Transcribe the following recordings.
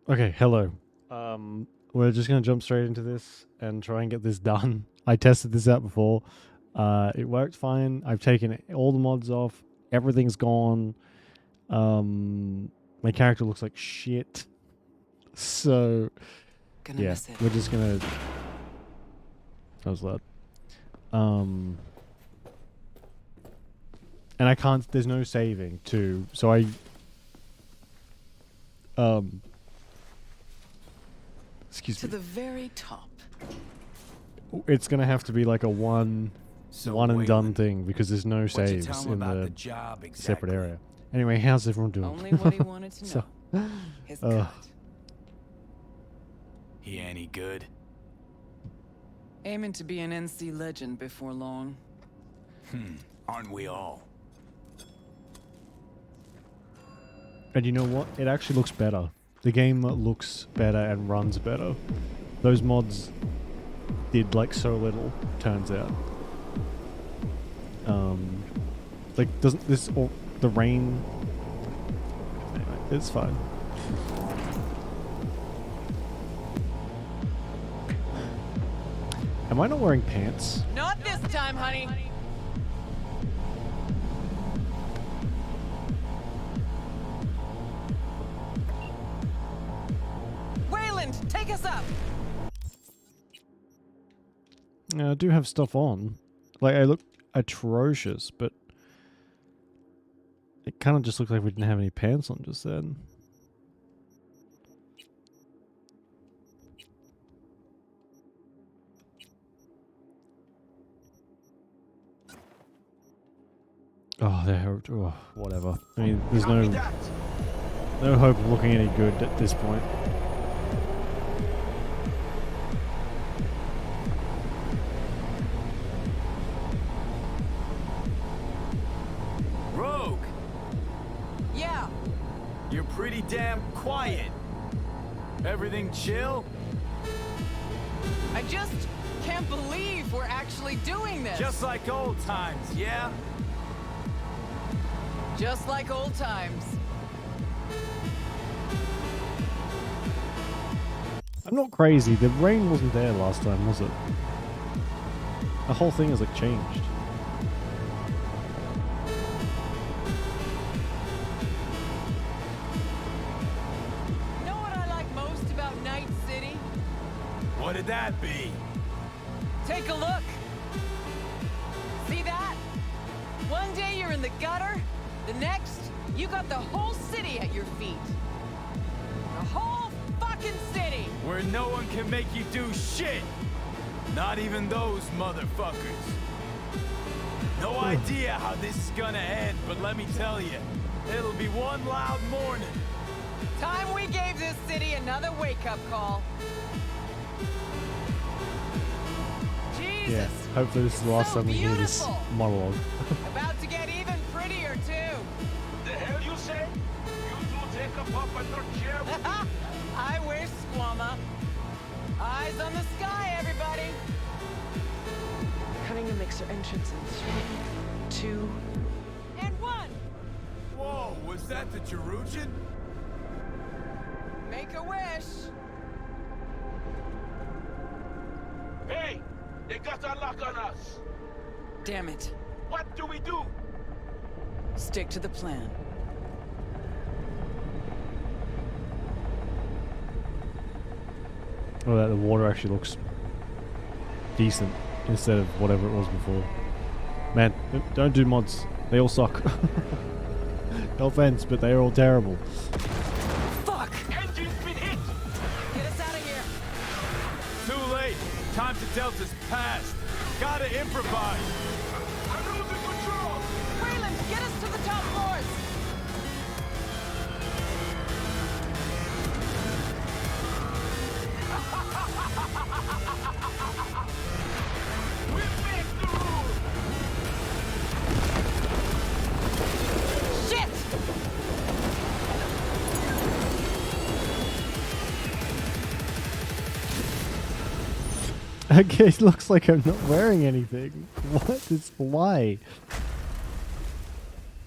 Okay, hello. We're just gonna jump straight into this and try and get this done. I tested this out before. It worked fine. I've taken all the mods off. Everything's gone. My character looks like shit. So Gonna yeah, miss it. we're just gonna. That was loud. And I can't. There's no saving too. So excuse To me. the very top. It's gonna have to be like a one and done thing because there's no saves in the job exactly? separate area. Anyway, how's everyone doing? Only what he wanted to know. So, His cut. He any good? Aiming to be an NC legend before long. Aren't we all? and you know what? It actually looks better. The game looks better and runs better. Those mods did like so little, turns out. Like doesn't this or the rain? Anyway, it's fine. Am I not wearing pants? Not this time, honey. Wayland, take us up. I do have stuff on. Like I look atrocious, but it kind of just looked like we didn't have any pants on just then. Oh, they're whatever. I mean, there's no hope of looking any good at this point. Rogue, Yeah. you're pretty damn quiet. Everything chill? I just can't believe we're actually doing this. Just like old times, yeah? Just like old times. I'm not crazy. The rain wasn't there last time, was it? The whole thing has like changed. You know what I like most about Night City? What'd that be? Take a look. See that? One day you're in the gutter, the next, you got the whole city at your feet. The whole fucking city! Where no one can make you do shit. Not even those motherfuckers. No idea how this is gonna end, but let me tell you, it'll be one loud morning. Time we gave this city another wake-up call. Jesus! Yeah. Hopefully this is the last So time we hear this beautiful. monologue. About to get even prettier, too. The hell you say? You two take a puff and not chair. I wish, Squama. Eyes on the sky, everybody. Cunningham makes her entrance in 3, 2. And 1. Whoa, was that the Jerugian? Make a wish. Hey, they got a lock on us. Damn it. What do we do? Stick to the plan. Oh, that the water actually looks decent instead of whatever it was before. Man, don't do mods. They all suck. No offense, but they're all terrible. Fuck! Engine's been hit. Get us out of here. Too late. Time to Delta's past. Gotta improvise. I'm losing control. Wayland, get us to the top floors. We make the rules. Shit! Okay, it looks like I'm not wearing anything. What? It's why?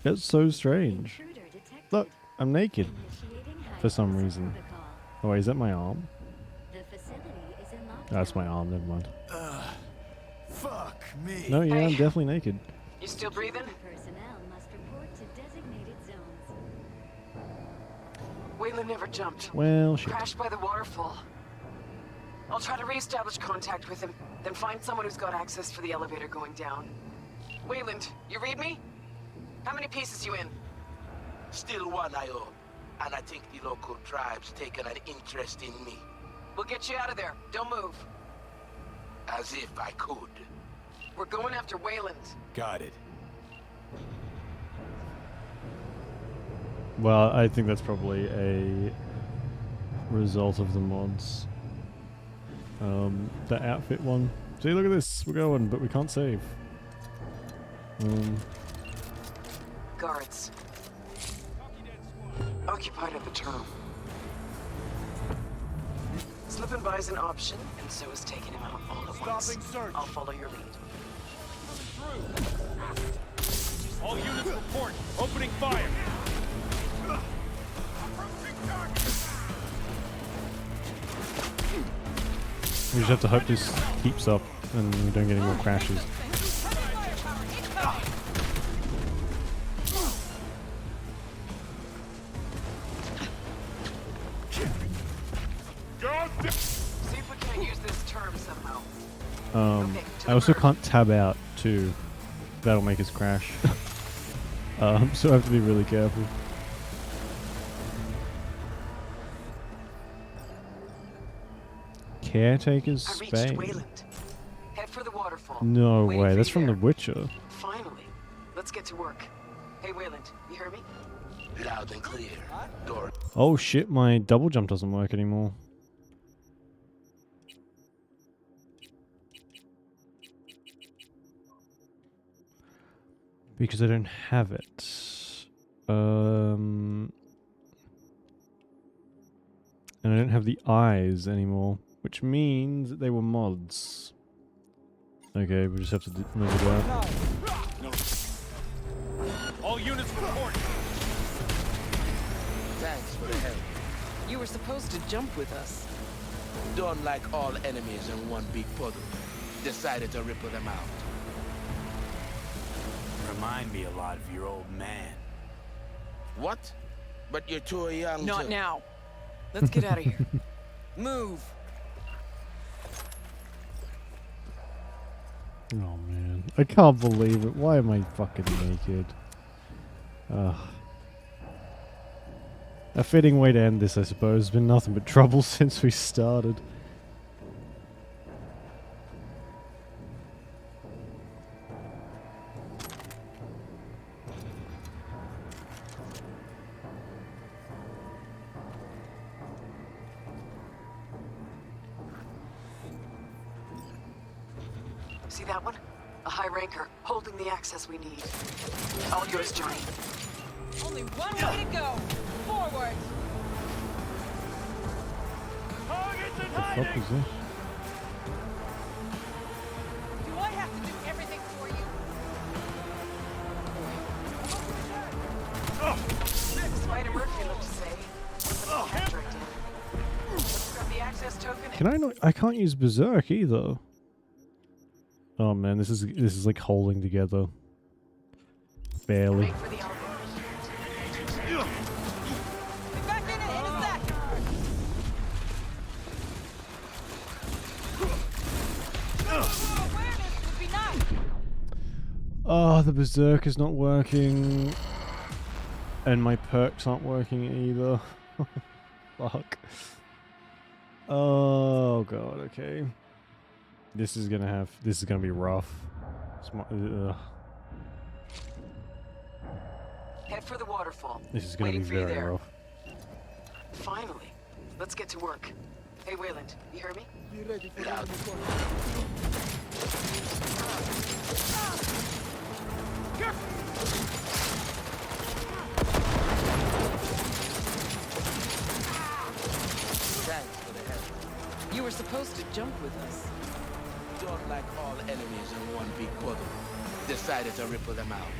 That's so strange. Look, I'm naked for some reason. Oh wait, is that my arm? The facility is in lockdown. That's my arm, never mind. Fuck me. No, yeah, I'm Hey. definitely naked. You still breathing? Personnel must report to designated zones. Waylon never jumped. Well, shit. Crashed by the waterfall. I'll try to reestablish contact with him, then find someone who's got access for the elevator going down. Wayland, you read me? How many pieces you in? Still one I own, and I think the local tribe's taken an interest in me. We'll get you out of there. Don't move. As if I could. We're going after Wayland. Got it. Well, I think that's probably a result of the mods. The outfit one. See, look at this. We're going, but we can't save. Guards. Occupied at the terminal. Slipping by is an option, and so is taking him out all at once. Stopping search. I'll follow your lead. All units report. Opening fire. We just have to hope this keeps up and we don't get any more crashes. See if we can't use this term somehow. I also can't tab out too. That'll make us crash. So I have to be really careful. Caretaker's I reached Spain. Wayland. Head for the waterfall. No Waiting way, for that's you from The there. Witcher. Finally. Let's get to work. Hey, Wayland, you hear me? Loud and clear. Door. Oh shit, my double jump doesn't work anymore. Because I don't have it. And I don't have the eyes anymore, which means that they were mods. Okay, we just have to move it out. All units report. Thanks for the help. You were supposed to jump with us. Don't like all enemies in one big puddle. Decided to ripple them out. Remind me a lot of your old man. What? But you're too young Not to... now. Let's get out of here. Move. Oh man, I can't believe it. Why am I fucking naked? Ugh. A fitting way to end this, I suppose. It's been nothing but trouble since we started. See that one? A high ranker, holding the access we need. All yours, Johnny. Only one way to go. Forward. Targets in What the hiding. fuck is this? Do I have to do everything for you? Spider Murphy looked to say. After I did. Let's grab the access token. Can I not? I can't use Berserk either. Oh man, this is like holding together. Barely. Wait for the elevator. Be back in a sec. Awareness would be nice. Oh, the Berserk is not working. And my perks aren't working either. Fuck. Oh god, okay. This is gonna be rough. Head for the waterfall. This is gonna Waiting be for you very there. rough. Finally. Let's get to work. Hey, Wayland, you hear me? Loud. Thanks for the help. You were supposed to jump with us. Don't like all enemies in one big puddle. Decided to ripple them out.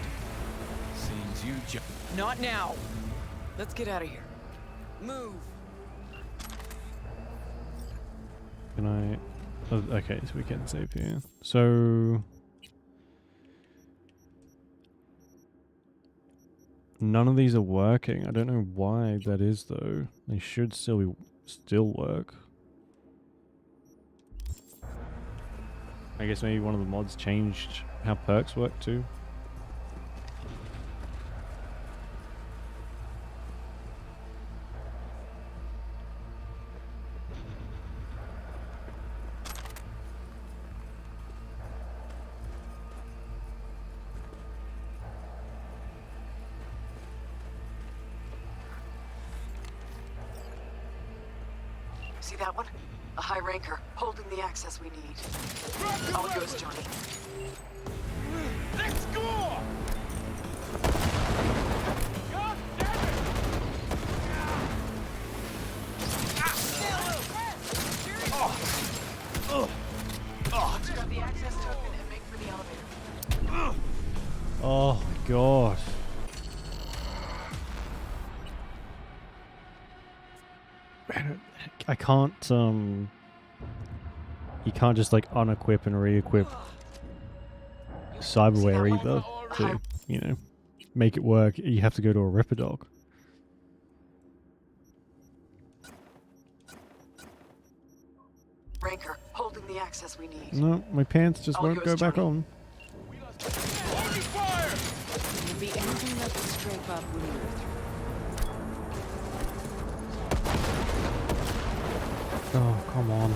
Seems you Not now. Let's get out of here. Move. Can I? Oh, okay, so we can save here. So none of these are working. I don't know why that is though. They should still work. I guess maybe one of the mods changed how perks work too. See that one? A high ranker holding the access we need. All yours, Johnny. Let's go! God damn it! Grab the access token and make for the elevator. Oh my god. I can't you can't just like unequip and re-equip cyberware either to, you know, make it work. You have to go to a Ripper Dog. Ranker holding the access we need. No, my pants just All won't go yours, back Johnny. on. Hold your fire! You'll be anything that can scrape up when you're through. Oh, come on.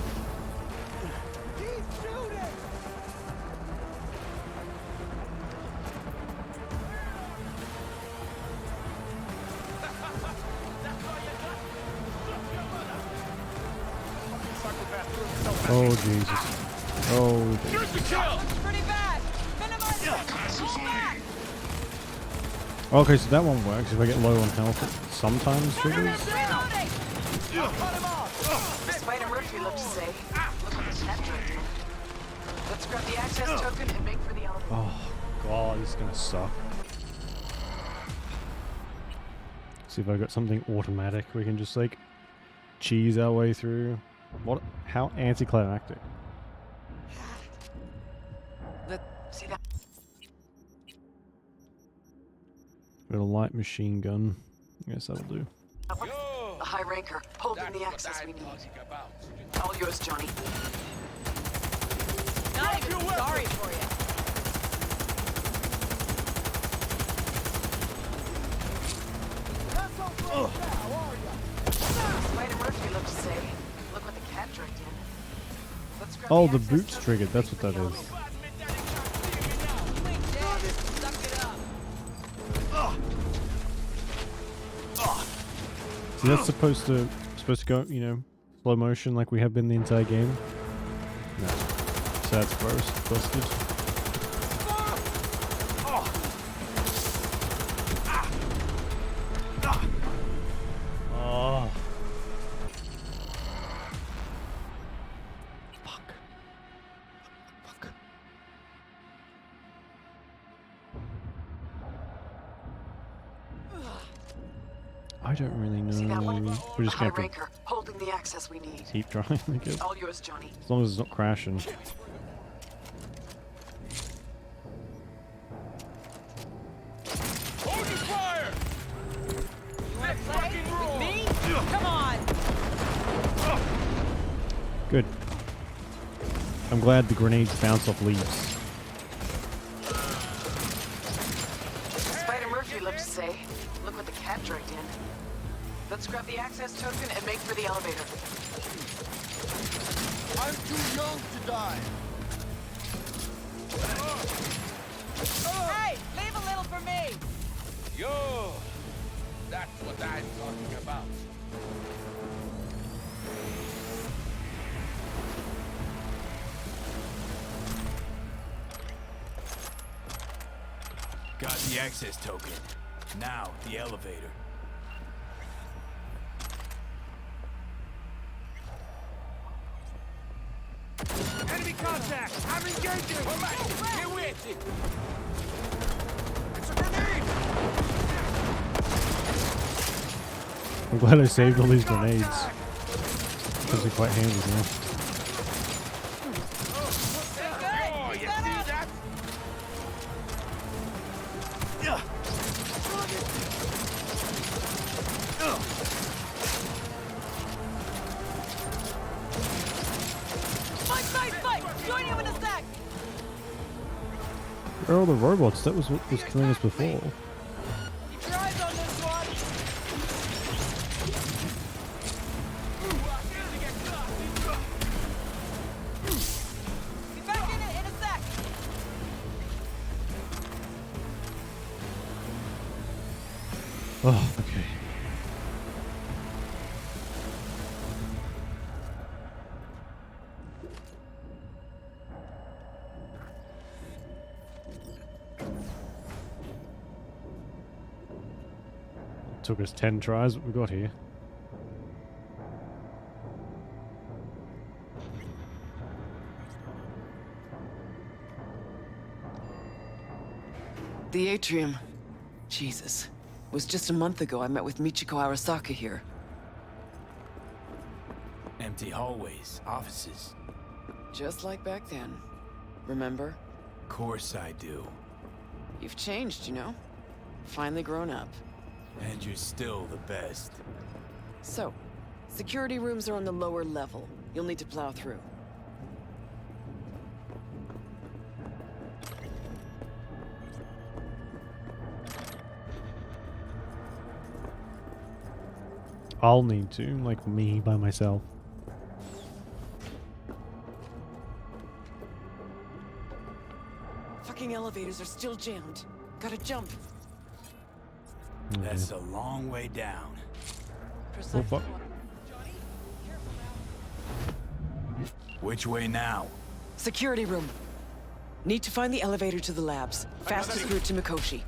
Oh, Jesus. Oh, Jesus. Shoot the kill! Pretty bad. Minimize it. Pull back. Okay, so that one works. If I get low on health, it sometimes triggers. Reloading. Spider Murphy looked to say, look what the cat tried to. Let's grab the access token and make for the elevator. Oh, God, this is going to suck. See if I got something automatic we can just, like, cheese our way through. What? How anticlimactic. See that? Got a light machine gun. I guess that'll do. That one? A high ranker holding the access we need. All yours, Johnny. Not even sorry for you. Spider Murphy looked to say, look what the cat dragged in. Let's grab Oh, the the access boots token triggered. and That's make what for that the is. Suck it up. See, that's supposed to go, you know, slow motion like we have been the entire game. No. So that's gross. Busted. Oh. Fuck. Fuck. I don't really See that one? know. We're just A high gonna have ranker holding the access we need. to keep trying, I guess. All yours, Johnny. As long as it's not crashing. Hold your fire! You want to play with me? Come on. Good. I'm glad the grenades bounce off leaves. Spider Murphy looked to say, look what the cat dragged in. Let's grab the access token and make for the elevator. I'm too young to die. Hey, leave a little for me. Yo, that's what I'm talking about. Got the access token. Now, the elevator. Enemy contact! I'm engaging! Come back! Get with it! It's a grenade! I'm glad I saved all these grenades. Those are quite handy now. Where are all the robots? That was what was killing us before. Keep your eyes on this one. Be back in it in a sec. Oh, okay. Took us 10 tries. What we got here? The atrium. Jesus. It was just a month ago I met with Michiko Arasaka here. Empty hallways, offices. Just like back then. Remember? Course I do. You've changed, you know? Finally grown up. And you're still the best. So, security rooms are on the lower level. You'll need to plow through. I'll need to, like me by myself. Fucking elevators are still jammed. Gotta jump. That's a long way down. Oh, fuck. Which way now? Security room. Need to find the elevator to the labs. Fastest route to Mikoshi.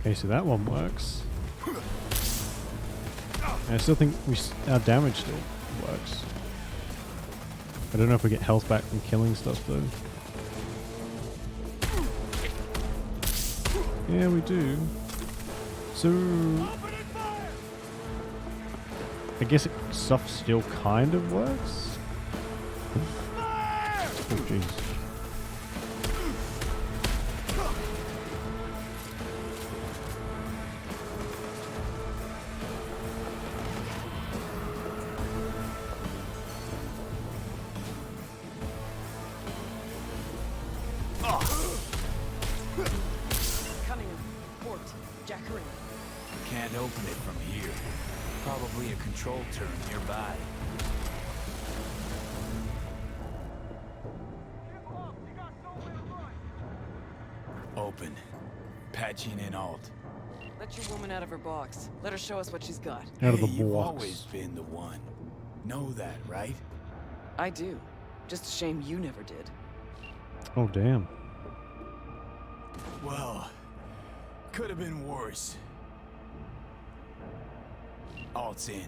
Okay, so that one works. I still think our damage still works. I don't know if we get health back from killing stuff though. Yeah, we do. So I guess stuff still kind of works. Oh jeez. Cunningham. Port. Jack her in. Can't open it from here. Probably a control turret nearby. Open. Patching in alt. Let your woman out of her box. Let her show us what she's got. Out of the Hey, you've box. always been the one. Know that, right? I do. Just a shame you never did. Oh damn. Well, could have been worse. Alt's in.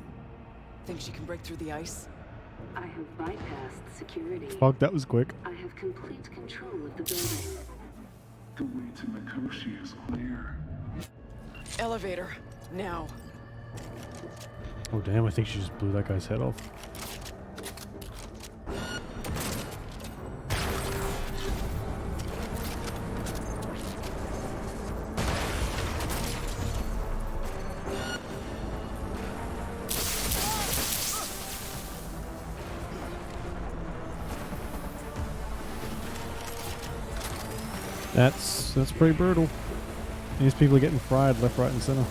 Think she can break through the ice? I have bypassed security. Fuck, that was quick. I have complete control of the building. The way to Mikoshi is clear. Elevator. Now. Oh damn, I think she just blew that guy's head off. That's pretty brutal. These people are getting fried left, right, and center.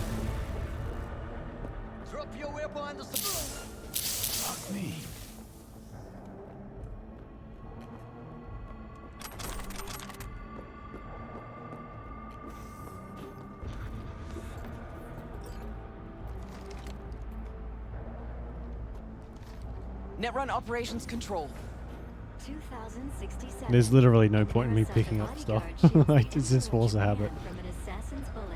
Drop your weapon. Fuck me. Netrun operations control. 2067. There's literally no point in me Arasaka picking up stuff. bodyguard Like, shoots it's just force to Japan habit. from an assassin's bullet.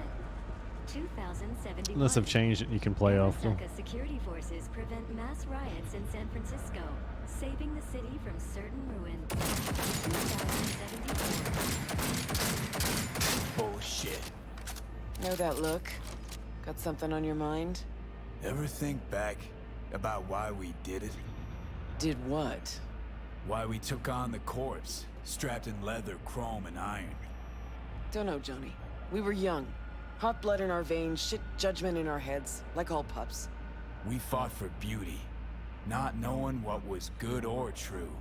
2071. Unless I've changed it, you can play after. Arasaka security forces prevent mass riots in San Francisco, saving the city from certain ruin. 2074. Bullshit. Know that look? Got something on your mind? Ever think back about why we did it? Did what? Why we took on the corpse, strapped in leather, chrome, and iron. Don't know, Johnny. We were young. Hot blood in our veins, shit judgment in our heads, like all pups. We fought for beauty. Not knowing what was good or true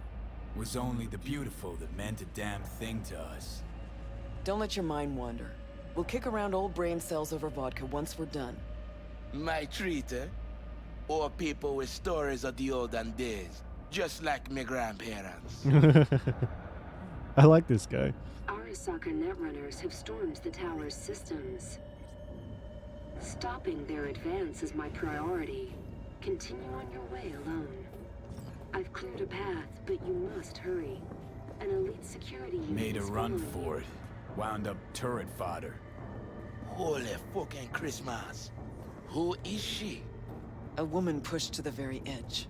was only the beautiful that meant a damn thing to us. Don't let your mind wander. We'll kick around old brain cells over vodka once we're done. My treat, eh? Or people with stories of the olden days, just like my grandparents. I like this guy. Arasaka netrunners have stormed the tower's systems. Stopping their advance is my priority. Continue on your way alone. I've cleared a path, but you must hurry. An elite security unit Made a is run following for you. it. Wound up turret fodder. Holy fucking Christmas. Who is she? A woman pushed to the very edge.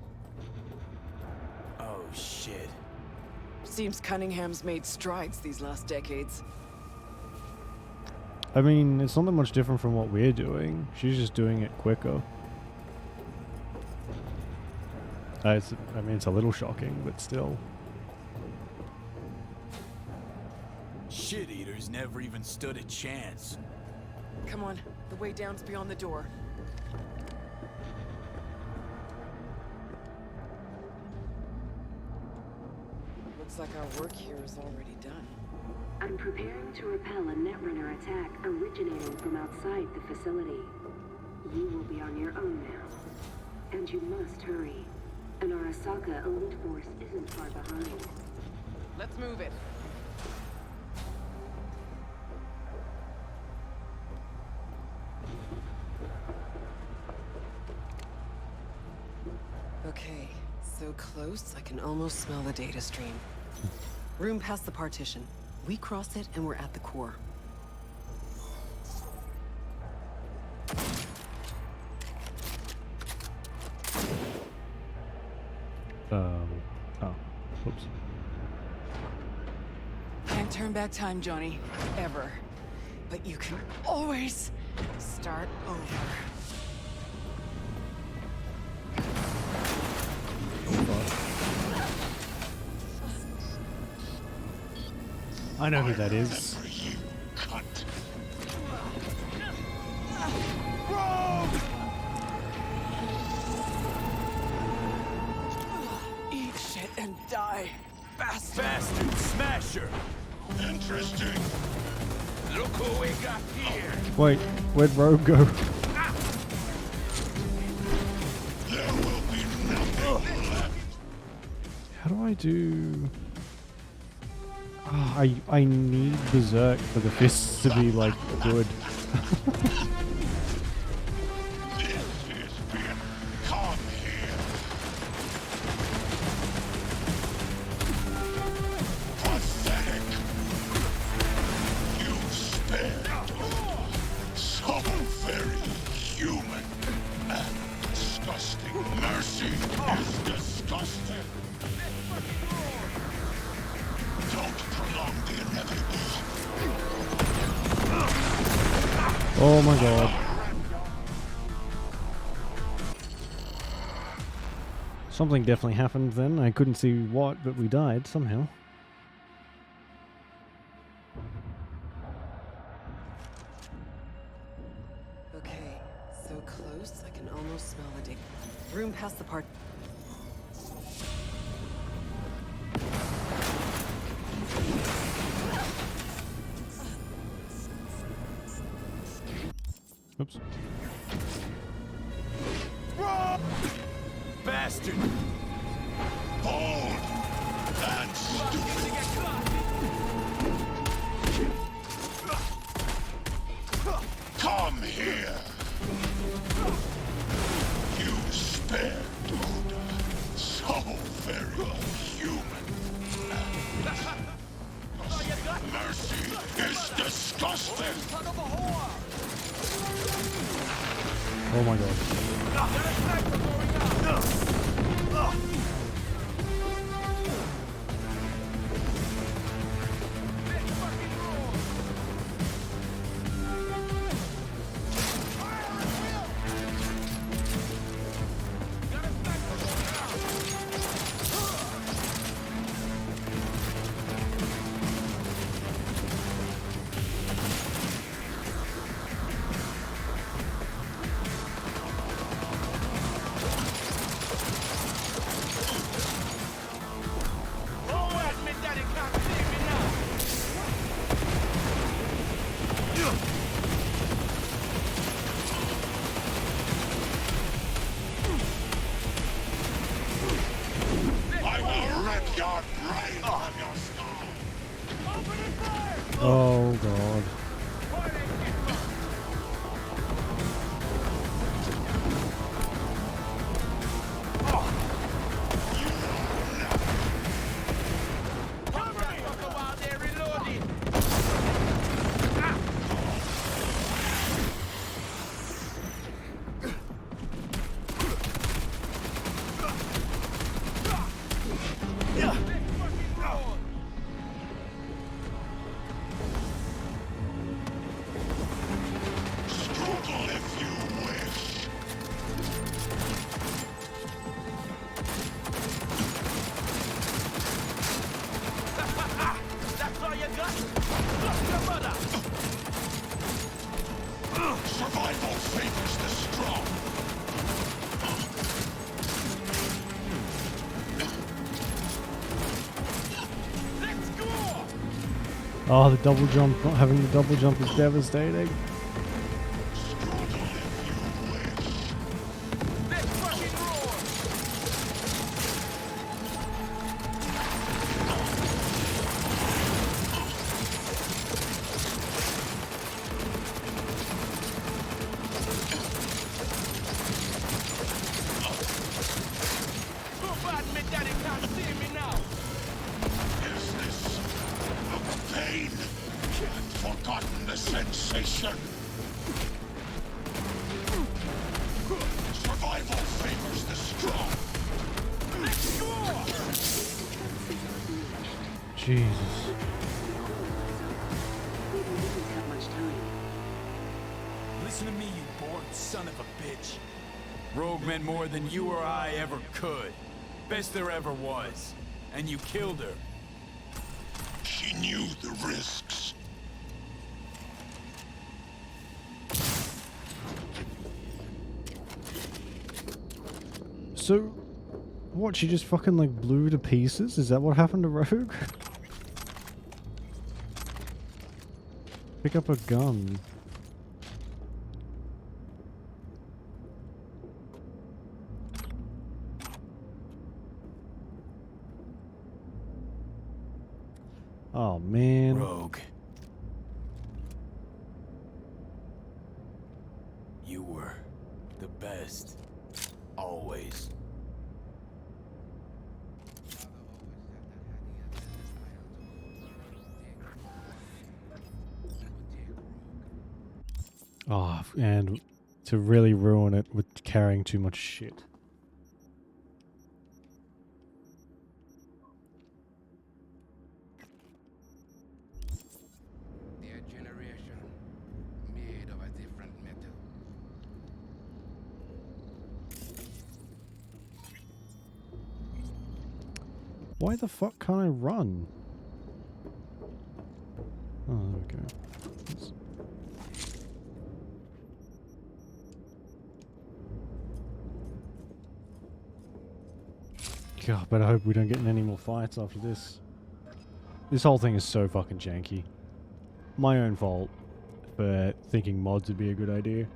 Oh shit. Seems Cunningham's made strides these last decades. I mean, it's not that much different from what we're doing. She's just doing it quicker. I mean, it's a little shocking, but still. Shit eaters never even stood a chance. Come on, the way down's beyond the door. Looks like our work here is already done. I'm preparing to repel a netrunner attack originating from outside the facility. You will be on your own now. And you must hurry. An Arasaka elite force isn't far behind. Let's move it. Okay, so close I can almost smell the data stream. Room past the partition. We cross it and we're at the core. Oh, whoops. Can't turn back time, Johnny. Ever. But you can always start over. I know who that is. Eat shit and die. Bastard. Bastard smasher! Interesting. Look who we got here. Wait, where'd Rogue go? There will be nothing left. How do I do... Ah, I need Berserk for the fists to be, like, good. This is being. Come here. Pathetic. You spared. So very human and disgusting. Mercy is disgusting. Don't prolong the inevitable. Oh my god. Something definitely happened then. I couldn't see what, but we died somehow. Okay, so close I can almost smell the data. Room past the part. Oops. Bastard! Bold and stupid. Come here. You spared Buddha. So very human. Mercy is disgusting. Oh my god. Oh god. Survival favors the strong. Oh, the double jump. Not having the double jump is devastating. Forgotten the sensation. Survival favors the strong. Jesus. We didn't have much time. Listen to me, you bored son of a bitch. Rogue meant more than you or I ever could. Best there ever was. And you killed her. She knew the risks. So, what? She just fucking like blew to pieces? Is that what happened to Rogue? Pick up a gun. Oh man. Rogue. You were the best. Always. Oh, and to really ruin it with carrying too much shit. Their generation, made of a different metal. Why the fuck can't I run? Oh, there we go. Let's- God, but I hope we don't get in any more fights after this. This whole thing is so fucking janky. My own fault for thinking mods would be a good idea.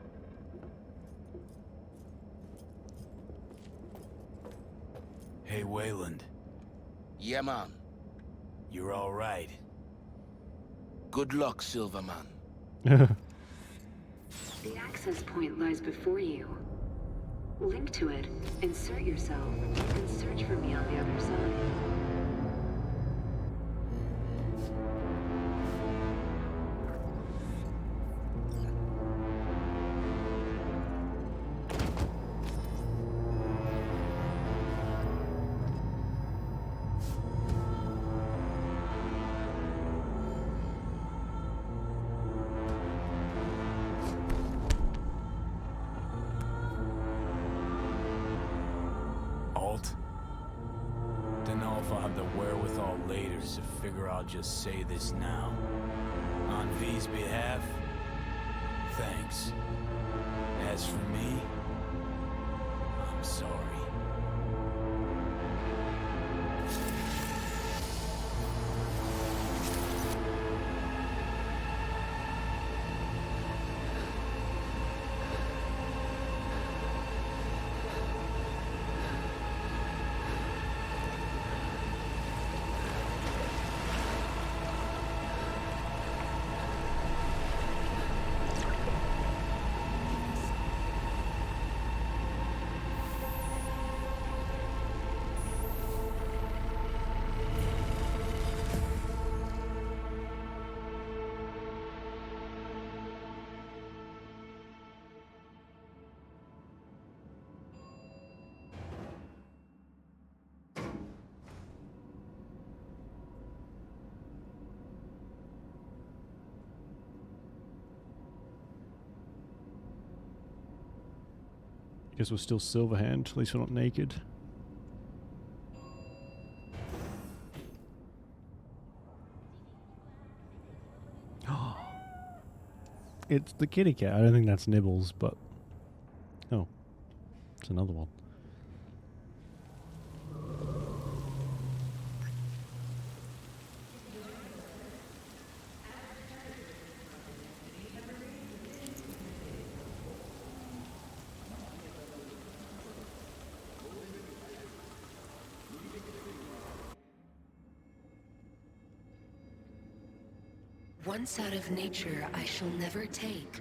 Hey, Wayland. Yeah, man. You're alright. Good luck, Silverman. The access point lies before you. Link to it, insert yourself, and search for me on the other side. Dunno if I'll have the wherewithal later, so figure I'll just say this now. On V's behalf, thanks. As for me, I'm sorry. Guess we're still Silverhand. At least we're not naked. It's the kitty cat. I don't think that's Nibbles, but... Oh. It's another one. Once out of nature, I shall never take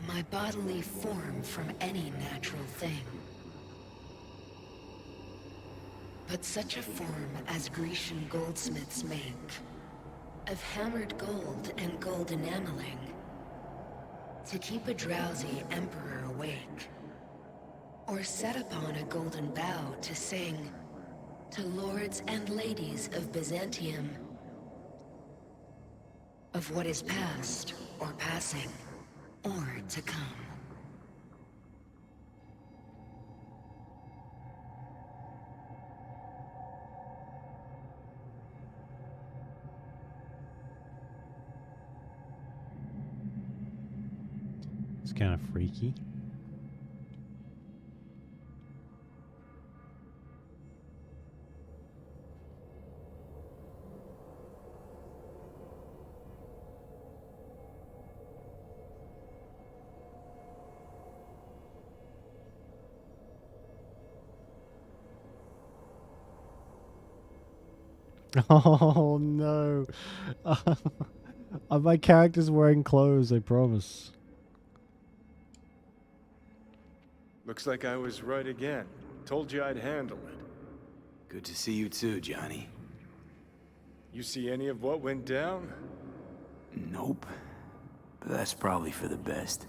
my bodily form from any natural thing. But such a form as Grecian goldsmiths make, of hammered gold and gold enameling, to keep a drowsy emperor awake, or set upon a golden bough to sing to lords and ladies of Byzantium, of what is past, or passing, or to come. It's kind of freaky. Oh no. My character's wearing clothes, I promise. Looks like I was right again. Told you I'd handle it. Good to see you too, Johnny. You see any of what went down? Nope. But that's probably for the best.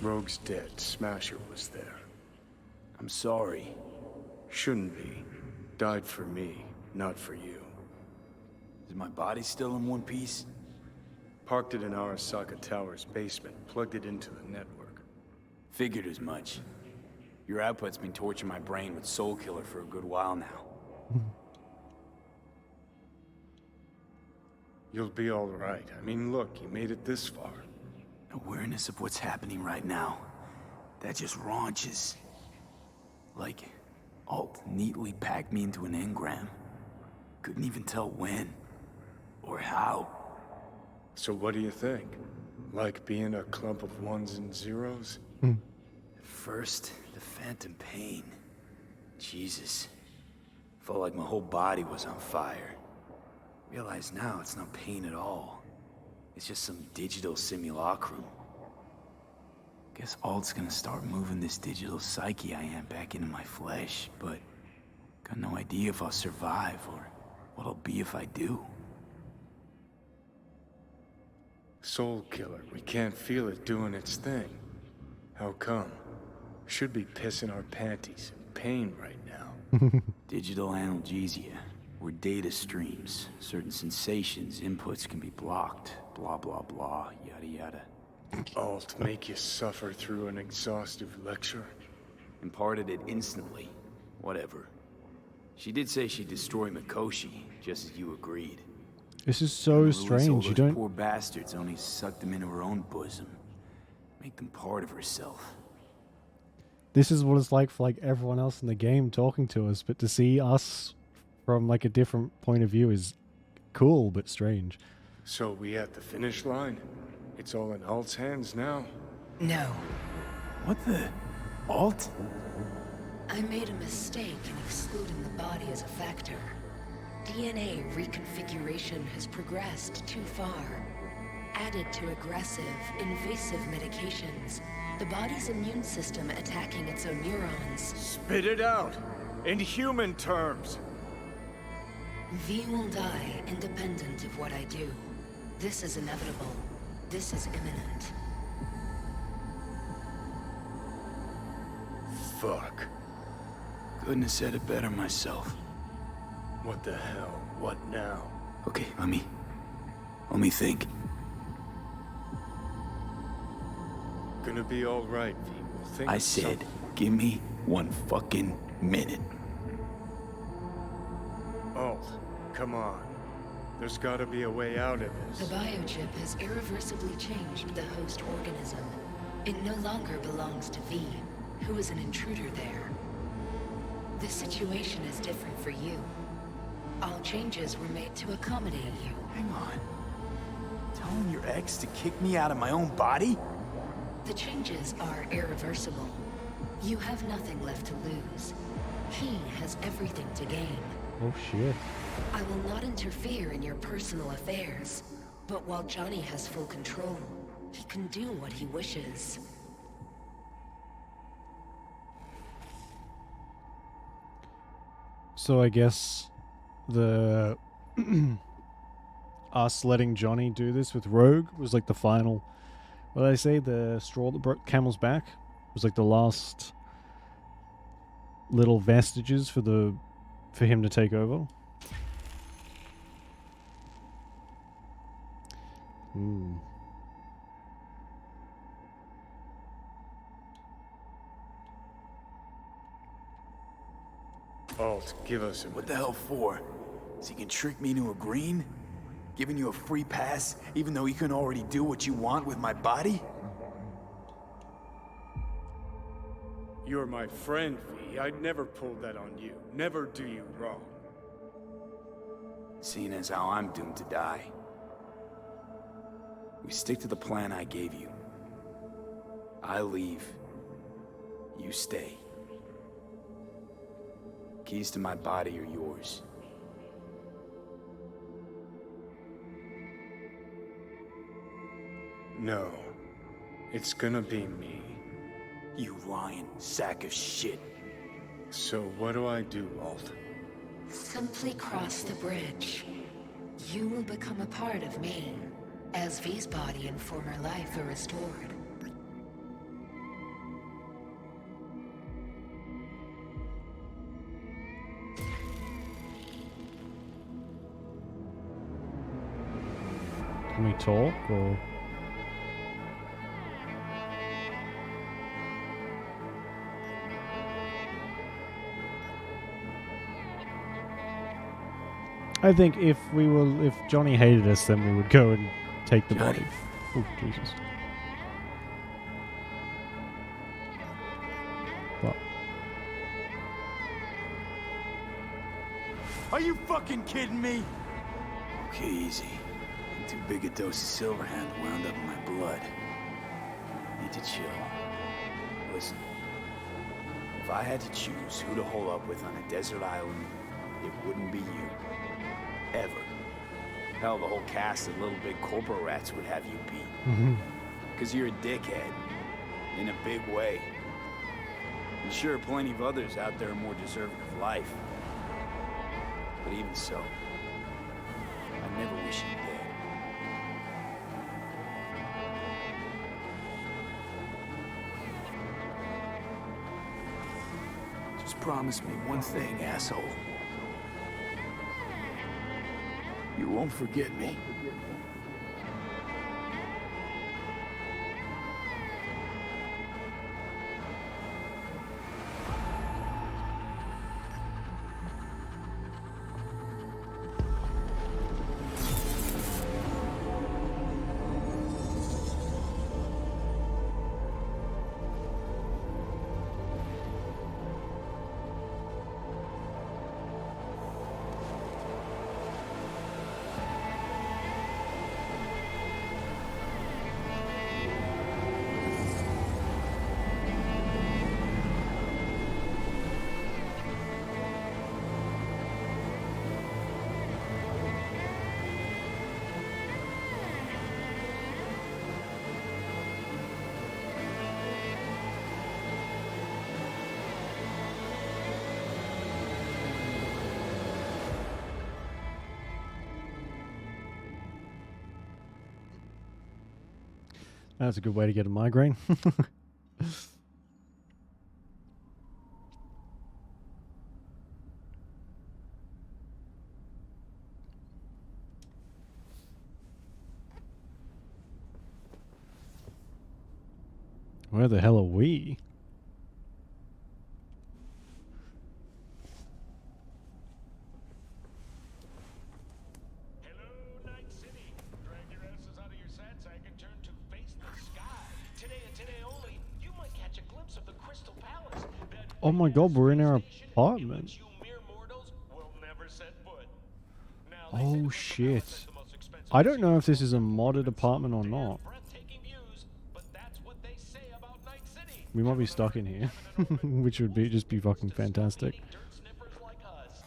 Rogue's dead. Smasher was there. I'm sorry. Shouldn't be. Died for me, not for you. Is my body still in one piece? Parked it in Arasaka Tower's basement, plugged it into the network. Figured as much. Your output's been torturing my brain with Soul Killer for a good while now. You'll be all right. I mean, look, you made it this far. Awareness of what's happening right now. That just raunches. Like, Alt neatly packed me into an engram. Couldn't even tell when. Or how. So what do you think? Like being a clump of ones and zeros? At first, the phantom pain. Jesus. Felt like my whole body was on fire. Realize now it's not pain at all. It's just some digital simulacrum. Guess Alt's gonna start moving this digital psyche I am back into my flesh, but got no idea if I'll survive or what I'll be if I do. Soul Killer, we can't feel it doing its thing. How come? Should be pissing our panties in pain right now. Digital analgesia, or data streams. Certain sensations, inputs can be blocked. Blah, blah, blah, yada, yada. Alt make you suffer through an exhaustive lecture? Imparted it instantly. Whatever. She did say she'd destroy Mikoshi, just as you agreed. This is so strange. You don't... Poor bastards only sucked them into her own bosom. Make them part of herself. This is what it's like for like everyone else in the game talking to us, but to see us from like a different point of view is cool but strange. So we at the finish line? It's all in Alt's hands now? No. What the... Alt? I made a mistake in excluding the body as a factor. DNA reconfiguration has progressed too far. Added to aggressive, invasive medications, the body's immune system attacking its own neurons. Spit it out! In human terms! V will die independent of what I do. This is inevitable. This is imminent. Fuck. Couldn't have said it better myself. What the hell? What now? Okay, let me think. Gonna be all right, V. We'll think I of said, something. give me 1 fucking minute. Alt, come on. There's gotta be a way out of The this. biochip has irreversibly changed the host organism. It no longer belongs to V, who is an intruder there. This situation is different for you. All changes were made to accommodate you. Hang on. Telling your ex to kick me out of my own body? The changes are irreversible. You have nothing left to lose. He has everything to gain. Oh shit. I will not interfere in your personal affairs, but while Johnny has full control, he can do what he wishes. So I guess the us letting Johnny do this with Rogue was like the final. What did I say? The straw that broke camel's back was like the last little vestiges for him to take over. Ooh. Alt, give us a What the hell for? So you can trick me into agreeing? Giving you a free pass, even though you can already do what you want with my body? You're my friend, V. I'd never pull that on you. Never do you wrong. Seeing as how I'm doomed to die. We stick to the plan I gave you. I leave. You stay. Keys to my body are yours. No. It's gonna be me. You lying sack of shit. So what do I do, Alt? Simply cross the bridge. You will become a part of me, as V's body and former life are restored. Can we talk or? I think if Johnny hated us, then we would go and take the Johnny. body. Oh, Jesus. What? Are you fucking kidding me? Okay, easy. Too big a dose of Silverhand wound up in my blood. Need to chill. Listen. If I had to choose who to hole up with on a desert island, it wouldn't be you. Ever. Hell, the whole cast of Little Big Corporal Rats would have you beat. Because you're a dickhead. In a big way. And sure, plenty of others out there are more deserving of life. But even so, I never wish you dead. Just promise me one thing, asshole. You won't forget me. That's a good way to get a migraine. Where the hell are we? Hello, Night City. Drag your asses out of your sat sack and turn to face the sky. Today and today only, you might catch a glimpse of the Crystal Palace. That Oh my god, we're in our station in apartment. which you mere mortals will never set foot. Now, they say Oh the Crystal Palace shit. has the most expensive I don't know if this secret is a building modded with apartment or some not. damn breathtaking views, but that's what they say about Night City. We might be stuck in here, which would be just be fucking fantastic. Eating dirt sniffers like us.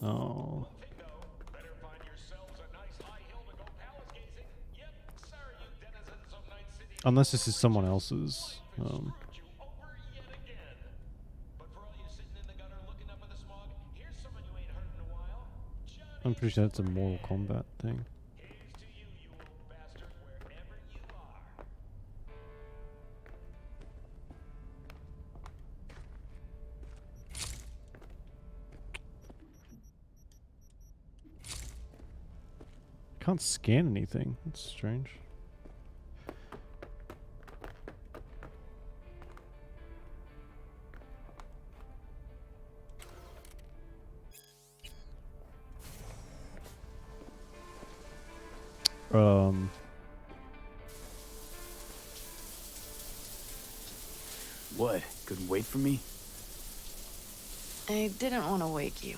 Oh. Better find yourselves a nice high hill to go palace gazing. Yep, sorry you denizens of Night City. Unless this is someone else's. You over yet again. But for all you sitting in the gutter looking up at the smog, here's someone you ain't heard in a while. I'm pretty sure that's a Mortal Kombat thing. Here's to you, you old bastard, wherever you are. Can't scan anything. That's strange. What? Couldn't wait for me? I didn't want to wake you.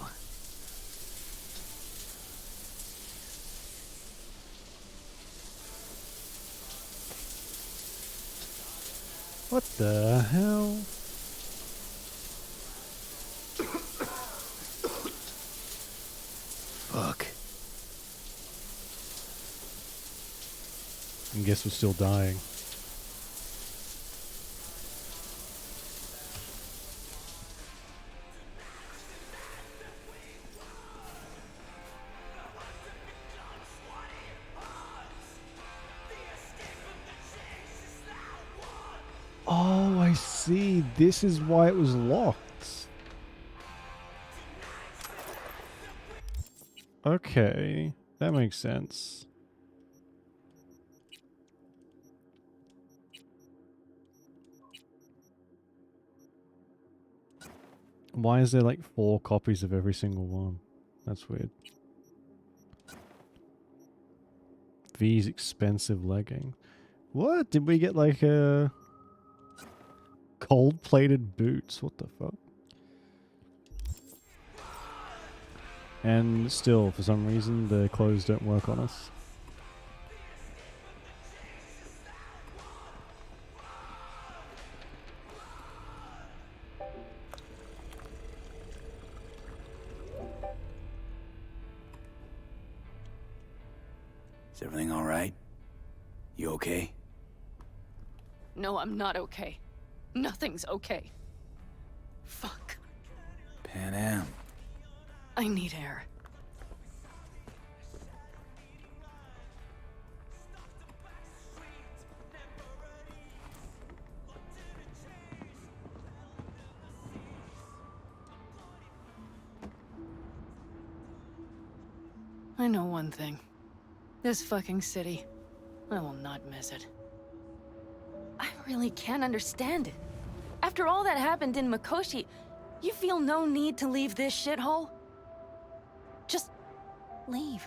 What the hell? Fuck. I guess we're still dying. Oh, I see. This is why it was locked. Okay, that makes sense. Why is there like 4 copies of every single one? That's weird. V's expensive legging. What? Did we get like a gold-plated boots? What the fuck? And still, for some reason, the clothes don't work on us. Is everything all right? You okay? No, I'm not okay. Nothing's okay. Fuck. Pan Am. I need air. I know one thing. This fucking city. I will not miss it. I really can't understand it. After all that happened in Mikoshi, you feel no need to leave this shithole? Just leave.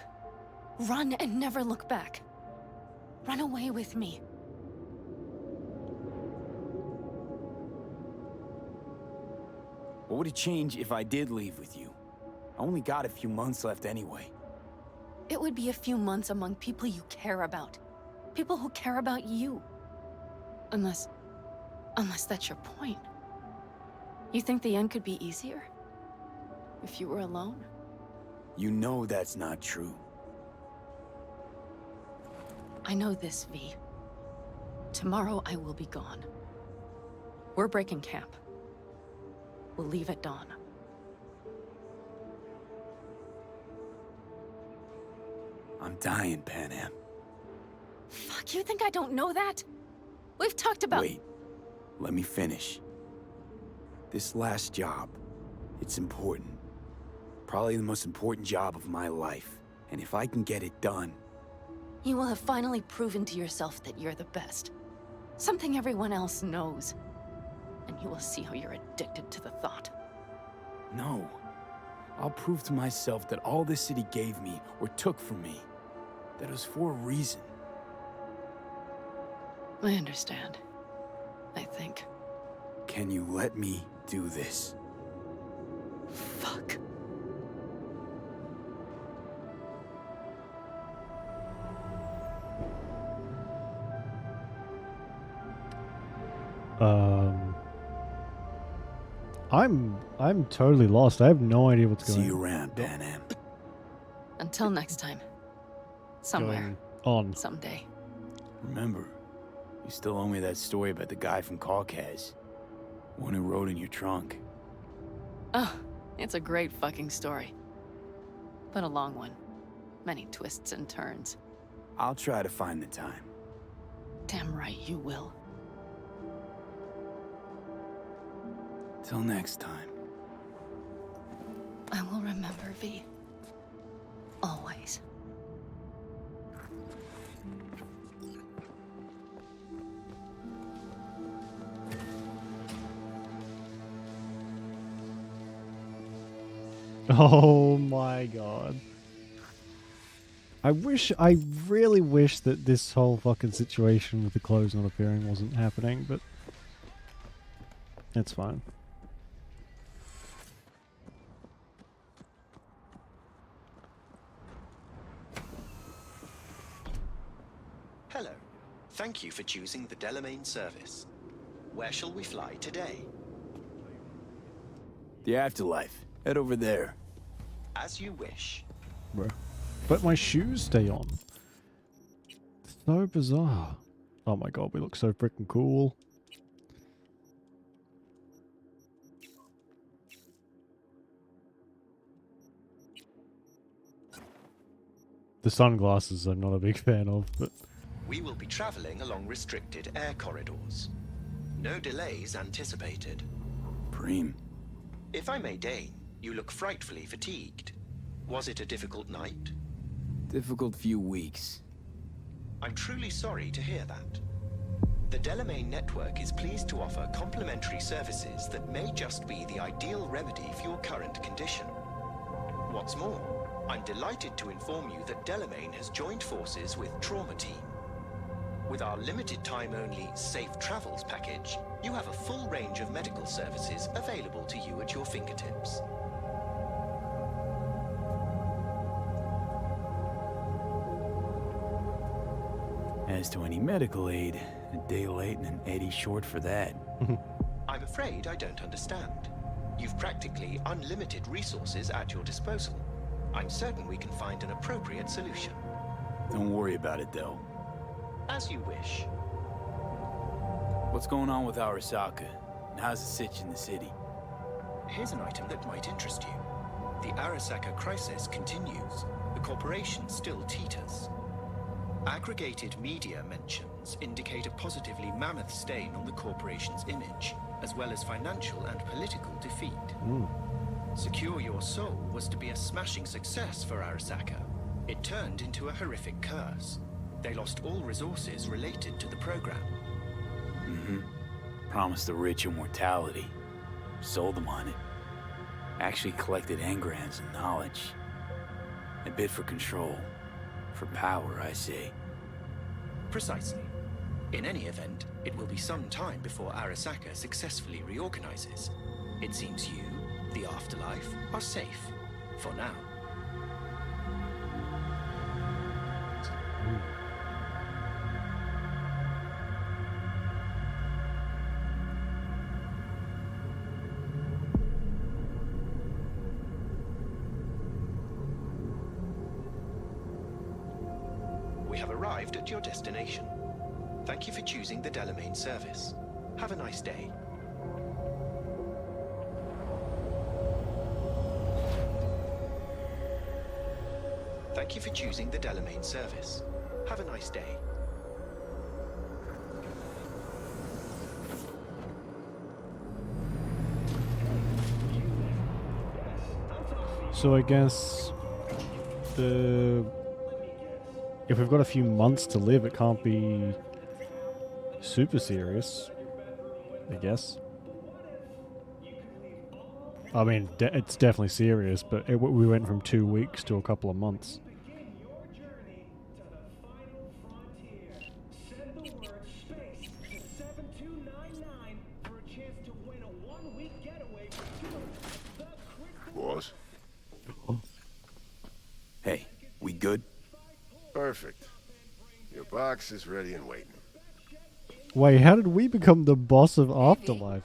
Run and never look back. Run away with me. What would it change if I did leave with you? I only got a few months left anyway. It would be a few months among people you care about. People who care about you. Unless that's your point. You think the end could be easier? If you were alone? You know that's not true. I know this, V. Tomorrow I will be gone. We're breaking camp. We'll leave at dawn. I'm dying, Pan Am. Fuck, you think I don't know that? We've talked about— Wait. Let me finish. This last job, it's important. Probably the most important job of my life. And if I can get it done... You will have finally proven to yourself that you're the best. Something everyone else knows. And you will see how you're addicted to the thought. No. I'll prove to myself that all this city gave me, or took from me, that it was for a reason. I understand. I think. Can you let me do this? Fuck. I'm totally lost. I have no idea what's going on. See you around, Panam. Until next time. Somewhere. Going on. Someday. Remember, you still owe me that story about the guy from Caucas. One who rode in your trunk. Oh, it's a great fucking story. But a long one. Many twists and turns. I'll try to find the time. Damn right you will. Till next time. I will remember, V. Always. Oh my god. I really wish that this whole fucking situation with the clothes not appearing wasn't happening, but it's fine. Hello. Thank you for choosing the Delamain service. Where shall we fly today? The afterlife. Head over there. As you wish. Bro. But my shoes stay on. So bizarre. Oh my god, we look so freaking cool. The sunglasses I'm not a big fan of, but... We will be traveling along restricted air corridors. No delays anticipated. Preem. If I may deign, you look frightfully fatigued. Was it a difficult night? Difficult few weeks. I'm truly sorry to hear that. The Delamain network is pleased to offer complimentary services that may just be the ideal remedy for your current condition. What's more, I'm delighted to inform you that Delamain has joined forces with Trauma Team. With our limited time only Safe Travels package, you have a full range of medical services available to you at your fingertips. As to any medical aid, a day late and an Eddie short for that. I'm afraid I don't understand. You've practically unlimited resources at your disposal. I'm certain we can find an appropriate solution. Don't worry about it, though. As you wish. What's going on with Arasaka? And how's the sitch in the city? Here's an item that might interest you. The Arasaka crisis continues. The corporation still teeters. Aggregated media mentions indicate a positively mammoth stain on the corporation's image, as well as financial and political defeat. Secure Your Soul was to be a smashing success for Arasaka. It turned into a horrific curse. They lost all resources related to the program. Promised the rich immortality. Sold them on it. Actually collected engrams and knowledge. A bid for control. For power, I say. Precisely. In any event, it will be some time before Arasaka successfully reorganizes. It seems you, the afterlife, are safe. For now. We have arrived at your destination. Thank you for choosing the Delamain service. Have a nice day. Thank you for choosing the Delamain service. Have a nice day. So I guess the if we've got a few months to live, it can't be super serious, I guess. I mean, it's definitely serious, but we went from 2 weeks to a couple of months. Boss? Hey, we good? Perfect. Your box is ready and waiting. Wait, how did we become the boss of Afterlife?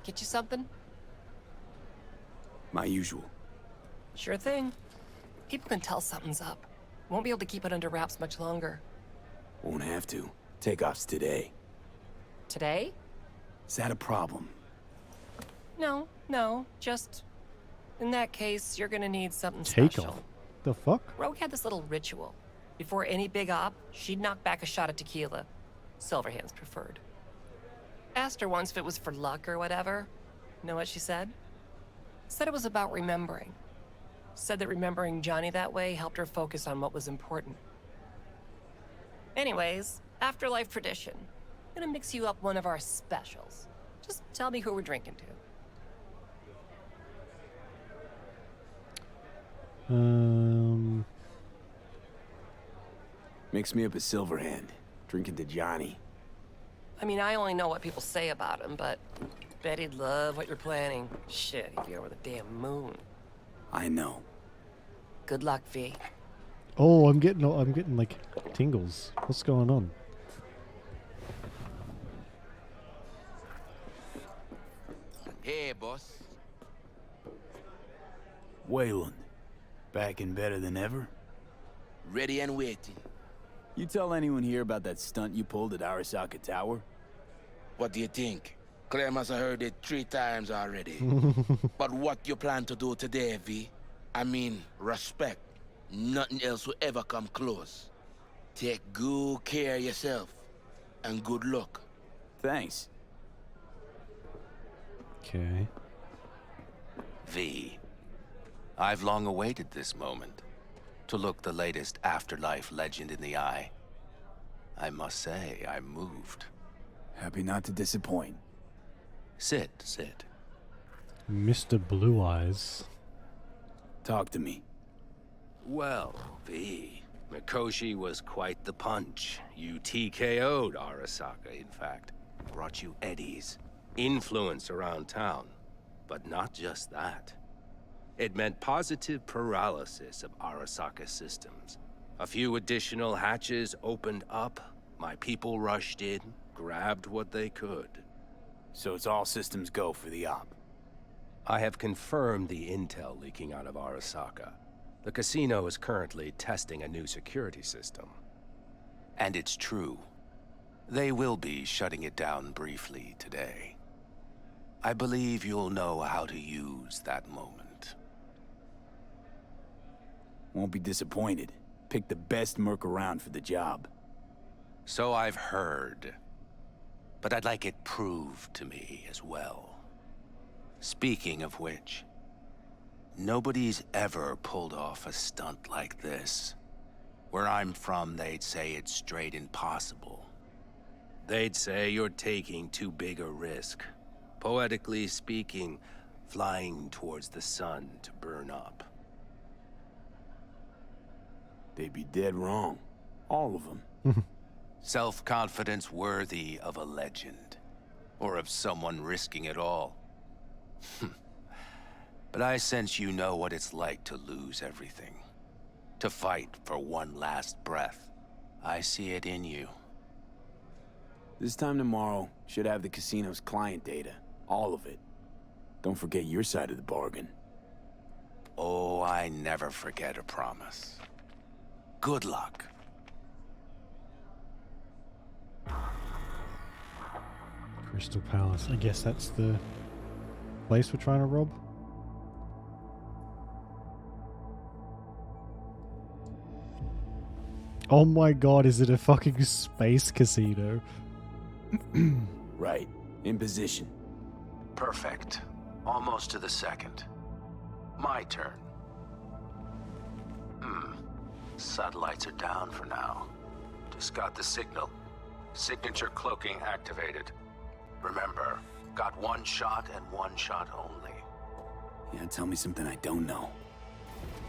Get you something? My usual. Sure thing. People can tell something's up. Won't be able to keep it under wraps much longer. Won't have to. Takeoff's today. Today? Is that a problem? No. Just... In that case, you're gonna need something Takeoff? special. The fuck? Rogue had this little ritual. Before any big op, she'd knock back a shot of tequila. Silverhand's preferred. Asked her once if it was for luck or whatever. Know what she said? Said it was about remembering. Said that remembering Johnny that way helped her focus on what was important. Anyways, afterlife tradition. Gonna mix you up one of our specials. Just tell me who we're drinking to. Mix me up a Silverhand. Drinking to Johnny. I mean, I only know what people say about him, but bet he'd love what you're planning. Shit, he'd be over the damn moon. I know. Good luck, V. Oh, I'm getting like tingles. What's going on? Hey, boss. Wayland. Back and better than ever? Ready and waiting. You tell anyone here about that stunt you pulled at Arasaka Tower? What do you think? Clem has heard it 3 times already. But what you plan to do today, V? I mean, respect. Nothing else will ever come close. Take good care of yourself. And good luck. Thanks. Okay. V. I've long awaited this moment. To look the latest afterlife legend in the eye. I must say, I'm moved. Happy not to disappoint. Sit. Mr. Blue Eyes. Talk to me. Well, V. Mikoshi was quite the punch. You TKO'd Arasaka, in fact. Brought you eddies. Influence around town. But not just that. It meant positive paralysis of Arasaka systems. A few additional hatches opened up. My people rushed in, grabbed what they could. So it's all systems go for the op. I have confirmed the intel leaking out of Arasaka. The casino is currently testing a new security system. And it's true. They will be shutting it down briefly today. I believe you'll know how to use that moment. Won't be disappointed. Pick the best merc around for the job. So I've heard. But I'd like it proved to me as well. Speaking of which, nobody's ever pulled off a stunt like this. Where I'm from, they'd say it's straight impossible. They'd say you're taking too big a risk. Poetically speaking, flying towards the sun to burn up. They'd be dead wrong. All of them. Self-confidence worthy of a legend. Or of someone risking it all. But I sense you know what it's like to lose everything. To fight for one last breath. I see it in you. This time tomorrow, should have the casino's client data. All of it. Don't forget your side of the bargain. Oh, I never forget a promise. Good luck. Crystal Palace. I guess that's the place we're trying to rob. Oh my god, is it a fucking space casino? Right. In position. Perfect. Almost to the second. My turn. Satellites are down for now. Just got the signal. Signature cloaking activated. Remember, got one shot and one shot only. Yeah, tell me something I don't know.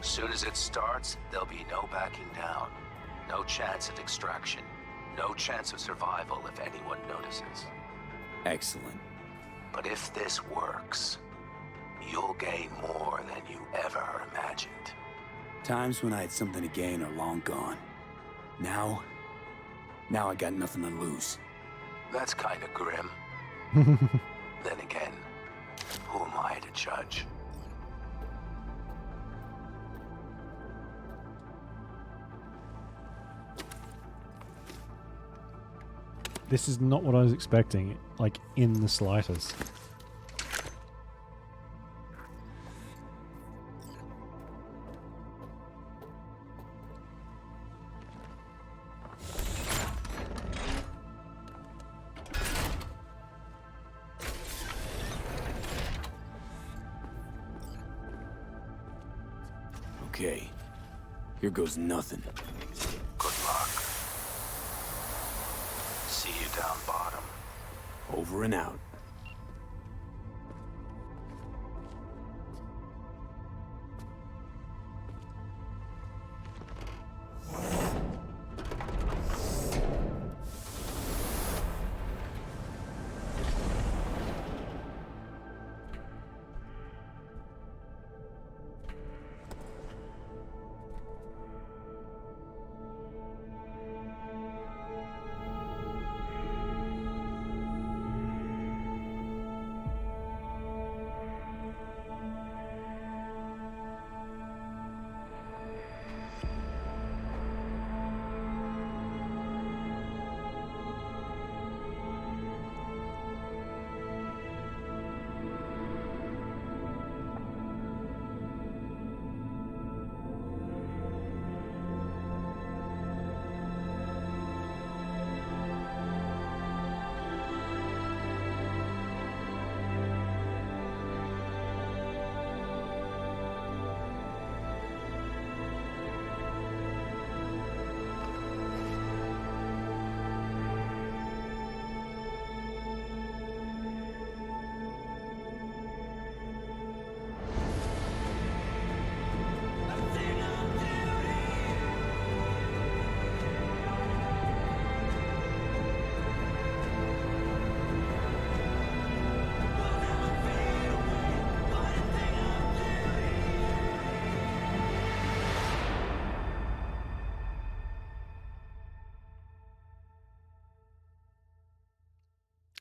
Soon as it starts, there'll be no backing down. No chance at extraction. No chance of survival if anyone notices. Excellent. But if this works, you'll gain more than you ever imagined. Times when I had something to gain are long gone. Now I got nothing to lose. That's kind of grim. Then again, who am I to judge? This is not what I was expecting, like, in the slightest. Okay, here goes nothing. Good luck. See you down bottom. Over and out.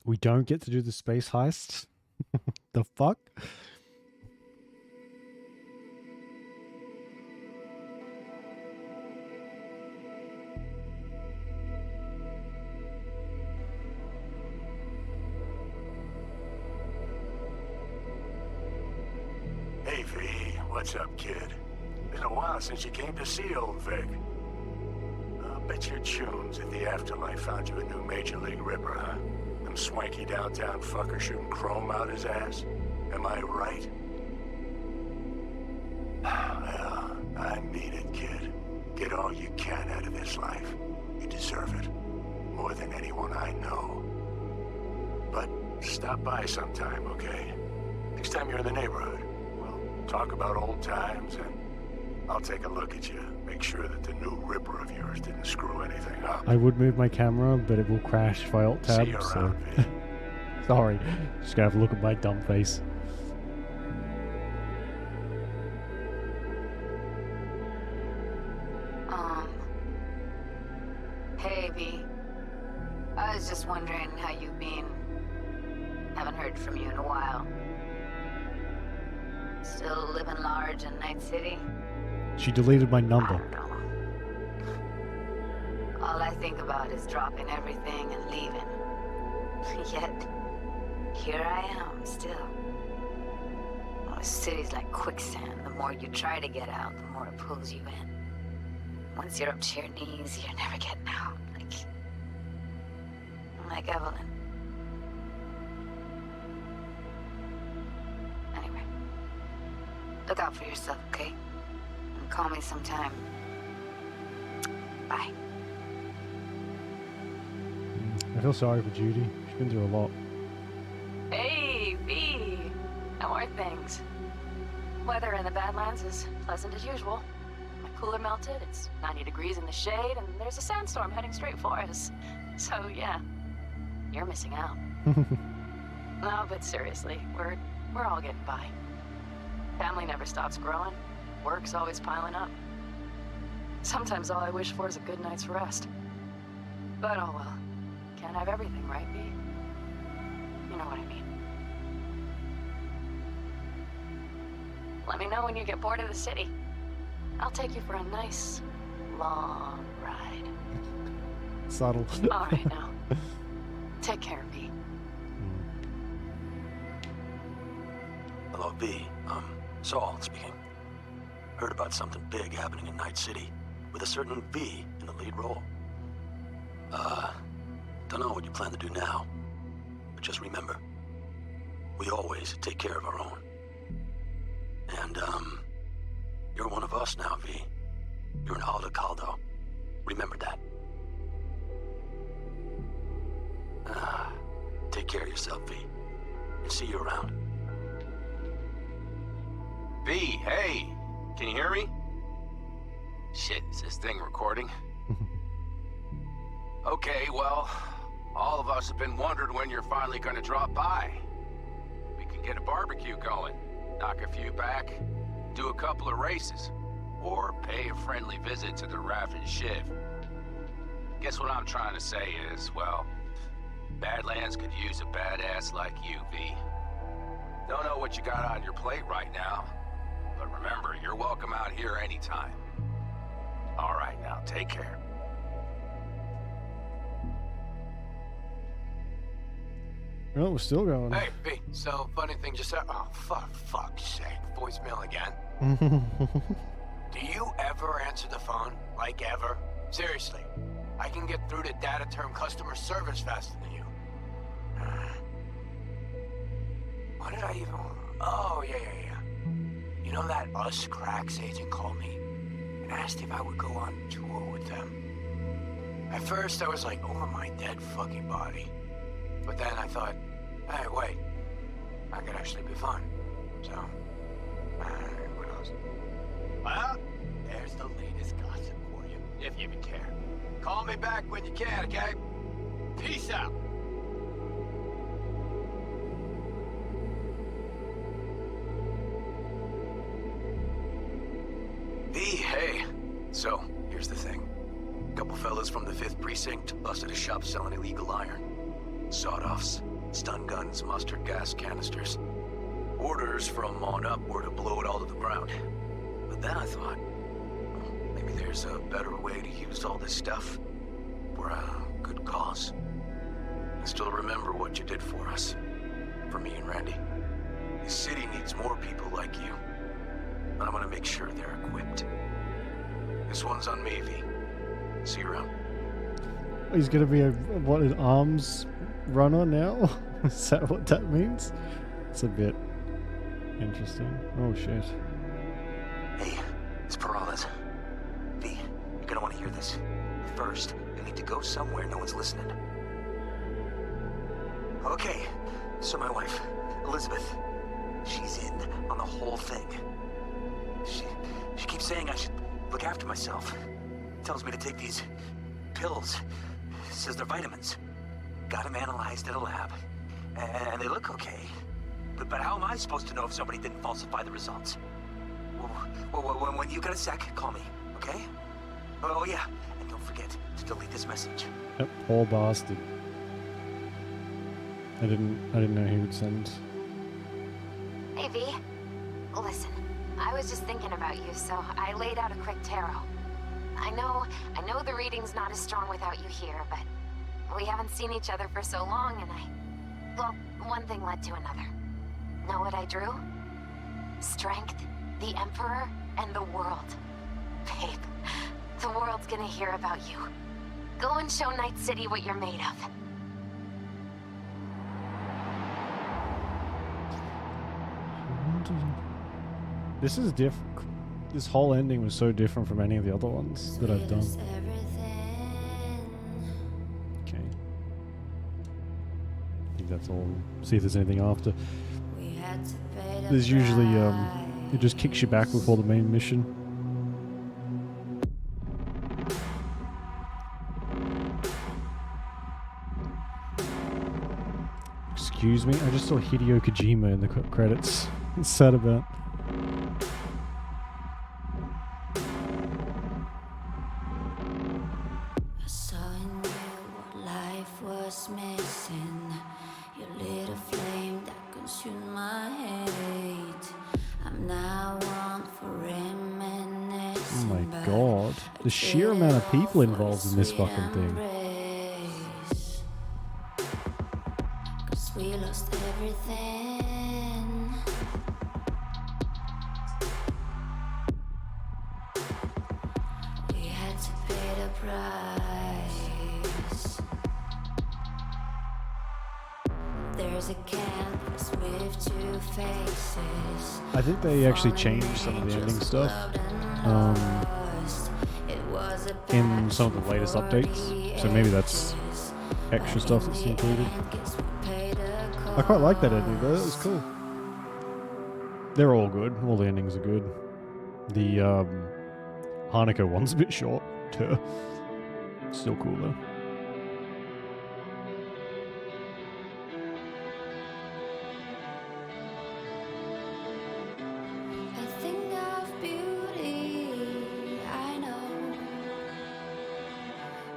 We don't get to do the space heist? The fuck? Hey, V. What's up, kid? Been a while since you came to see old Vic. I'll bet your tunes if the afterlife found you a new Major League Ripper, huh? Them swanky downtown fucker shooting chrome out his ass. Am I right? Well, I mean it, kid. Get all you can out of this life. You deserve it. More than anyone I know. But stop by sometime, okay? Next time you're in the neighborhood, we'll talk about old times and I'll take a look at you. Make sure that the new Ripper of yours didn't screw anything up. I would move my camera, but it will crash if I alt tab. See you So around, V. sorry, just gotta have a look at my dumb face. Hey, V. I was just wondering how you've been. Haven't heard from you in a while. Still living large in Night City? She deleted my number. All I think about is dropping everything and leaving. Yet, here I am, still. Oh, the city's like quicksand. The more you try to get out, the more it pulls you in. Once you're up to your knees, you're never getting out. Like Evelyn. Look out for yourself, okay? And call me sometime. Bye. I feel sorry for Judy. She's been through a lot. Hey, V. How are things? Weather in the Badlands is pleasant as usual. My cooler melted, it's 90 degrees in the shade, and there's a sandstorm heading straight for us. So yeah, you're missing out. No, but seriously, we're all getting by. Family never stops growing. Work's always piling up. Sometimes all I wish for is a good night's rest. But oh well. Can't have everything, right, V? You know what I mean. Let me know when you get bored of the city. I'll take you for a nice, long ride. Subtle. All right, now. Take care, V. Hello, V. Saul speaking. Heard about something big happening in Night City, with a certain V in the lead role. Don't know what you plan to do now, but just remember, we always take care of our own. And, you're one of us now, V. You're an Aldo Caldo. Remember that. Take care of yourself, V. And see you around. V, hey! Can you hear me? Shit, is this thing recording? Okay, well, all of us have been wondering when you're finally gonna drop by. We can get a barbecue going, knock a few back, do a couple of races, or pay a friendly visit to the Raven Shiv. Guess what I'm trying to say is, well, Badlands could use a badass like you, V. Don't know what you got on your plate right now, but remember, you're welcome out here anytime. All right, now, take care. Well, we're still going. Hey, V, so funny thing just said. Oh, fuck's sake. Voicemail again. Do you ever answer the phone? Like ever? Seriously. I can get through to data term customer service faster than you. What did I even... Oh, yeah. You know that Us Cracks agent called me and asked if I would go on tour with them? At first, I was like, over my dead fucking body. But then I thought, hey, wait, I could actually be fun. So, who knows? Well, there's the latest gossip for you, if you even care. Call me back when you can, okay? Peace out. V, hey. So, here's the thing. A couple fellas from the 5th Precinct busted a shop selling illegal iron. Sawed-offs, stun guns, mustard gas canisters. Orders from on up were to blow it all to the ground. But then I thought, well, maybe there's a better way to use all this stuff for a good cause. I still remember what you did for us, for me and Randy. This city needs more people like you, and I'm gonna make sure they're equipped. This one's on me, V. See you around. He's gonna be an arms runner now? Is that what that means? It's a bit interesting. Oh shit. Hey, it's Peralez. V, you're gonna want to hear this. First, you need to go somewhere no one's listening. Okay, so my wife, Elizabeth, she's in on the whole thing. She keeps saying I should look after myself. Tells me to take these pills. Says they're vitamins. Got them analyzed at a lab. And they look okay. But how am I supposed to know if somebody didn't falsify the results? Well, when you get a sec, call me, okay? Oh yeah, and don't forget to delete this message. That poor bastard. I didn't know he would send. Hey, V. Listen, I was just thinking about you, so I laid out a quick tarot. I know the reading's not as strong without you here, but we haven't seen each other for so long, and well, one thing led to another. Know what I drew? Strength, the Emperor, and the world. Babe, the world's gonna hear about you. Go and show Night City what you're made of. This is different. This whole ending was so different from any of the other ones that I've done. Okay. I think that's all. See if there's anything after. There's usually, it just kicks you back before the main mission. Excuse me, I just saw Hideo Kojima in the credits. It's sad about. I saw in you what life was missing. You lit a flame that consumed my hate. I'm now one for reminiscing. Oh my god. The sheer amount of people involved in this fucking thing. Cause we lost everything. We had to pay the price. There's a canvas with two faces. I think they actually changed some of the ending stuff in some of the latest updates. So maybe that's extra stuff that's included. I quite like that ending though, that was cool. They're all good, all the endings are good. The Hanukkah one's a bit short. Still cool though. A thing of beauty, I know,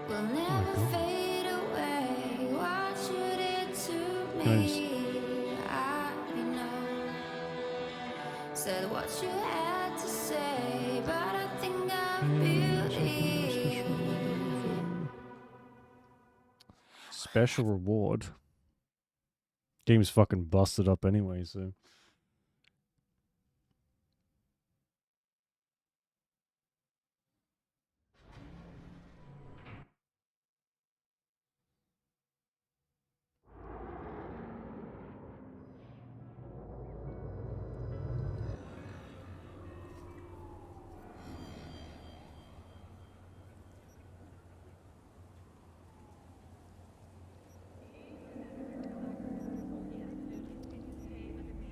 will never fade away. What you did to me, I know. Said what you had to say, but I think of beauty. Special reward. Game's fucking busted up anyway, so.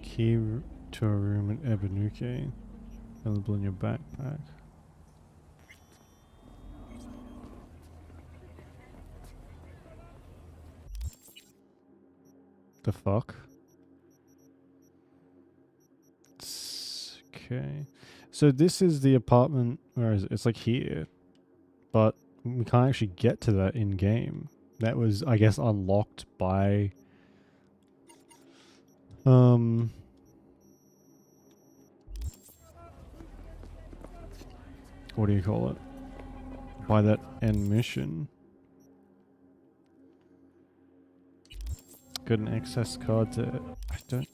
Key to a room in Ebenuke, available in your backpack. The fuck? Okay. So this is the apartment, where is it? It's like here. But we can't actually get to that in game. That was, I guess, unlocked by what do you call it? By that end mission. Got an access card to... I don't...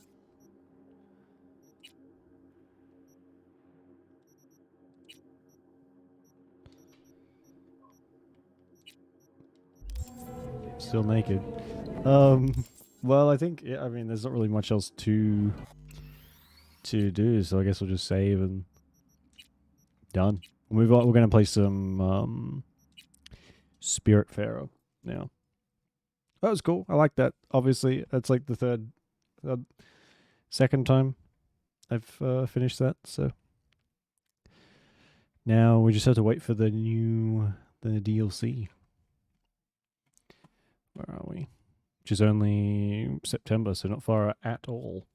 Still naked. Well, I think... Yeah, I mean, there's not really much else to do, so I guess we'll just save and... Done. We're going to play some Spiritfarer now. That was cool. I like that. Obviously, that's like the second time I've finished that. So now we just have to wait for the DLC. Where are we? Which is only September, so not far at all.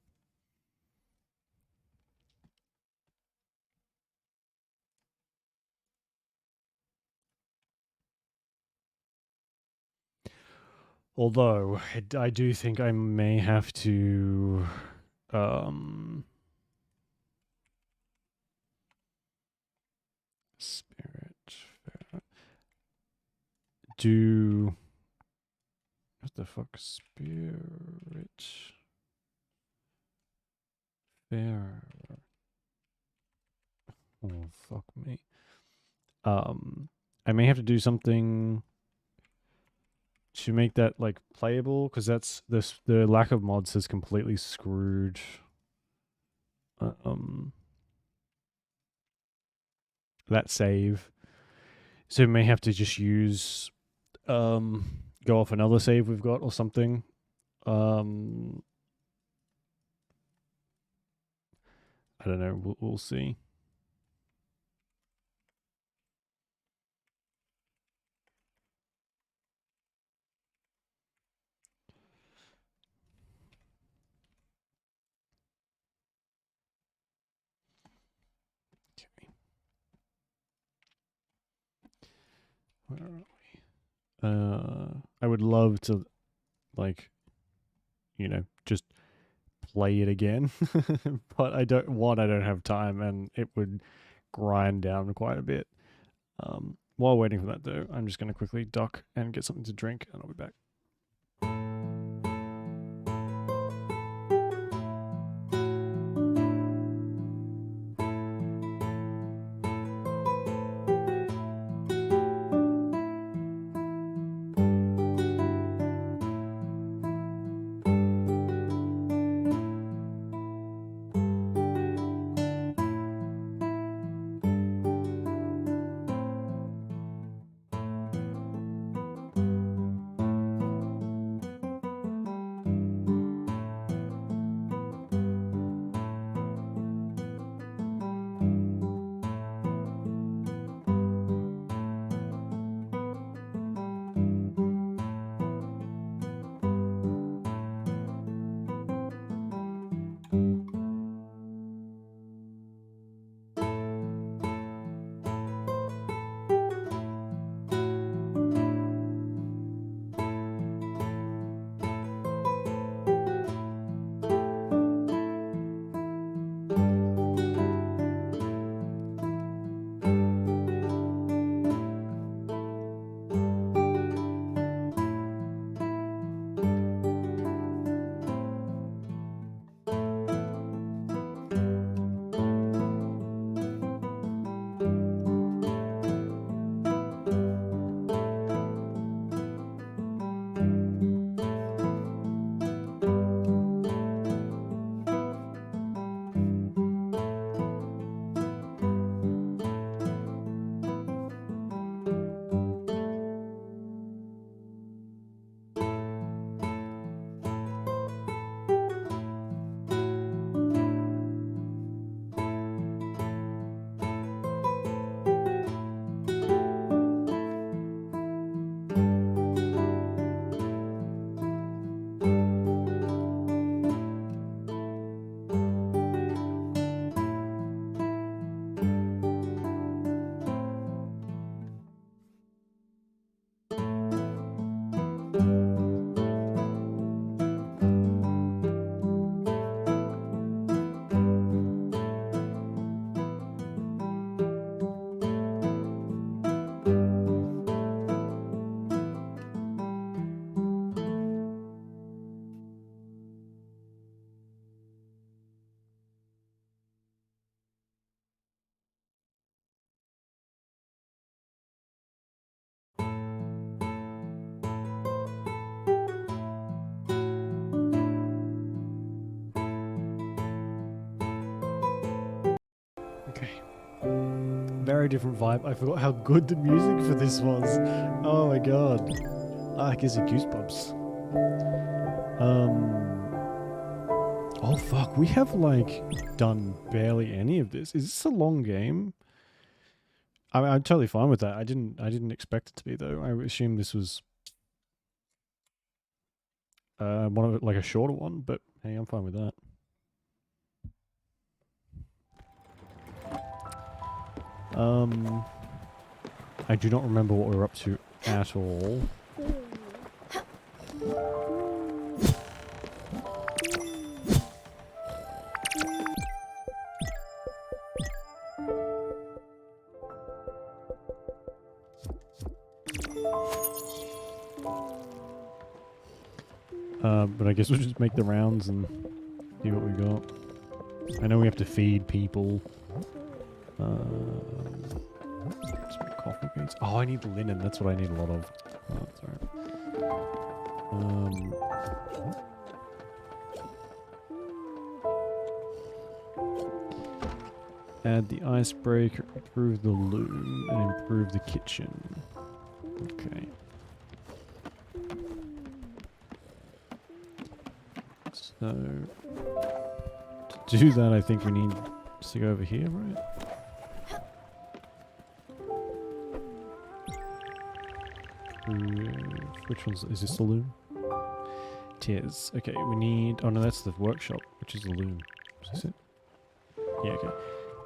Although, I do think I may have to... Spiritfarer. Do... What the fuck? Spiritfarer. Oh, fuck me. I may have to do something... to make that like playable, because that's the lack of mods has completely screwed that save. So we may have to just use go off another save we've got or something. I don't know. We'll see. Where are we? I would love to, like, just play it again, but I don't. One, I don't have time, and it would grind down quite a bit. While waiting for that, though, I'm just going to quickly duck and get something to drink, and I'll be back. Very different vibe. I forgot how good the music for this was. Oh my god. It gives you goosebumps. Oh fuck, we have done barely any of this. Is this a long game? I'm totally fine with that. I didn't expect it to be though. I assumed this was one of it, like a shorter one, but hey, I'm fine with that. I do not remember what we're up to at all. But I guess we'll just make the rounds and see what we got. I know we have to feed people. Just make coffee beans. Oh, I need linen. That's what I need a lot of. Oh, that's alright. Add the icebreaker, improve the loom, and improve the kitchen. Okay. So, to do that, I think we need to go over here, right? Which one's is this the loom? It is. Okay, we need. Oh no, that's the workshop, which is the loom. Is this it? Yeah. Okay.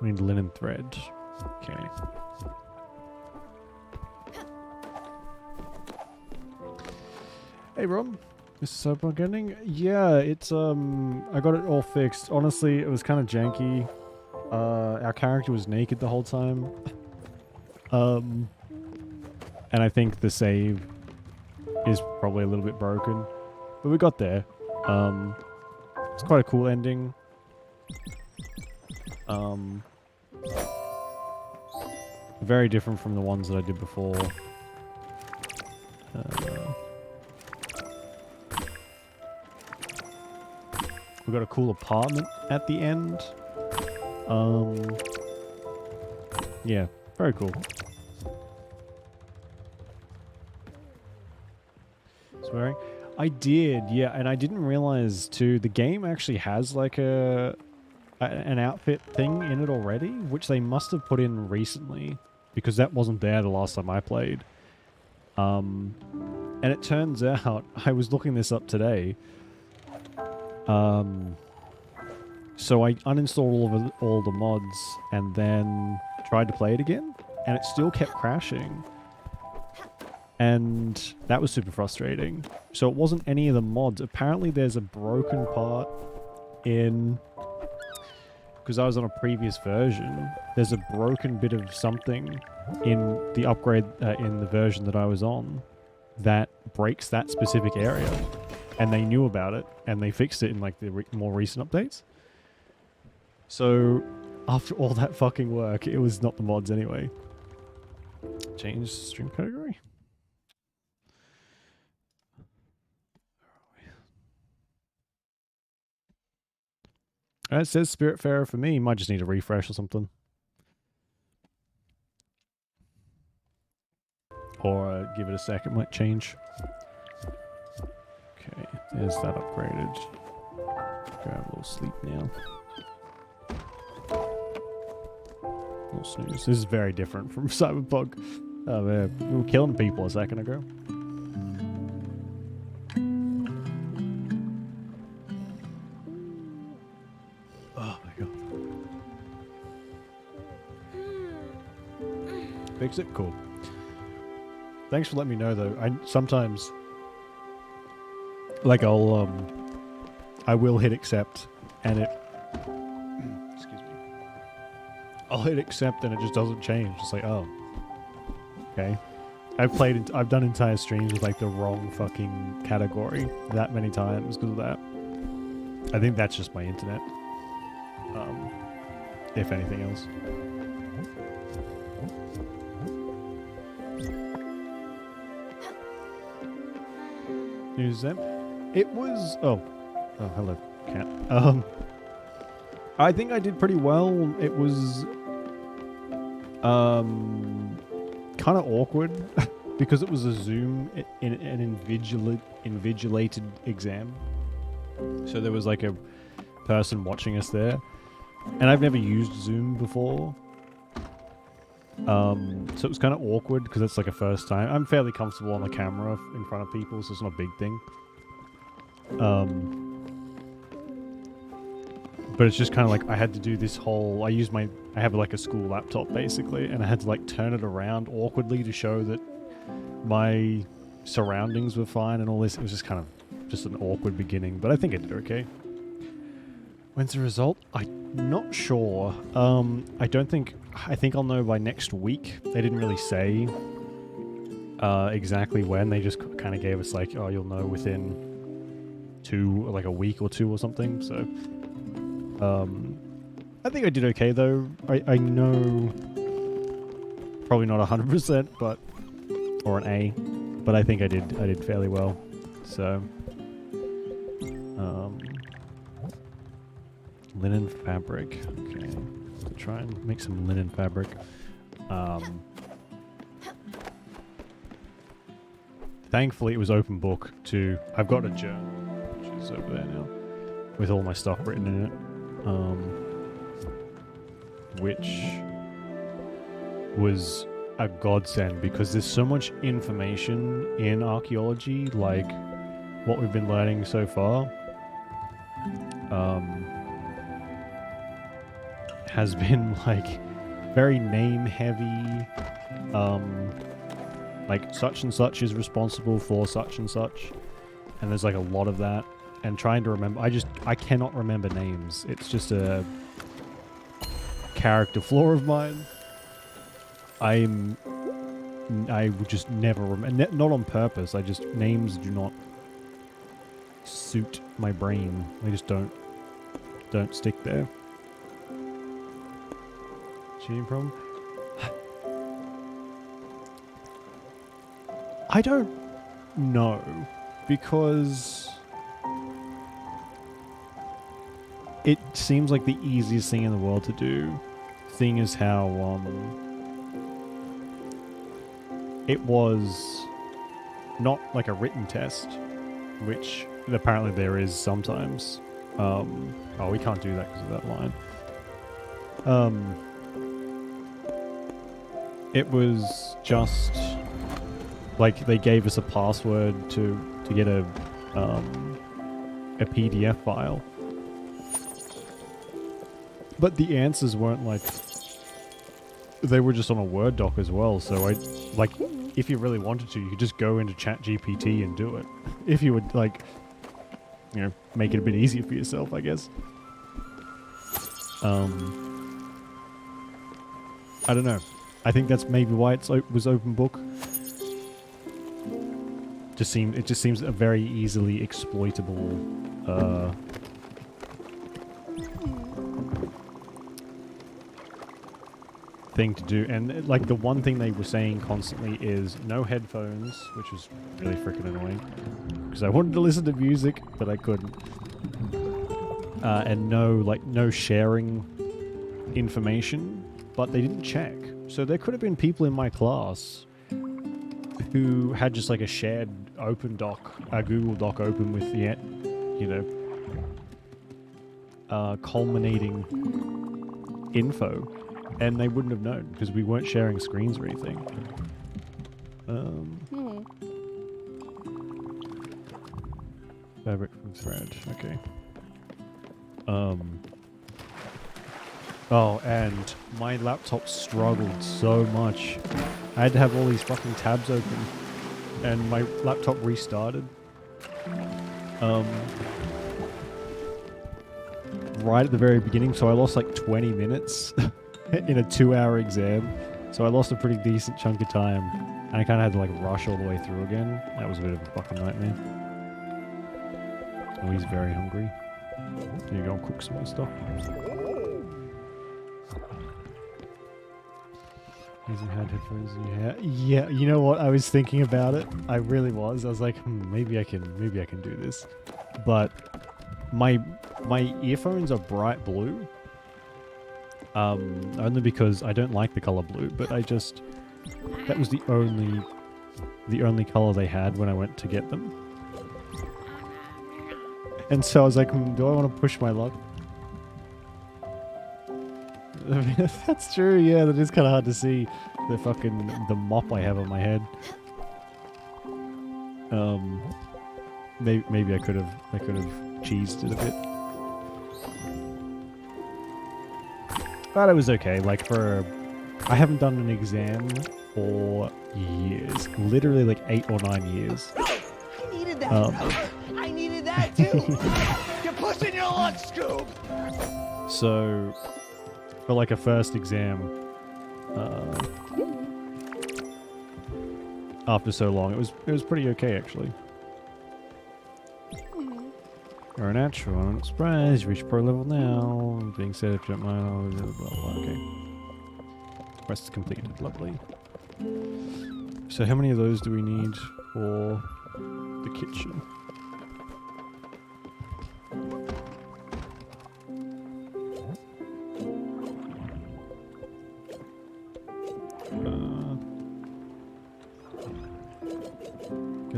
We need linen thread. Okay. Hey, Rob. This is Cyberpunk ending? Yeah, it's I got it all fixed. Honestly, it was kind of janky. Our character was naked the whole time. And I think the save is probably a little bit broken. But we got there. It's quite a cool ending. Very different from the ones that I did before. We got a cool apartment at the end. Yeah, very cool. Swearing? I did, yeah, and I didn't realize too, the game actually has like an outfit thing in it already, which they must have put in recently, because that wasn't there the last time I played. And it turns out, I was looking this up today, so I uninstalled all the mods and then tried to play it again, and it still kept crashing. And that was super frustrating. So it wasn't any of the mods. Apparently there's a broken part in... Because I was on a previous version, there's a broken bit of something in the upgrade, in the version that I was on, that breaks that specific area. And they knew about it, and they fixed it in like the more recent updates. So, after all that fucking work, it was not the mods anyway. Change stream category? It says Spiritfarer for me. Might just need a refresh or something. Or give it a second, might change. Okay, there's that upgraded. Go have a little sleep now. A little snooze. This is very different from Cyberpunk. Oh man, we were killing people a second ago. Oh my god. Fix it? Cool. Thanks for letting me know though. I sometimes like I will hit accept and it excuse me. I'll hit accept and it just doesn't change. It's like, oh. Okay. I've done entire streams with like the wrong fucking category that many times because of that. I think that's just my internet. If anything else. News them. It was oh hello cat. I think I did pretty well. It was kind of awkward because it was a Zoom in an invigilated exam. So there was like a person watching us there. And I've never used Zoom before. So it was kind of awkward because it's like a first time. I'm fairly comfortable on the camera in front of people, so it's not a big thing. But it's just kind of like I had to do this whole... I have like a school laptop basically, and I had to like turn it around awkwardly to show that my surroundings were fine and all this. It was just kind of just an awkward beginning, but I think I did okay. When's the result? I'm not sure. I think I'll know by next week. They didn't really say exactly when. They just kind of gave us like, oh, you'll know within like a week or two or something. So, I think I did okay though. I know probably not 100%, but or an A, but I think I did fairly well. So, linen fabric. Okay. to try and make some linen fabric. Thankfully, it was open book too. I've got a journal, which is over there now, with all my stuff written in it, which was a godsend because there's so much information in archaeology, like what we've been learning so far. Has been like very name heavy, like such and such is responsible for such and such, and there's like a lot of that, and trying to remember, I cannot remember names. It's just a character flaw of mine. I would just never remember, not on purpose, names do not suit my brain. They just don't stick there. Cheating problem? I don't know, because it seems like the easiest thing in the world to do, seeing as how it was not like a written test, which apparently there is sometimes. Oh, we can't do that because of that line. It was just like they gave us a password to get a PDF file, but the answers weren't like, they were just on a Word doc as well. So if you really wanted to, you could just go into ChatGPT and do it. If you would make it a bit easier for yourself, I guess. I don't know. I think that's maybe why it was open book. It just seems a very easily exploitable thing to do. And like the one thing they were saying constantly is no headphones, which was really freaking annoying because I wanted to listen to music but I couldn't. And no sharing information, but they didn't check. So there could have been people in my class who had just like a shared open doc, a Google Doc open with the, culminating info, and they wouldn't have known because we weren't sharing screens or anything. Fabric from thread, okay. Oh, and my laptop struggled so much. I had to have all these fucking tabs open, and my laptop restarted. Right at the very beginning, so I lost like 20 minutes in a 2-hour exam. So I lost a pretty decent chunk of time, and I kind of had to like rush all the way through again. That was a bit of a fucking nightmare. Oh, he's very hungry. Can you go and cook some more stuff? Using had headphones in your hair. Yeah, you know what? I was thinking about it. I really was. I was like, maybe I can do this. But my earphones are bright blue. Only because I don't like the color blue, but that was the only color they had when I went to get them. And so I was like, do I want to push my luck? I mean, that's true, yeah, that is kind of hard to see the mop I have on my head. Maybe I could have cheesed it a bit. But it was okay, like I haven't done an exam for years. Literally like 8 or 9 years. I needed that. I needed that too. You're pushing your luck, Scoob. So, for like a first exam, after so long, it was pretty okay actually. You're a natural. I'm not surprised. You reached pro level now. Being said, if you don't mind, blah, blah, blah. Okay. Quest completed. Lovely. So how many of those do we need for the kitchen?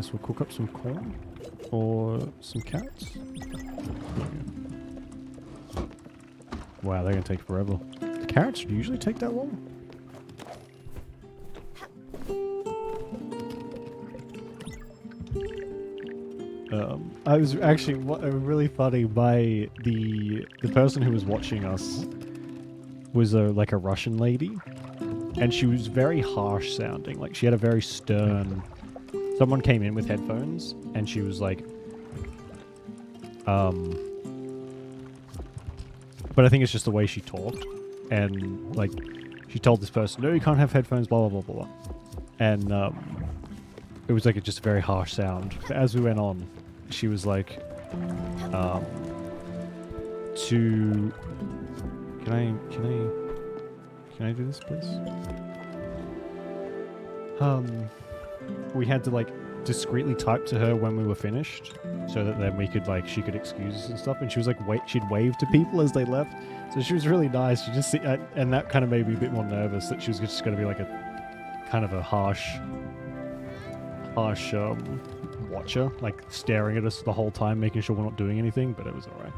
guess we'll cook up some corn or some carrots. Wow, they're gonna take forever. The carrots usually take that long? I was actually really funny. The person who was watching us was like a Russian lady, and she was very harsh sounding. Like she had a very stern. Someone came in with headphones, and she was like, but I think it's just the way she talked, and like she told this person, "No, you can't have headphones." Blah blah blah blah blah, and it was like just a very harsh sound. But as we went on, she was like, can I do this, please? We had to like discreetly type to her when we were finished, so that then we could she could excuse us and stuff. And she was like, she'd wave to people as they left. So she was really nice. She just and that kind of made me a bit more nervous that she was just going to be like a kind of a harsh watcher, like staring at us the whole time, making sure we're not doing anything. But it was alright.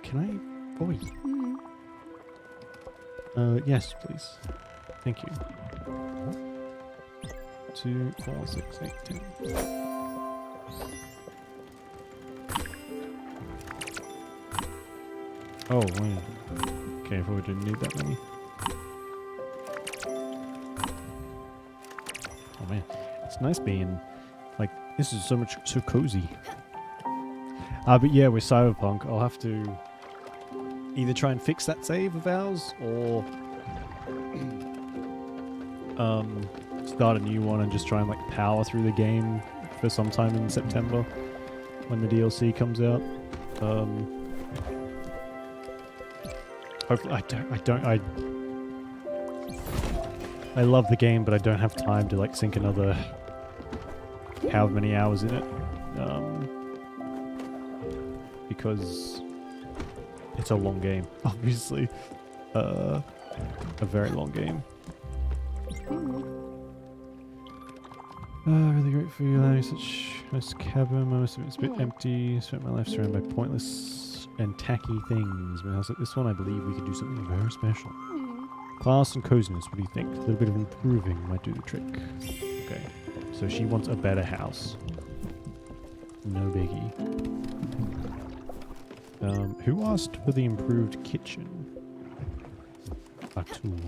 Can I? Yes, please. Thank you. 2, 4, 6, 8, 10. Oh, wait. Okay, I probably didn't need that many. Oh man, it's nice being like this is so cozy. But yeah, with Cyberpunk, I'll have to either try and fix that save of ours or start a new one and just try and like power through the game for sometime in September when the DLC comes out. Hopefully, I love the game, but I don't have time to like sink another however many hours in it, because it's a long game, obviously, a very long game. Really great for you, allowing such nice cabin. I must admit it's a bit empty. Spent my life surrounded by pointless and tacky things. But I was like, this one, I believe we could do something very special. Class and coziness, what do you think? A little bit of improving might do the trick. Okay, so she wants a better house. No biggie. Who asked for the improved kitchen? Atul.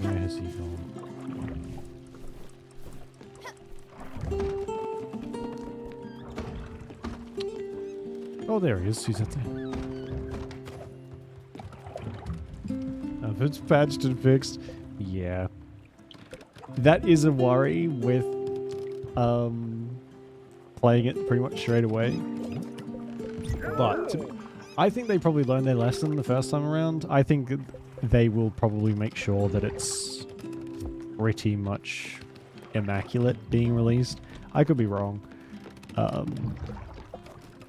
Where has he gone? Oh, there he is. He's at there. If it's patched and fixed, yeah. That is a worry with playing it pretty much straight away. But I think they probably learned their lesson the first time around. I think they will probably make sure that it's pretty much immaculate being released. I could be wrong.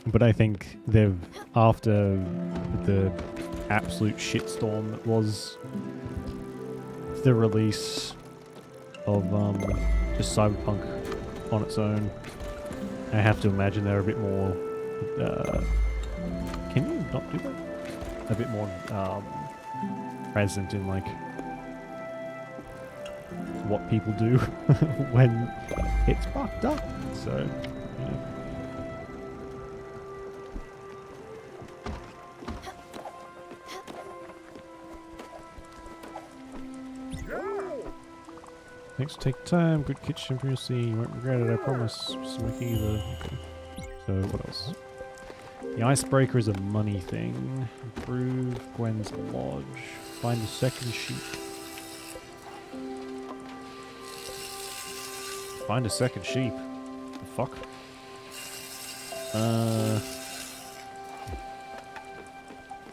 But I think they've, after the absolute shitstorm that was the release of just Cyberpunk on its own, I have to imagine they're a bit more can you not do that? A bit more present in like what people do when it's fucked up. So, you know. Thanks for taking time. Good kitchen for your scene. You won't regret it, I promise. Smoky either. Okay. So what else? The icebreaker is a money thing. Improve Gwen's lodge. Find a second sheep. Find a second sheep. The fuck?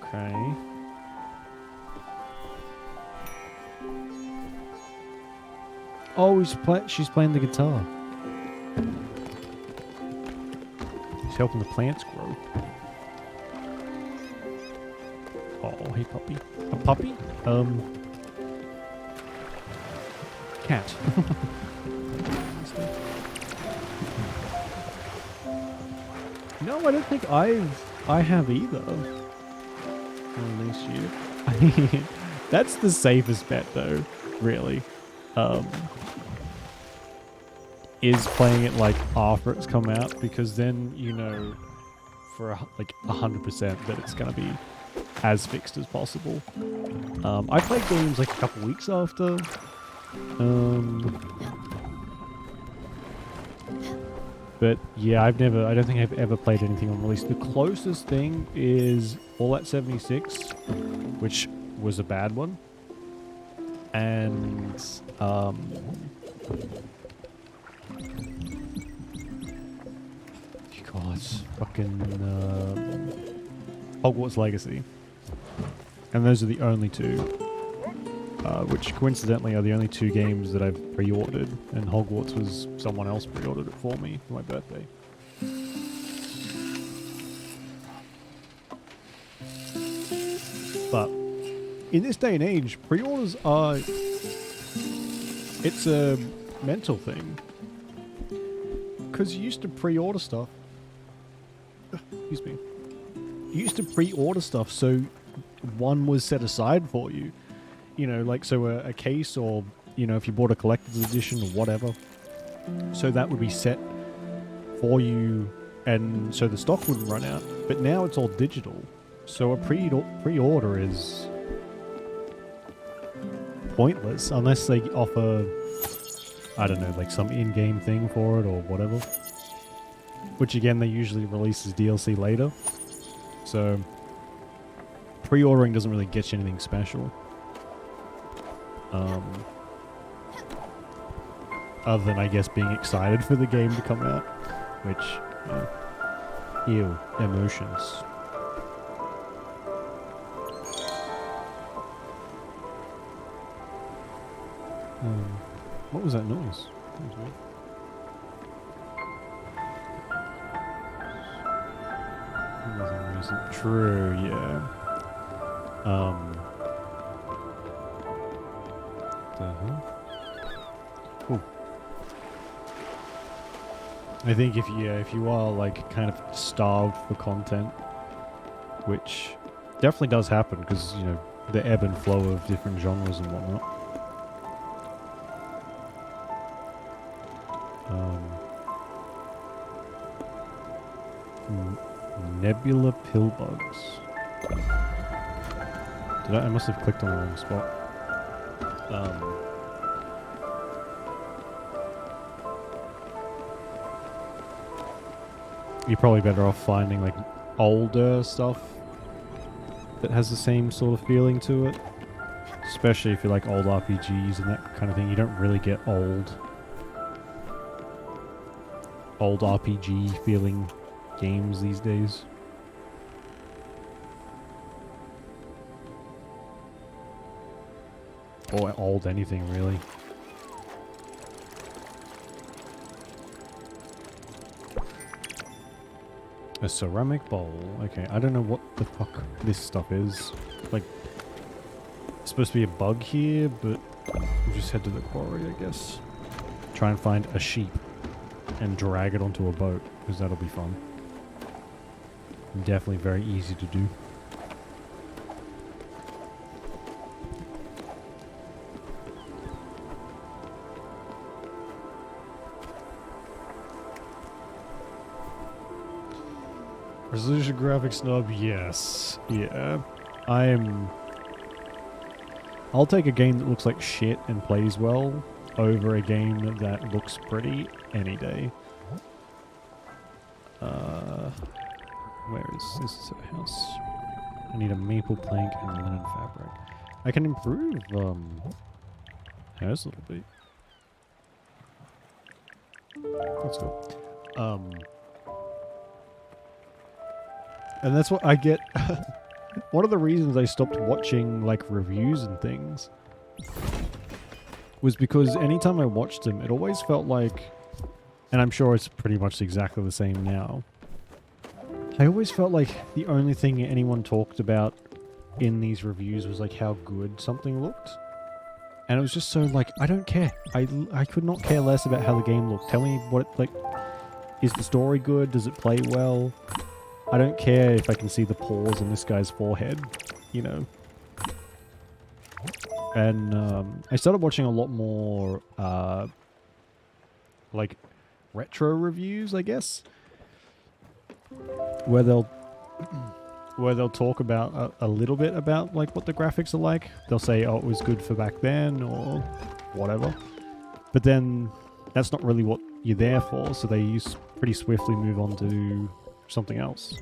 Okay. Oh, she's playing the guitar. She's helping the plants grow. Oh, hey puppy. A puppy? cat. No, I don't think I have either. Well, this year. That's the safest bet though, really. Is playing it like after it's come out, because then you know for like 100% that it's gonna be as fixed as possible. I played games like a couple weeks after. But yeah, I don't think I've ever played anything on release. The closest thing is Fallout 76, which was a bad one. And God, fucking Hogwarts Legacy. And those are the only two. Which coincidentally are the only two games that I've pre-ordered, and Hogwarts was someone else pre-ordered it for me for my birthday. But in this day and age, pre-orders are... It's a mental thing. Because you used to pre-order stuff... Excuse me. You used to pre-order stuff so one was set aside for you. You know, like, so a case, or, you know, if you bought a collector's edition or whatever. So that would be set for you, and so the stock wouldn't run out. But now it's all digital. So a pre-order is pointless unless they offer, I don't know, like some in-game thing for it or whatever. Which again, they usually release as DLC later. So pre-ordering doesn't really get you anything special. Other than, I guess, being excited for the game to come out, which, you know, ew, emotions. What was that noise? That was weird. True, yeah. Ooh. I think if you are like kind of starved for content, which definitely does happen because, you know, the ebb and flow of different genres and whatnot. Nebula pillbugs. I must have clicked on the wrong spot. You're probably better off finding like older stuff that has the same sort of feeling to it. Especially if you like old RPGs and that kind of thing. You don't really get old RPG feeling games these days. Or old anything, really. A ceramic bowl. Okay, I don't know what the fuck this stuff is. Like, it's supposed to be a bug here, but we'll just head to the quarry, I guess. Try and find a sheep and drag it onto a boat, because that'll be fun. And definitely very easy to do. Resolution graphics knob, yes. Yeah. I'll take a game that looks like shit and plays well over a game that looks pretty any day. Where is this house? I need a maple plank and linen fabric. I can improve hers a little bit. Let's go. And that's what I get. One of the reasons I stopped watching like reviews and things was because anytime I watched them, it always felt like, and I'm sure it's pretty much exactly the same now, I always felt like the only thing anyone talked about in these reviews was like how good something looked. And it was just so like, I don't care. I could not care less about how the game looked. Tell me what it, like, is the story good? Does it play well? I don't care if I can see the pores in this guy's forehead, you know. And I started watching a lot more like retro reviews, I guess, where they'll talk about a little bit about like what the graphics are like. They'll say, oh, it was good for back then or whatever. But then that's not really what you're there for, so they pretty swiftly move on to something else.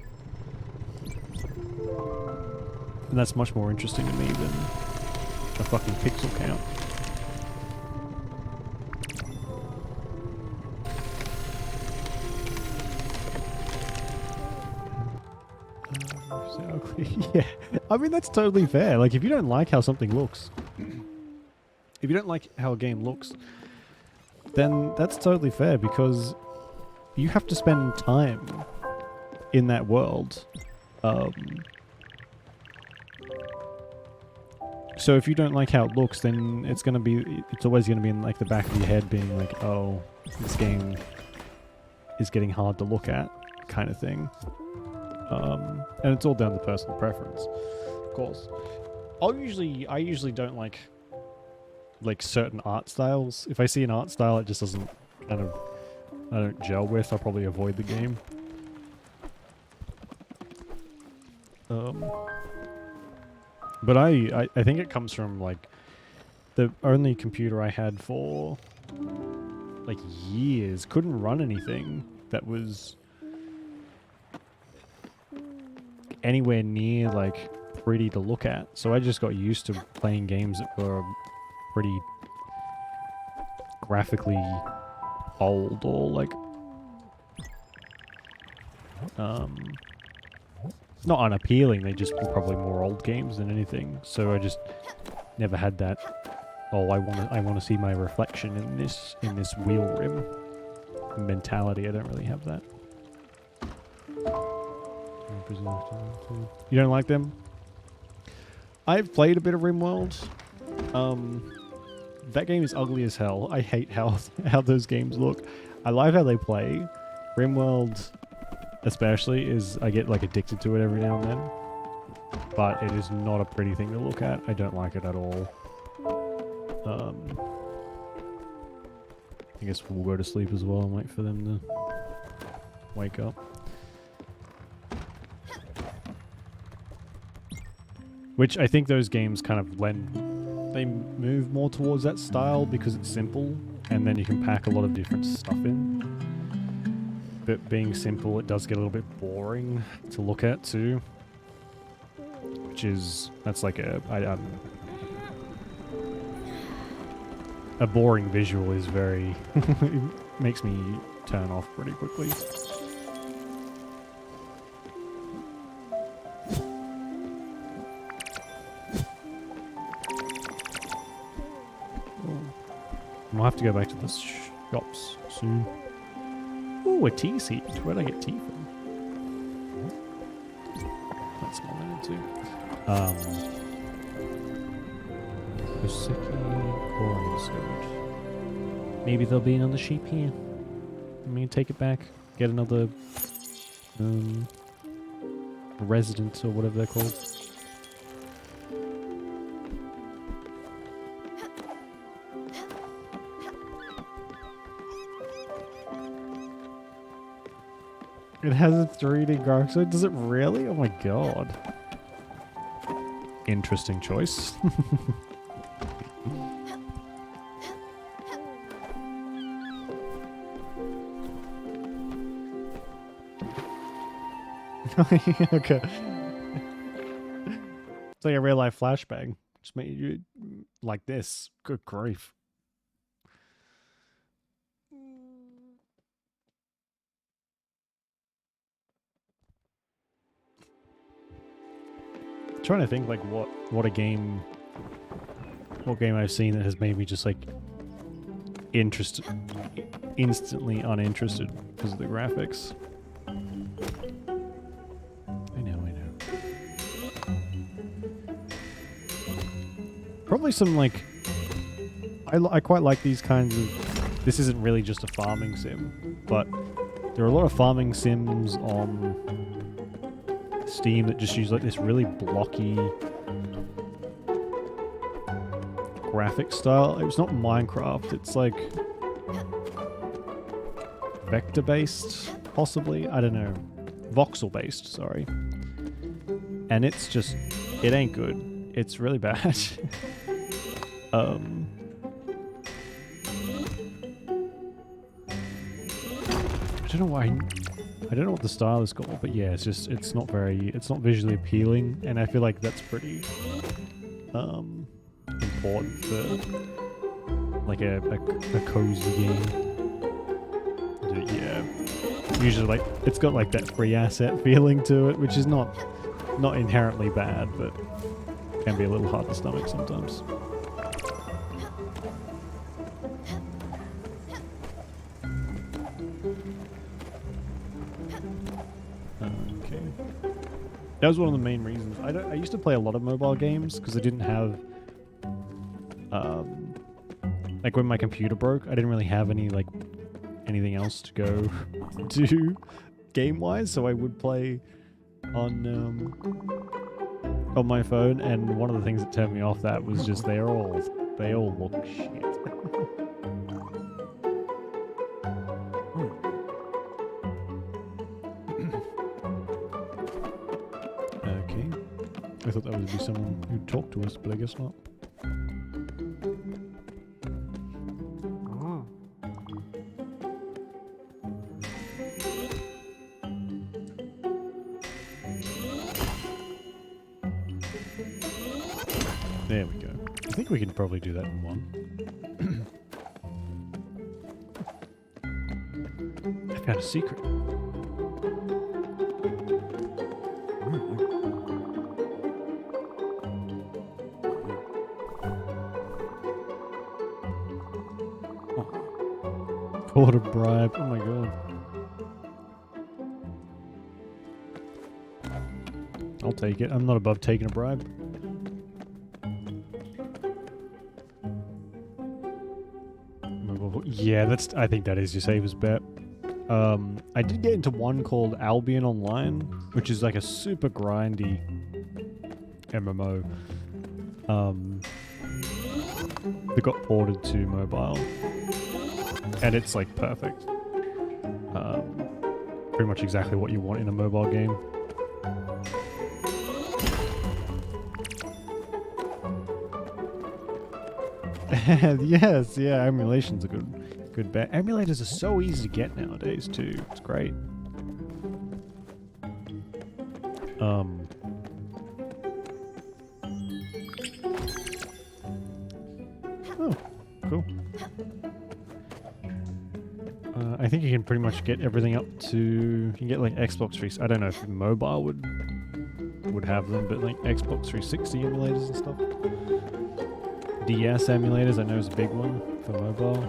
And that's much more interesting to me than a fucking pixel count. So ugly. Yeah, I mean, that's totally fair. Like, if you don't like how something looks, if you don't like how a game looks, then that's totally fair, because you have to spend time in that world. So if you don't like how it looks, then it's always gonna be in like the back of your head, being like, oh, this game is getting hard to look at, kind of thing. And it's all down to personal preference, of course. I usually don't like certain art styles. If I see an art style it just doesn't I don't gel with, I'll probably avoid the game. But I think it comes from like the only computer I had for like years couldn't run anything that was anywhere near like pretty to look at. So I just got used to playing games that were pretty graphically old or like not unappealing, they just were probably more old games than anything. So I just never had that, oh, I want to see my reflection in this wheel rim mentality. I don't really have that. You don't like them? I've played a bit of RimWorld. That game is ugly as hell. I hate how those games look. I like how they play. RimWorld especially I get like addicted to it every now and then. But it is not a pretty thing to look at. I don't like it at all. I guess we'll go to sleep as well and wait for them to wake up. Which I think those games kind of they move more towards that style because it's simple and then you can pack a lot of different stuff in. But being simple, it does get a little bit boring to look at too. That's like a boring visual is very, it makes me turn off pretty quickly. I'll have to go back to the shops soon. Ooh, a tea seat. Where'd I get tea from? That's what I need to. Koseki corn skirt. Maybe there'll be another sheep here. I'm gonna take it back. Get another resident or whatever they're called. It has a 3D graphics, so does it really? Oh my god. Interesting choice. Okay. It's like a real life flashbang. Just made you like this. Good grief. Trying to think like what game I've seen that has made me just like instantly uninterested because of the graphics. I know. Probably some like I quite like these kinds of... This isn't really just a farming sim, but there are a lot of farming sims on Steam that just use like this really blocky graphic style. It's not Minecraft, it's like vector-based, possibly? I don't know. Voxel-based, sorry. And it's just... It ain't good. It's really bad. I don't know why... I don't know what the style is called, but yeah, it's just... It's not visually appealing, and I feel like that's pretty... important for... like a cozy game. Yeah, usually like it's got like that free asset feeling to it, which is not inherently bad, but can be a little hard to stomach sometimes. Okay, that was one of the main reasons. I used to play a lot of mobile games because I didn't have like when my computer broke, I didn't really have anything else to go do game-wise, so I would play on my phone, and one of the things that turned me off that was just they all look shit. Okay, I thought that would be someone who'd talk to us, but I guess not. There we go. I think we can probably do that in one. I found a secret. Caught a bribe. Oh my god. I'll take it. I'm not above taking a bribe. Yeah, I think that is your safest bet. I did get into one called Albion Online, which is like a super grindy MMO. That got ported to mobile. And it's like perfect. Pretty much exactly what you want in a mobile game. Yes, yeah, emulation's a good bet. Emulators are so easy to get nowadays too. It's great. Oh, cool. I think you can pretty much get everything up to... You can get like Xbox 360. I don't know if mobile would have them, but like Xbox 360 emulators and stuff. DS emulators, I know, is a big one for mobile.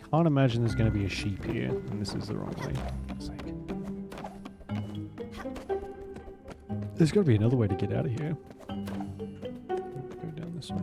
I can't imagine there's going to be a sheep here, and this is the wrong way. There's got to be another way to get out of here. Go down this way.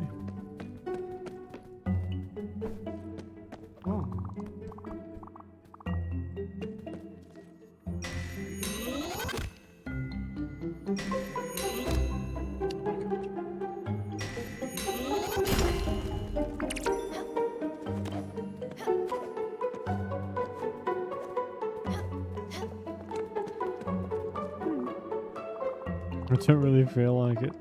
I don't really feel like it.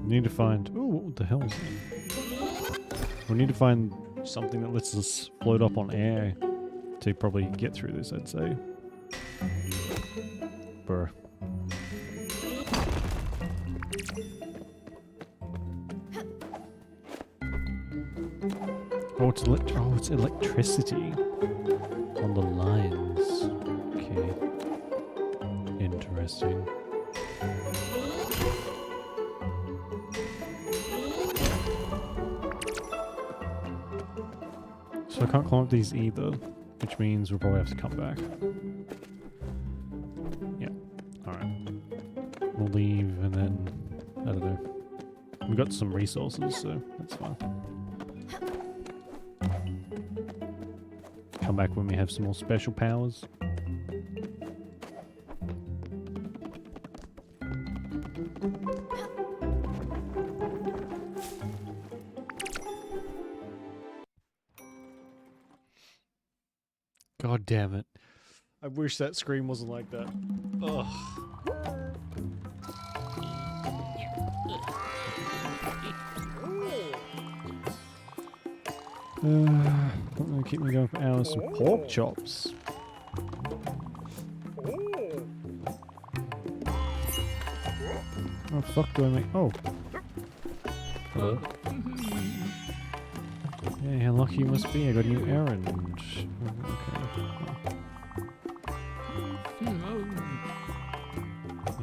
We need to find... Ooh, what the hell is that? We need to find something that lets us float up on air to probably get through this, I'd say. Brr. Oh, it's electricity on the lines. Okay. Interesting. So I can't climb up these either, which means we'll probably have to come back. Yeah. Alright. We'll leave and then, I don't know. We've got some resources, so that's fine. Come back when we have some more special powers. God damn it. I wish that screen wasn't like that. Ugh. Not gonna keep me going for hours. Some pork chops. Oh, fuck do I make? Oh. Hello. Yeah, how lucky you must be. I got a new errand. Okay. You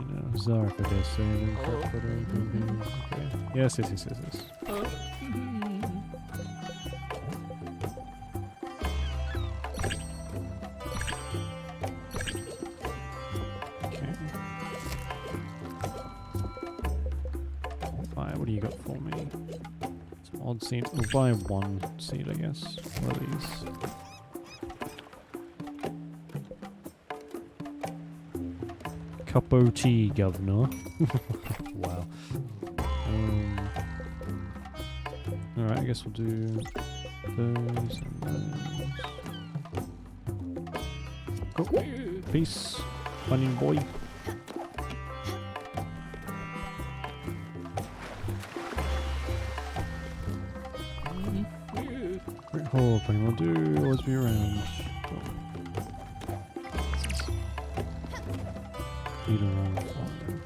know, Zara, if I dare say anything. Okay. Yes. What do you got for me? Some odd seeds. We'll buy one seed, I guess. One of these. Cup o' tea, governor. Wow. Alright, I guess we'll do those and those. Cool. Peace, funny boy. Oh, plenty will do. Always be around. Feed around fire.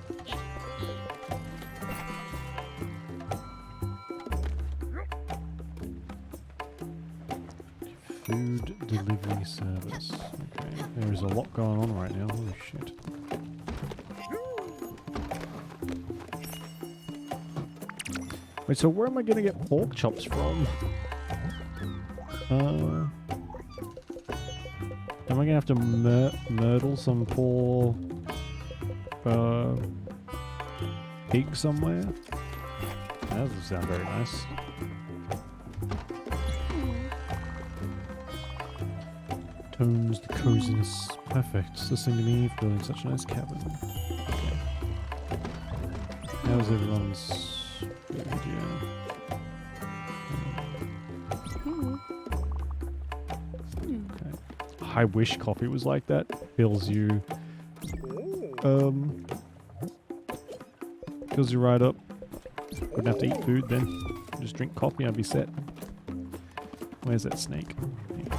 Food delivery service. Okay, there is a lot going on right now. Holy shit. Wait, so where am I gonna get pork chops from? Am I gonna have to myrtle some poor pig somewhere? That doesn't sound very nice. Tones the coziness. Perfect. Listening to me, feeling such a nice cabin. Okay. How's everyone's food? Yeah. I wish coffee was like that. Fills you right up. Wouldn't have to eat food then. Just drink coffee, I'd be set. Where's that snake? Yeah.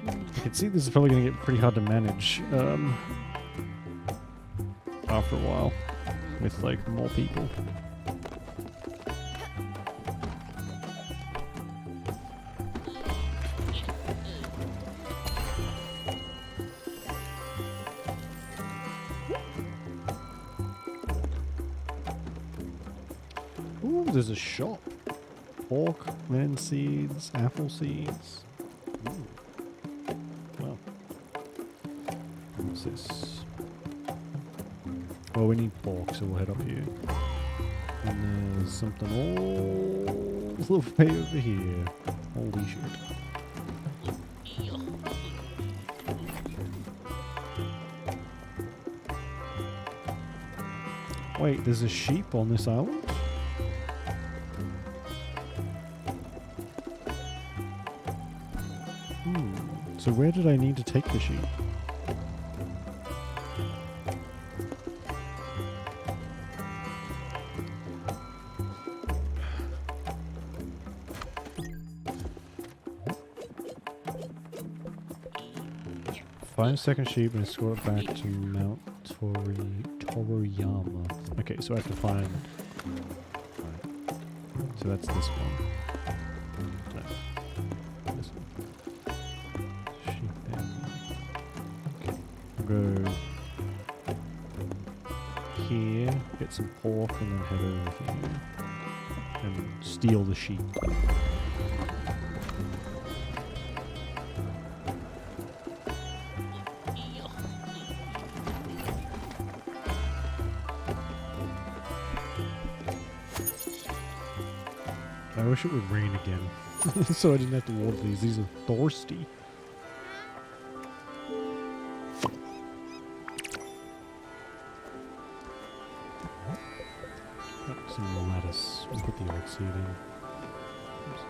I can see this is probably going to get pretty hard to manage. After a while, with like more people. Ooh, there's a shop. Pork, lemon seeds, apple seeds. Ooh. Well, what's this? Well, we need pork, so we'll head up here. And there's something all the way over here. Holy shit. Wait, there's a sheep on this island? So where did I need to take the sheep? Find a second sheep and escort it back to Mount Toriyama. Okay, so I have to find... Right. So that's this one. No. This one. Sheep there. Okay. I'll go get some pork and then head over here and steal the sheep. I wish it would rain again, so I didn't have to water these. These are thirsty. Some lettuce. We'll put the old seed in. Oops.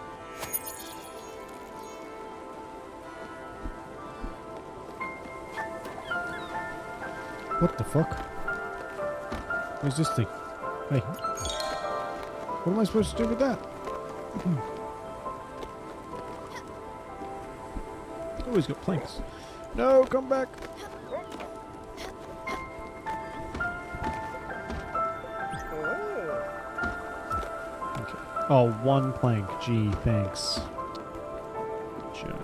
What the fuck? What's this thing? Hey. What am I supposed to do with that? Oh, he's got planks. No, come back. Okay. Oh, one plank. Gee, thanks. Jerk.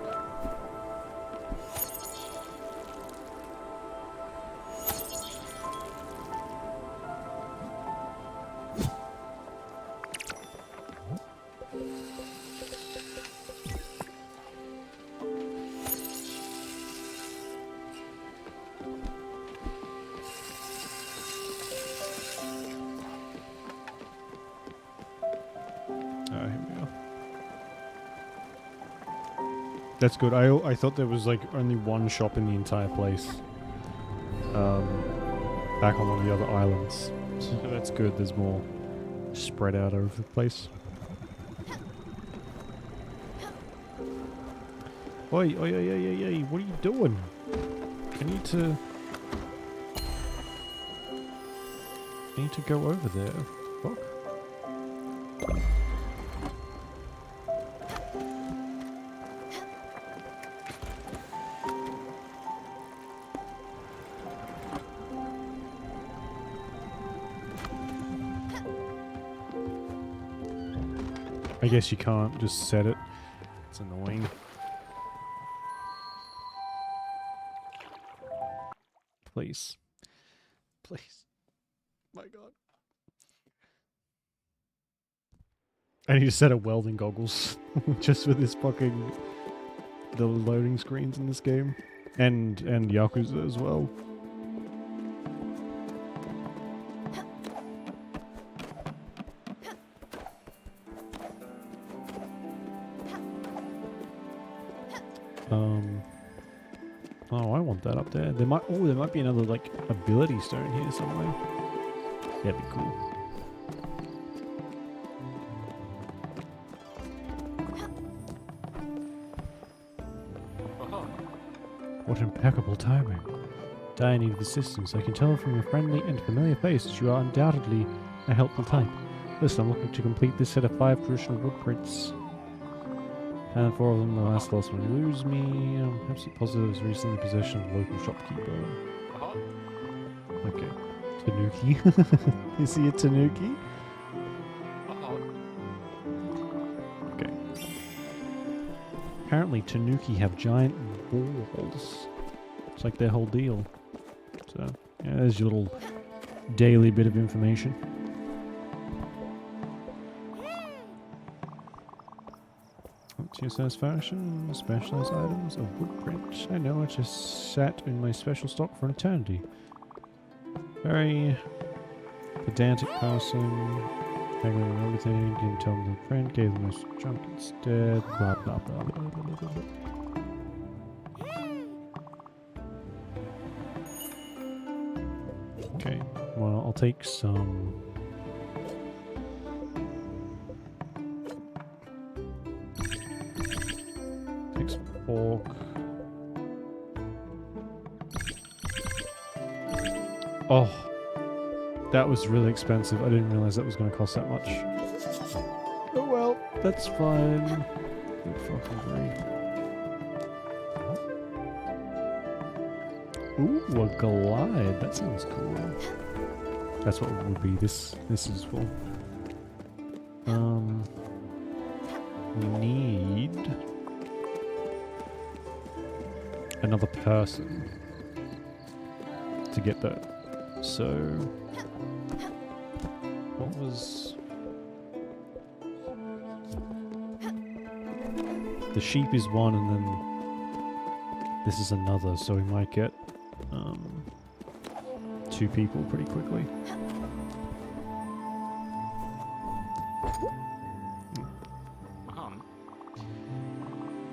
That's good. I thought there was like only one shop in the entire place. Back on one of the other islands. So that's good. There's more spread out over the place. Oi, oi, oi, oi, oi, oi, what are you doing? I need to go over there. Fuck. I guess you can't just set it. It's annoying. Please. Please. My god. I need to set up welding goggles. Just for this fucking... the loading screens in this game. And Yakuza as well. Oh, I want that up there. There might be another like ability stone here somewhere. That'd be cool. What impeccable timing. Dire need of assistance. I can tell from your friendly and familiar face that you are undoubtedly a helpful type. Listen, I'm looking to complete this set of 5 traditional woodprints. And 4 of them, the last one eludes me. I'm absolutely positive is recently possession of a local shopkeeper. Okay. Tanuki. Is he a Tanuki? Okay. Apparently Tanuki have giant balls. It's like their whole deal. So, yeah, there's your little daily bit of information. To your satisfaction, specialized items of woodprint. I know, it just sat in my special stock for an eternity. Very pedantic person. Angling on everything, didn't tell them the friend, gave them most junk instead, blah blah blah blah blah blah blah. Okay, well, I'll take some. Pork. Oh, that was really expensive. I didn't realize that was going to cost that much. Oh well, that's fine. Good fucking grief. Ooh, a glide. That sounds cool. That's what it would be. This is for. We need another person to get that. So was... The sheep is one, and then this is another, so we might get 2 people pretty quickly.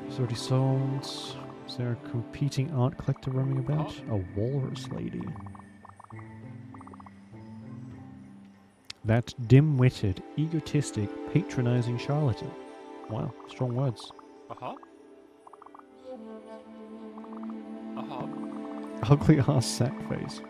It's already sold. Is there a competing art collector roaming about? A walrus lady. That dim-witted, egotistic, patronizing charlatan. Wow, strong words. Ugly ass sack face.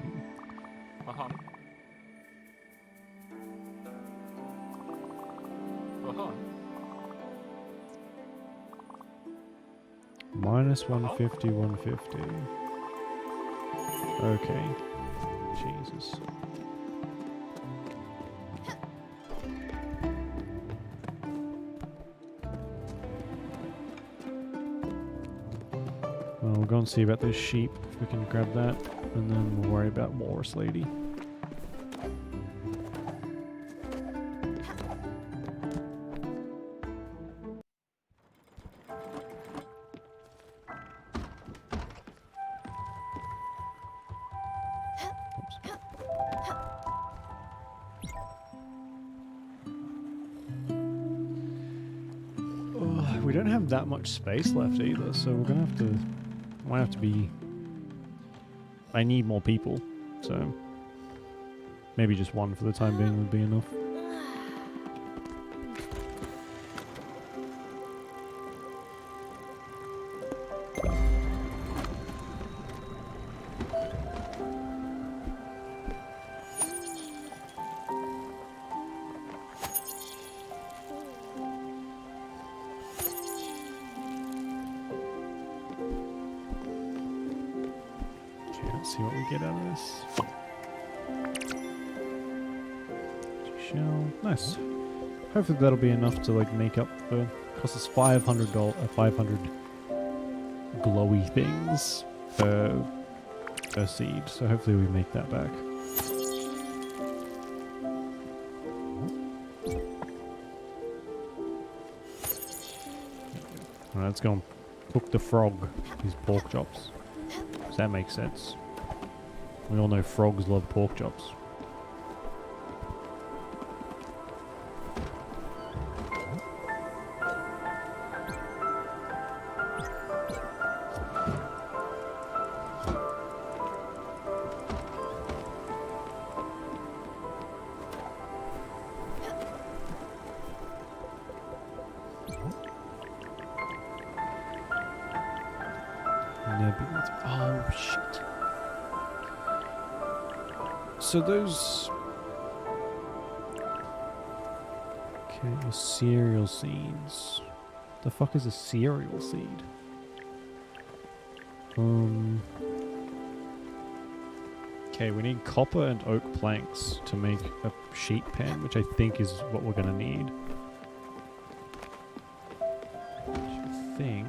Minus 150, 150. Okay. Jesus. Well, we'll go and see about those sheep, if we can grab that, and then we'll worry about Walrus Lady. We don't have that much space left either, so we're gonna have to... might have to be... I need more people, so... maybe just one for the time being would be enough. See what we get out of this. Shell. Nice. Hopefully that'll be enough to like make up for... cost us $500 glowy things per seed. So hopefully we make that back. Alright, let's go and cook the frog. These pork chops. Does that make sense? We all know frogs love pork chops. Oh, shit. So those... okay, cereal seeds. The fuck is a cereal seed? Okay, we need copper and oak planks to make a sheep pen, which I think is what we're gonna need. I think...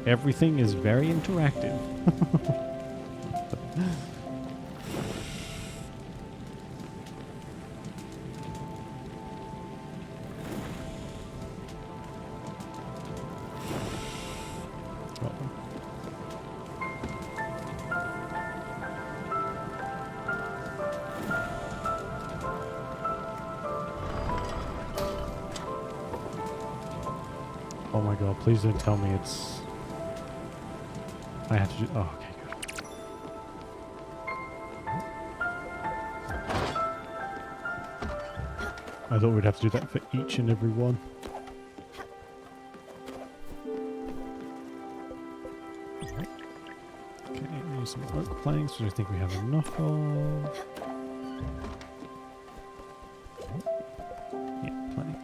everything is very interactive. Oh my god, please don't tell me it's... I have to do... oh, okay, good. I thought we'd have to do that for each and every one. Okay, we need some oak planks, which I think we have enough of. Yeah, plenty.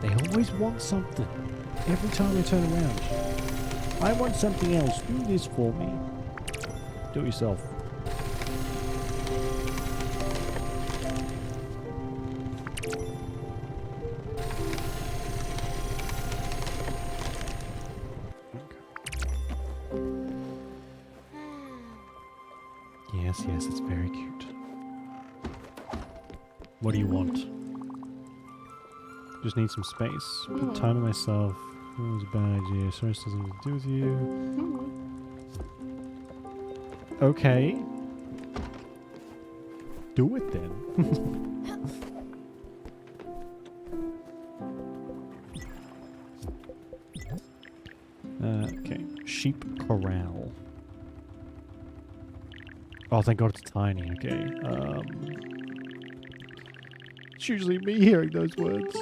They always want something. Every time I turn around. I want something else. Do this for me. Do it yourself. Yes, yes, it's very cute. What do you want? Just need some space. Put time to myself. That was a bad idea. Sorry, this doesn't have to do with you. Okay. Do it then. Okay. Sheep corral. Oh, thank God it's tiny. Okay. It's usually me hearing those words.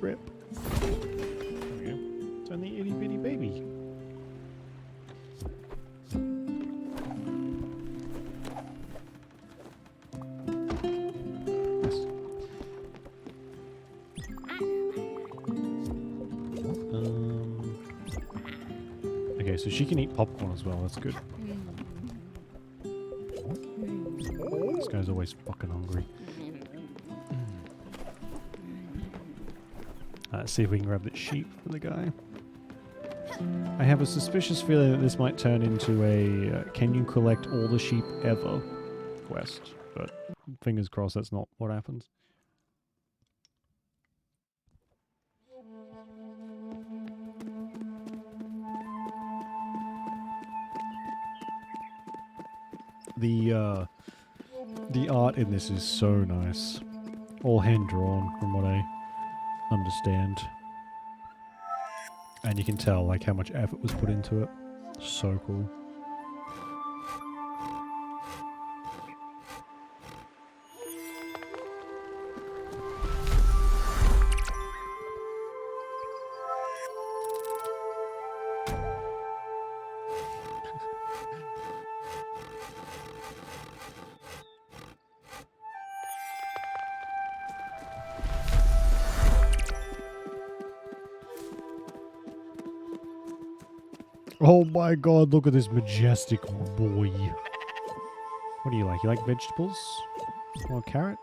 Rip. There we go. It's only itty bitty baby. Yes. Okay, so she can eat popcorn as well. That's good. This guy's always fucking hungry. Let's see if we can grab that sheep for the guy. I have a suspicious feeling that this might turn into a can you collect all the sheep ever quest. But fingers crossed that's not what happens. The art in this is so nice. All hand drawn from what I understand. And you can tell like how much effort was put into it. So cool. Oh my God, look at this majestic boy. What do you like? You like vegetables? Or carrot?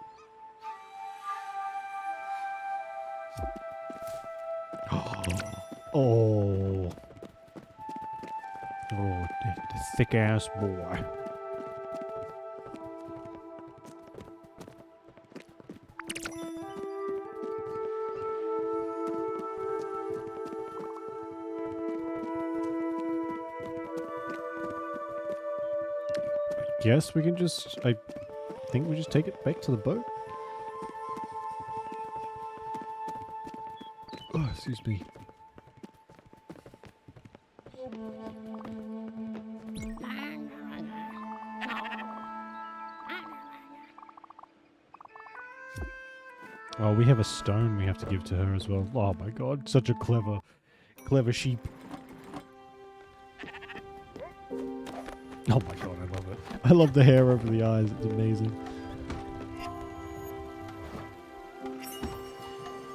Oh. Oh, the thick ass boy. Guess we can just, I think we just take it back to the boat. Oh, excuse me. Oh, we have a stone we have to give to her as well. Oh my God, such a clever sheep. Oh my God, I love it. I love the hair over the eyes. It's amazing.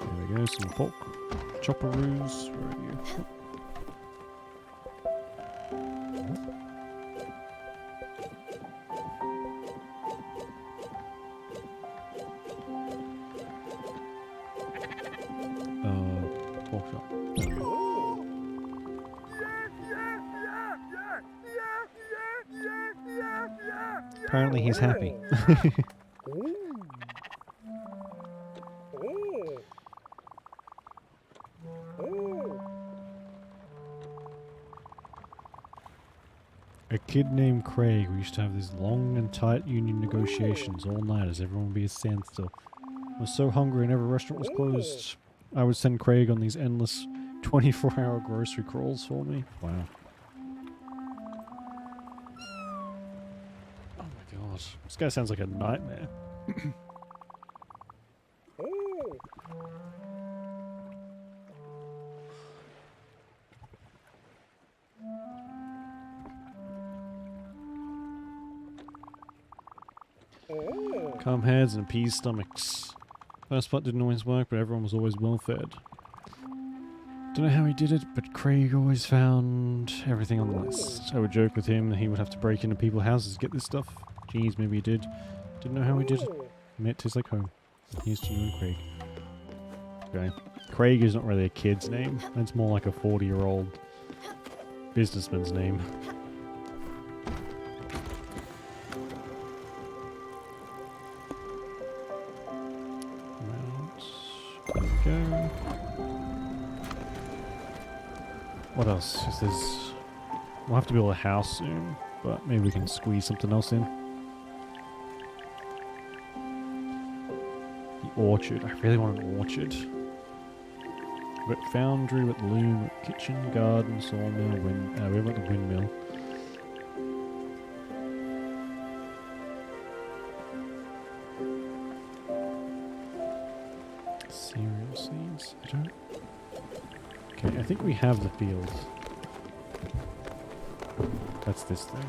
There we go, some pork. Chopperoos. Where are you? Pork chop. There we go. Apparently he's happy. A kid named Craig. We used to have these long and tight union negotiations all night as everyone would be a standstill. I was so hungry and every restaurant was closed. I would send Craig on these endless 24-hour grocery crawls for me. Wow. Oh my God. This guy sounds like a nightmare. Calm heads and appease stomachs. First part didn't always work, but everyone was always well fed. Don't know how he did it, but Craig always found everything on the list. I would joke with him that he would have to break into people's houses to get this stuff. Geez, maybe he did. Didn't know how he did it. Met tastes like home. Here's to you and Craig. Okay. Craig is not really a kid's name. It's more like a 40-year-old businessman's name. There we go. What else is this? We'll have to build a house soon, but maybe we can squeeze something else in. The orchard. I really want an orchard. We've got foundry with loom, kitchen, garden, sawmill, we've got the windmill. Cereal seeds. I don't. Okay, I think we have the field. That's this thing.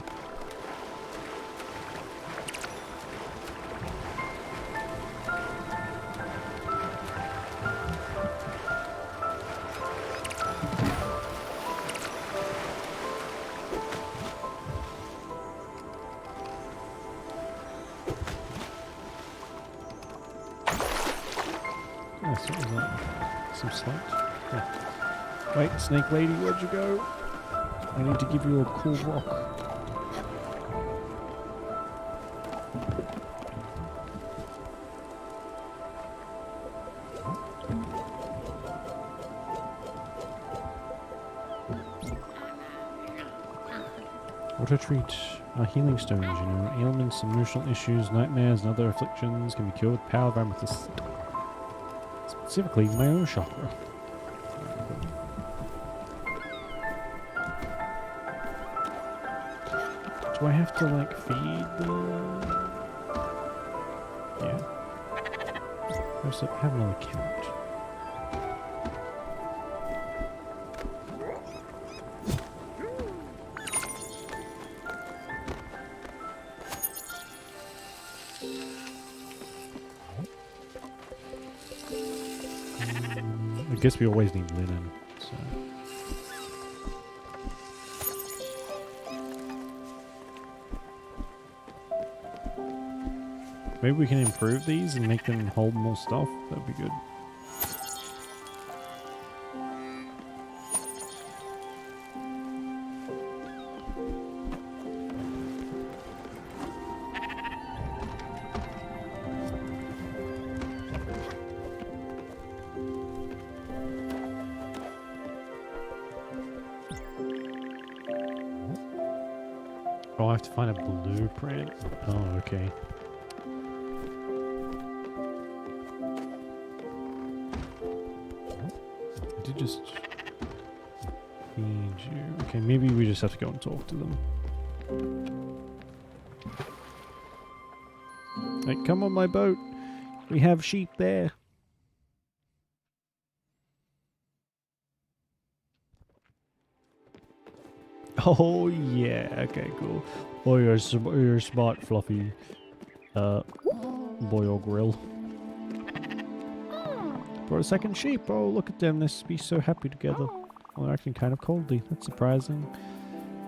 What was that? Some slate? Yeah. Wait, Snake Lady, where'd you go? I need to give you a cool rock. What a treat. Our healing stones, you know. Ailments, emotional issues, nightmares, and other afflictions can be cured with power of amethyst. Specifically, my own chakra. Do I have to, like, feed the... Yeah. Have another count. I guess we always need linen, so... Maybe we can improve these and make them hold more stuff. That'd be good. Oh, I have to find a blueprint. Oh, okay. I did just feed you. Okay, maybe we just have to go and talk to them. Hey, come on my boat. We have sheep there. Oh yeah, okay, cool. Oh, you're smart, Fluffy. Boy or grill. For a second sheep. Oh, look at them. They must be so happy together. Well, they're acting kind of coldly. That's surprising.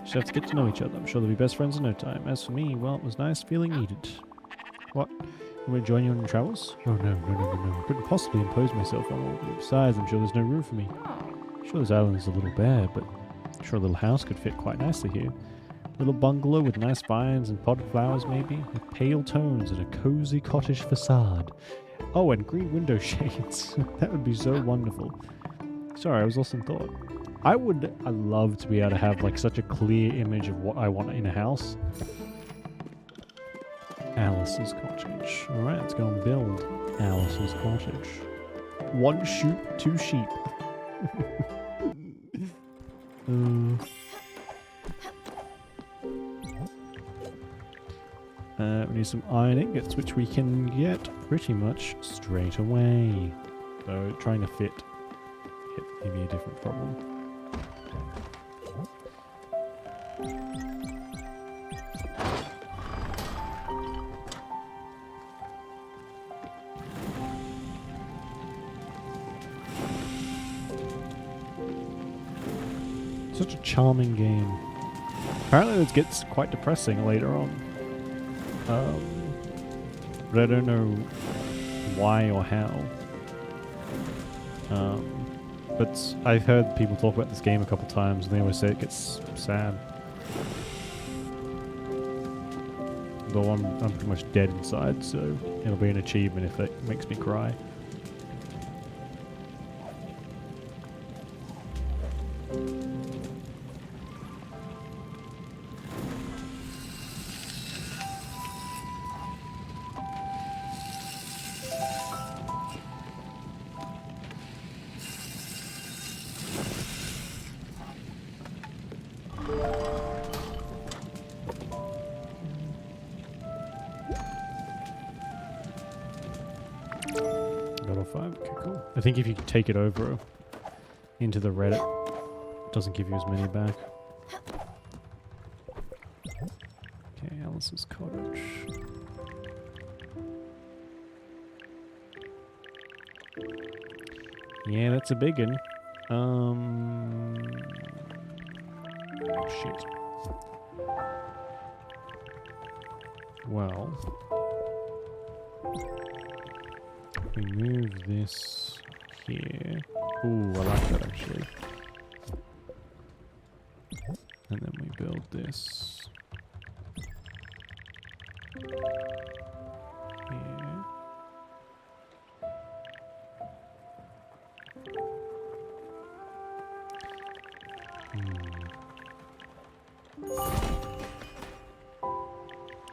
Just have to get to know each other. I'm sure they'll be best friends in no time. As for me, well, it was nice feeling needed. What? Will we join you on your travels? Oh no. I couldn't possibly impose myself on all of you. Besides, I'm sure there's no room for me. Sure, this island is a little bare, but I'm sure a little house could fit quite nicely here. Little bungalow with nice vines and potted flowers maybe, with pale tones and a cozy cottage facade. Oh, and green window shades. That would be so wonderful. Sorry, I was lost in thought. I love to be able to have like such a clear image of what I want in a house. Alice's cottage. Alright, let's go and build Alice's cottage. 1 shoot, 2 sheep. We need some iron ingots, which we can get pretty much straight away. So trying to fit it may be a different problem. Such a charming game. Apparently it gets quite depressing later on. But I don't know why or how. But I've heard people talk about this game a couple times and they always say it gets sad. Though I'm pretty much dead inside, so it'll be an achievement if it makes me cry. I think if you take it over into the Reddit, it doesn't give you as many back. Okay, Alice's cottage. Yeah, that's a big one. Shit. Well, if we move this here. Ooh, I like that actually. And then we build this here.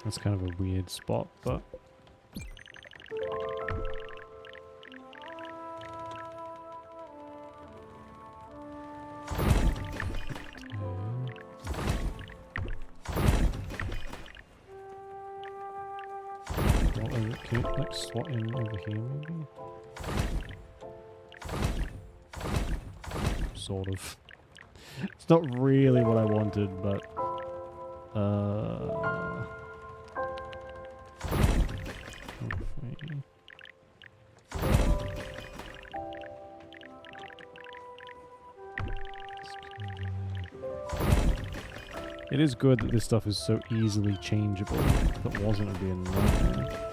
That's kind of a weird spot, but like slot in over here maybe? Sort of. It's not really what I wanted, but it is good that this stuff is so easily changeable. If it wasn't, it'd be a nightmare.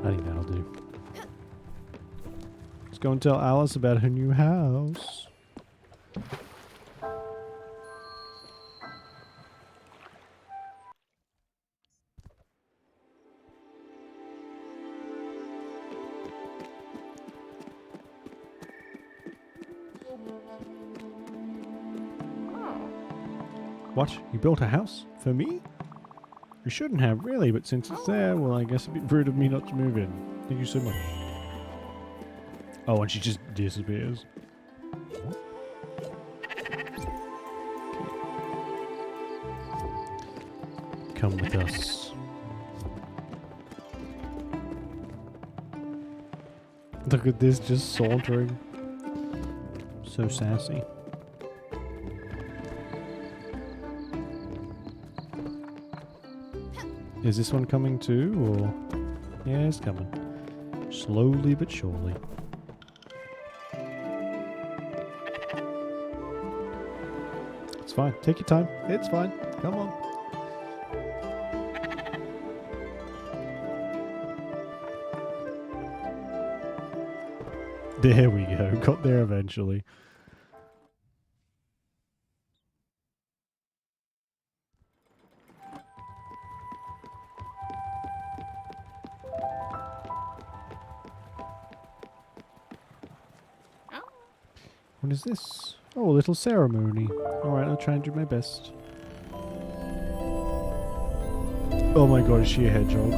I think that'll do. Let's go and tell Alice about her new house. What? You built a house? For me? You shouldn't have, really, but since it's there, well, I guess it'd be rude of me not to move in. Thank you so much. Oh, and she just disappears. Come with us. Look at this, just sauntering. So sassy. Is this one coming too, or? Yeah, it's coming. Slowly but surely. It's fine. Take your time. It's fine. Come on. There we go. Got there eventually. What is this? Oh, a little ceremony. Alright, I'll try and do my best. Oh my god, is she a hedgehog?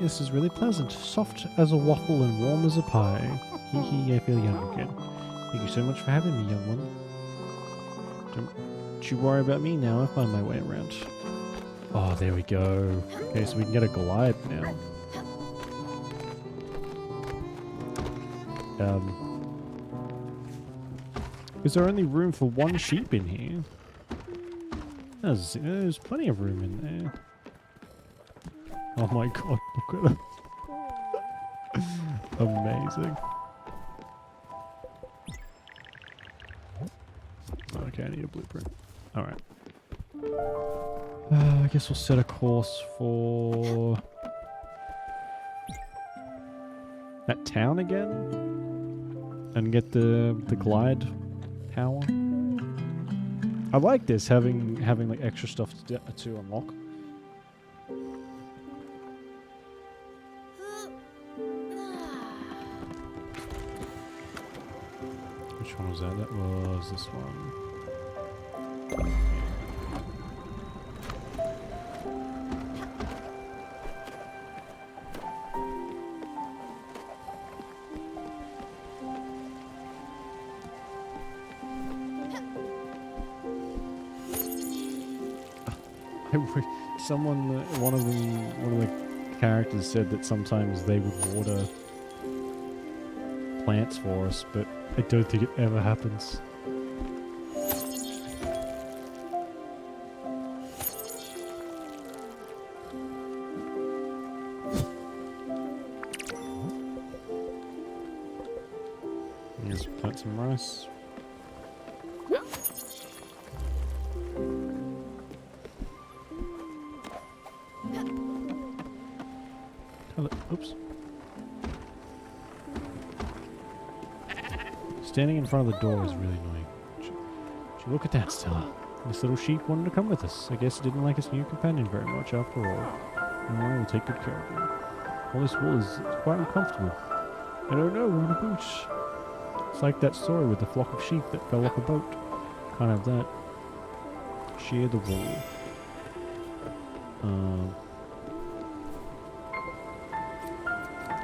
This is really pleasant. Soft as a waffle and warm as a pie. Hee hee, I feel young again. Thank you so much for having me, young one. Don't you worry about me now, I find my way around. Oh, there we go. Okay, so we can get a glide now. Is there only room for one sheep in here? There's plenty of room in there. Oh my god, look at it. Amazing. Okay, I need a blueprint. Alright. I guess we'll set a course for that town again and get the glide power. I like this, having like extra stuff to unlock. Which one was that? That was this one. One of the characters said that sometimes they would water plants for us, but I don't think it ever happens. Let's plant some rice. Oops. Standing in front of the door is really annoying. Should you look at that, Stella? This little sheep wanted to come with us. I guess it didn't like its new companion very much after all. And I will take good care of him. All this wool is quite uncomfortable. I don't know, we're on a beach. It's like that story with the flock of sheep that fell off a boat. Kind of that. Shear the wool.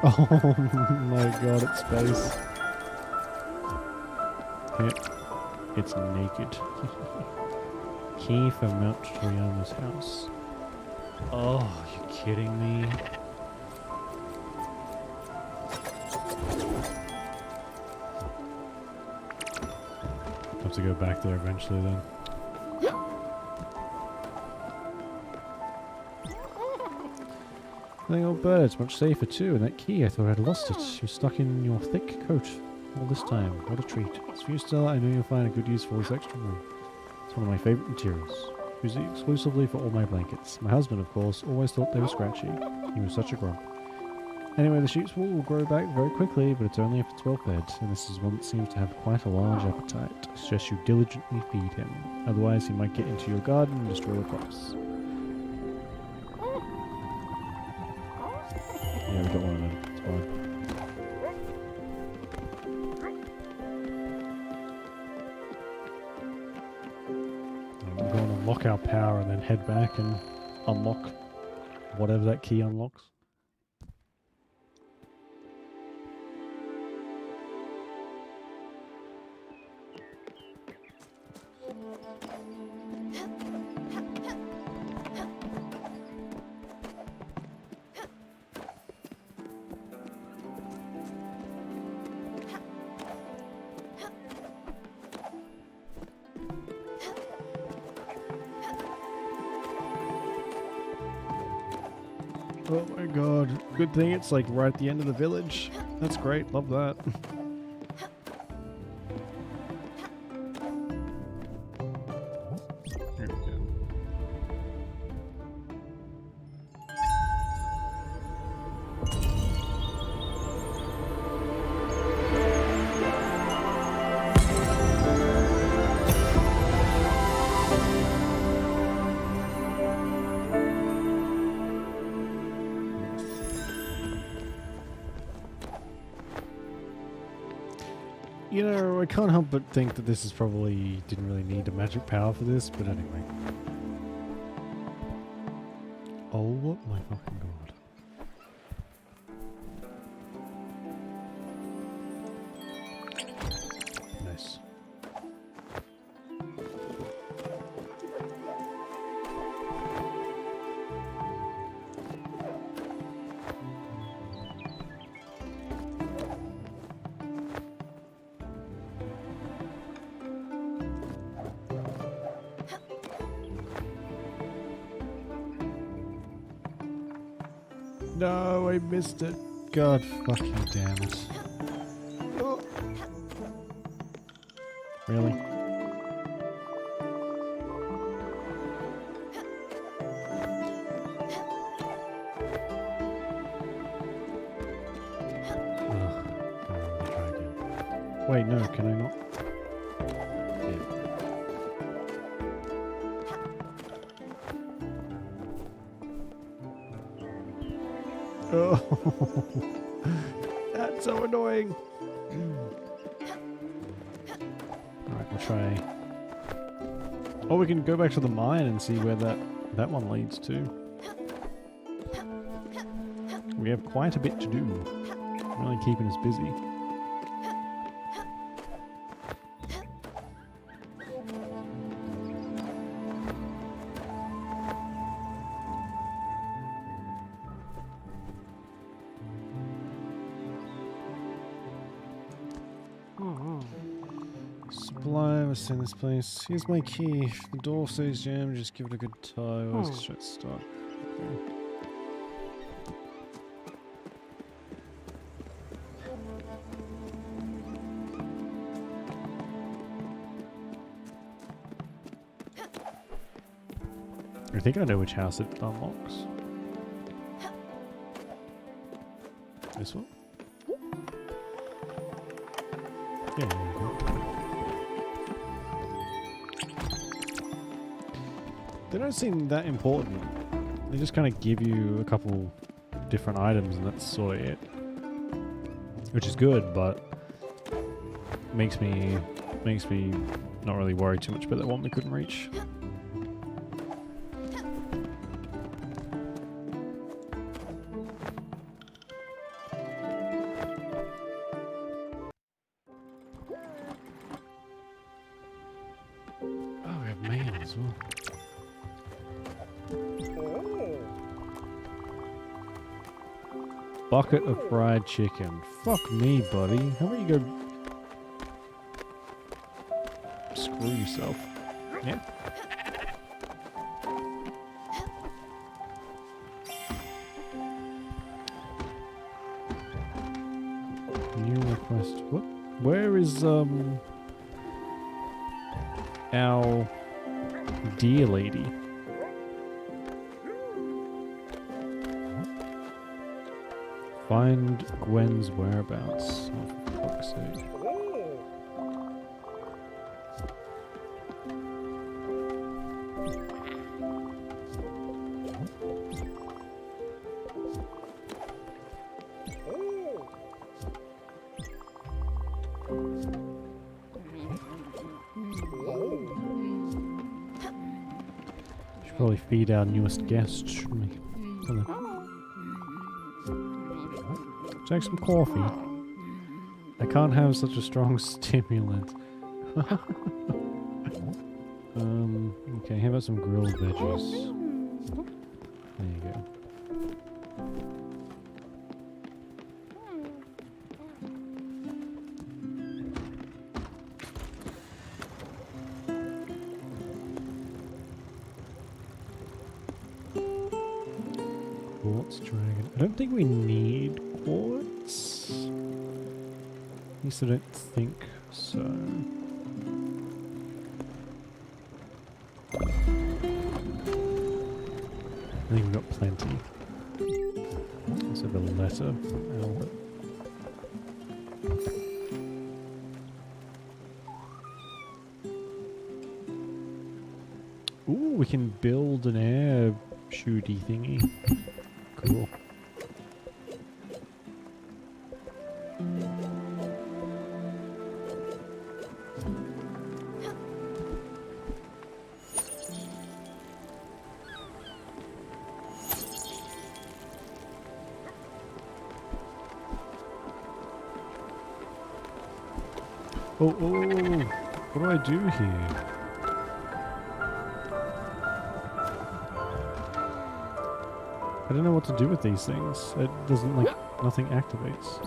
Oh my god, it's space. It's naked. Key for Mount Triana's house. Oh, are you kidding me? Have to go back there eventually then. The old bird, it's much safer too, and that key, I thought I'd lost it. She was stuck in your thick coat all this time. What a treat. As for you, Stella, I know you'll find a good use for this extra room. It's one of my favorite materials. Use it exclusively for all my blankets. My husband, of course, always thought they were scratchy. He was such a grump. Anyway, the sheep's wool will grow back very quickly, but it's only if it's well fed, and this is one that seems to have quite a large appetite. I suggest you diligently feed him. Otherwise, he might get into your garden and destroy the crops. Yeah, we got one of them. It's fine. We're going to unlock our power and then head back and unlock whatever that key unlocks. Oh my god. Good thing it's like right at the end of the village. That's great. Love that. Here we go. You know, I can't help but think that this is probably didn't really need a magic power for this, but anyway. Oh my fucking god. Nice. No, I missed it. God fucking damn it. Really? Try again. Wait, no, can I not? Oh, that's so annoying. Alright, we'll try. Oh, we can go back to the mine and see where that one leads to. We have quite a bit to do. Really keeping us busy. Supply was in this place. Here's my key. If the door stays jammed, just give it a good tie. Always shut start. Okay. I think I know which house it unlocks. This one? Yeah. They don't seem that important. They just kind of give you a couple different items and that's sort of it. Which is good, but makes me not really worry too much about that one we couldn't reach. Oh, we have mail as well. Bucket of fried chicken. Fuck me, buddy. How about you go screw yourself? Yeah. New request. What? Where is our dear lady? Find Gwen's whereabouts. Oh, for fuck's sake. Should probably feed our newest guest, shouldn't we? Hello. Take some coffee. I can't have such a strong stimulant. Okay, how about some grilled veggies? There you go. Quartz dragon. I don't think we need quartz. At least I don't think so. I think we've got plenty. Let's have a letter from Albert. Ooh, we can build an air shooty thingy. Cool. Oh, what do I do here? I don't know what to do with these things. It doesn't, like, nothing activates.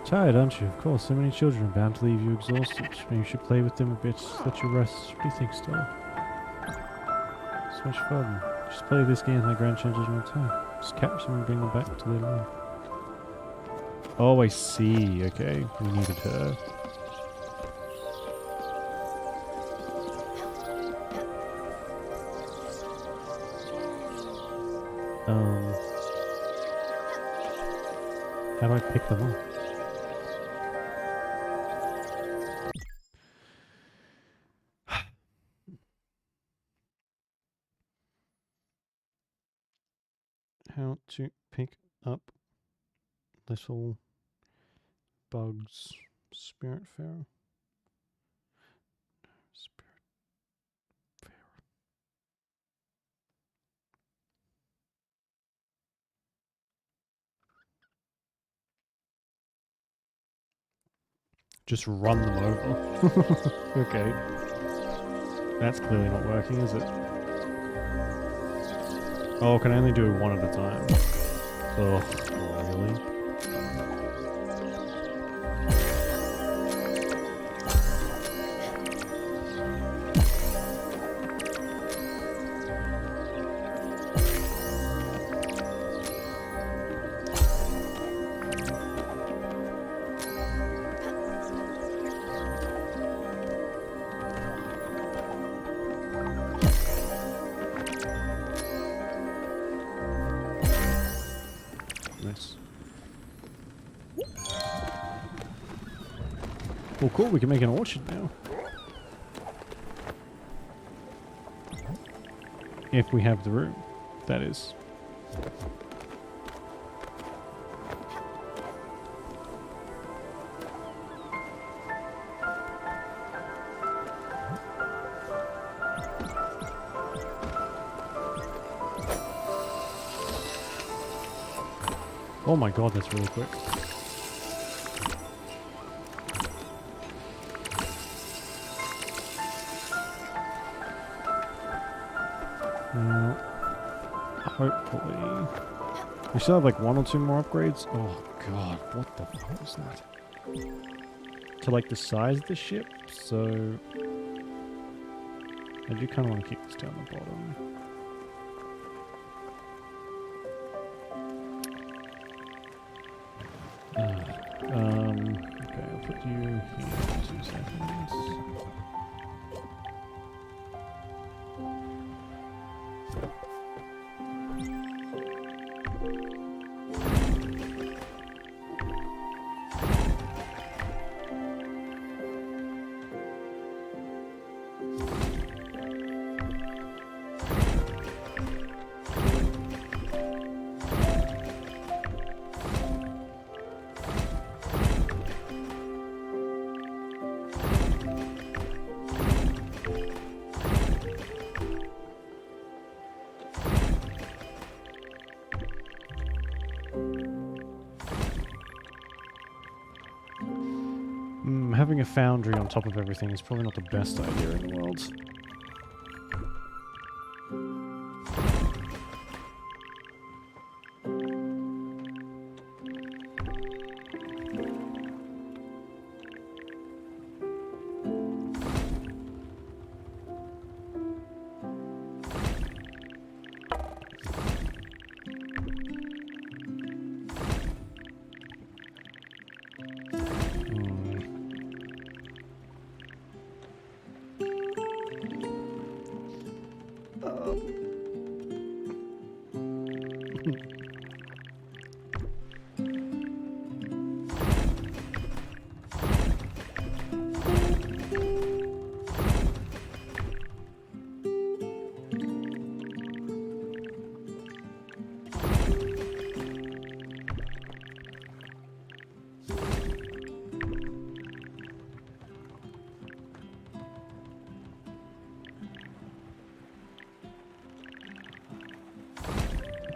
Tired, aren't you? Of course, so many children are bound to leave you exhausted. Maybe you should play with them a bit, let you rest. What do you think, Stella? So much fun. Just play this game with my grandchildren all the time. Just capture them and bring them back to their life. Oh, I see. Okay, we needed her. How do I pick them up? How to pick up little bugs. Spiritfarer. Just run them over. Okay. That's clearly not working, is it? Oh, can I only do one at a time? Oh, really? Well, cool, we can make an orchard now. If we have the room, that is. Oh my god, that's really quick. Hopefully. We still have like one or two more upgrades. Oh god, what the fuck was that? To like the size of the ship, so I do kind of want to keep this down the bottom. Okay, I'll put you here for 2 seconds. Having a foundry on top of everything is probably not the best idea in the world.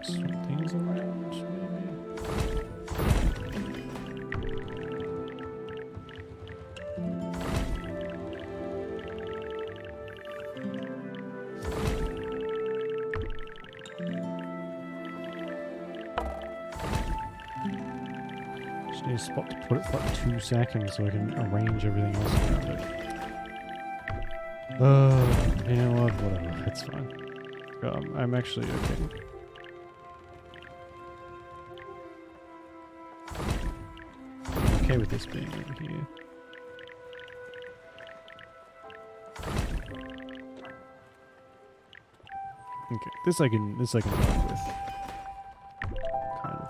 Some things around, maybe. Just need a spot to put it for like 2 seconds so I can arrange everything else around it. You know what? Whatever. It's fine. I'm actually okay. Okay with this being over here. Okay, this I can work with. Kind of.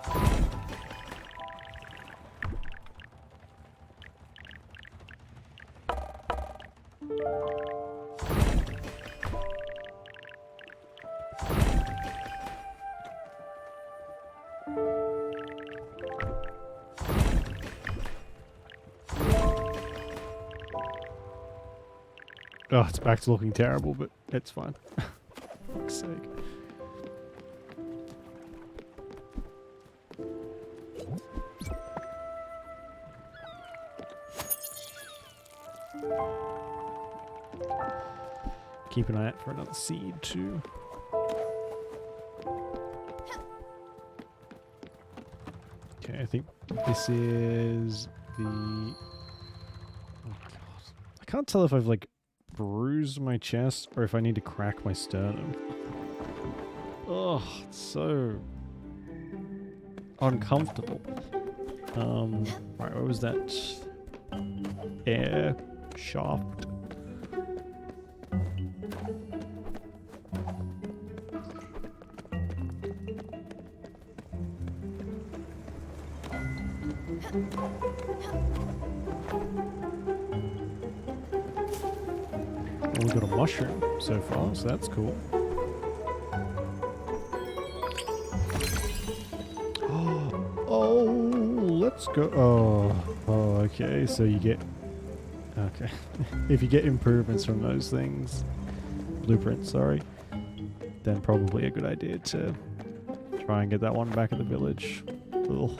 Oh, it's back to looking terrible, but it's fine. For fuck's sake. Keep an eye out for another seed too. Okay, I think this is the... Oh god. I can't tell if I've like bruised my chest or if I need to crack my sternum. Oh, it's so uncomfortable. Right, what was that? Air shaft. Well, we got a mushroom so far, so that's cool. Oh, let's go. Oh, okay. So you get... Okay. If you get improvements from those things, blueprints, sorry, then probably a good idea to try and get that one back at the village. Ugh.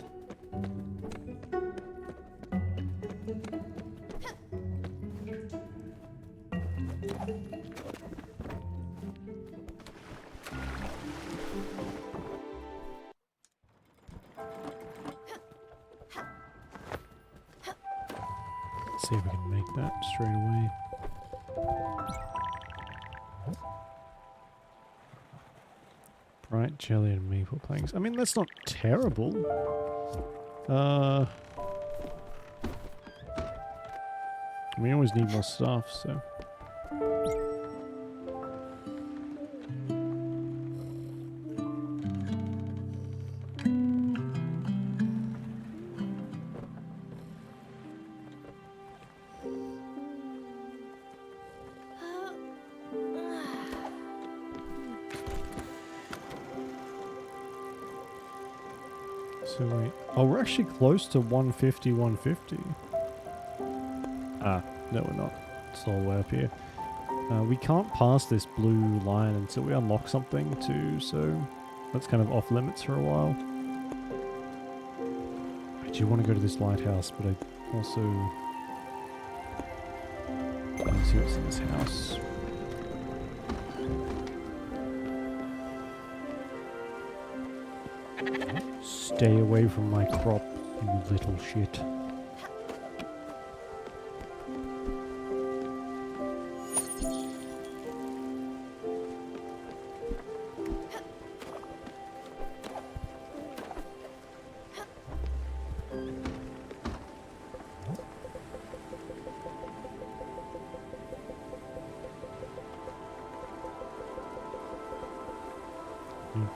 See if we can make that straight away. Bright jelly and maple planks. I mean, that's not terrible. I mean, you always need more stuff, so. So wait, oh, we're actually close to 150, 150. Ah, no we're not. It's all the way up here. We can't pass this blue line until we unlock something too, so that's kind of off limits for a while. I do want to go to this lighthouse, but I also want to see what's in this house. Stay away from my crop, you little shit.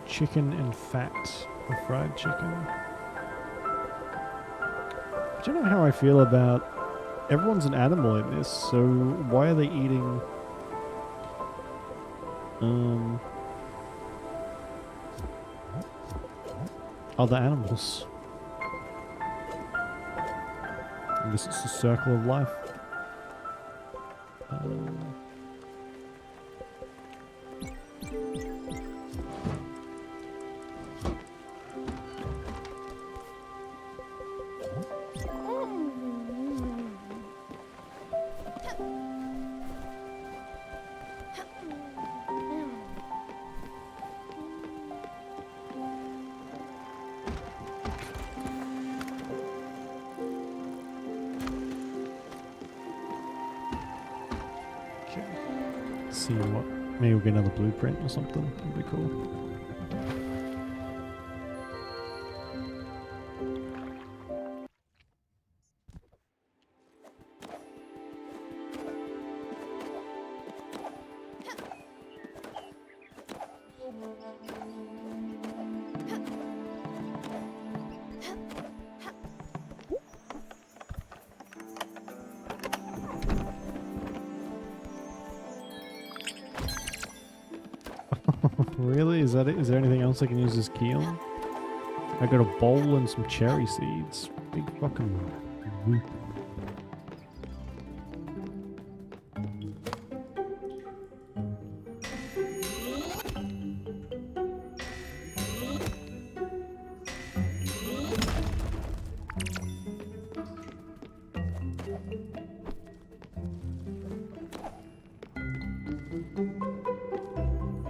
Chicken and fat. The fried chicken. I don't know how I feel about... Everyone's an animal in this, so why are they eating... other animals? I guess it's the circle of life. See what Maybe we'll get another blueprint or something. That'd be cool. Really? Is that it? Is there anything else I can use this key on? I got a bowl and some cherry seeds. Big fucking whoop.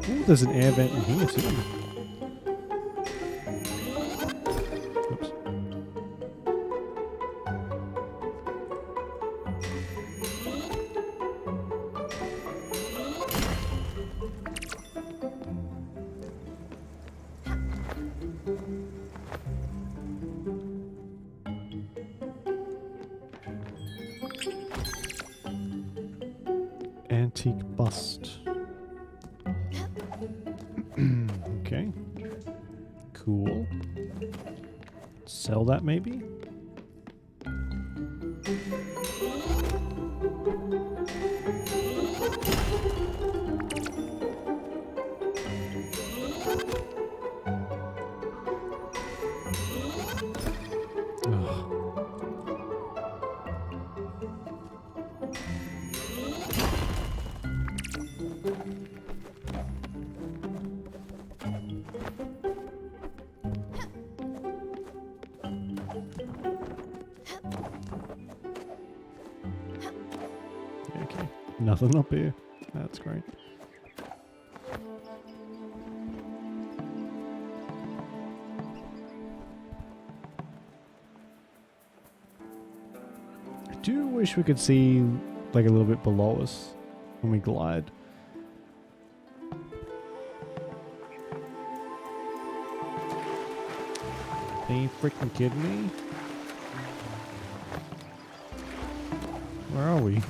Ooh, there's an air vent in here too. Oops. Antique bust. Okay. Cool. Sell that maybe? Okay. Nothing up here. That's great. I do wish we could see like a little bit below us when we glide. Are you freaking kidding me? Where are we?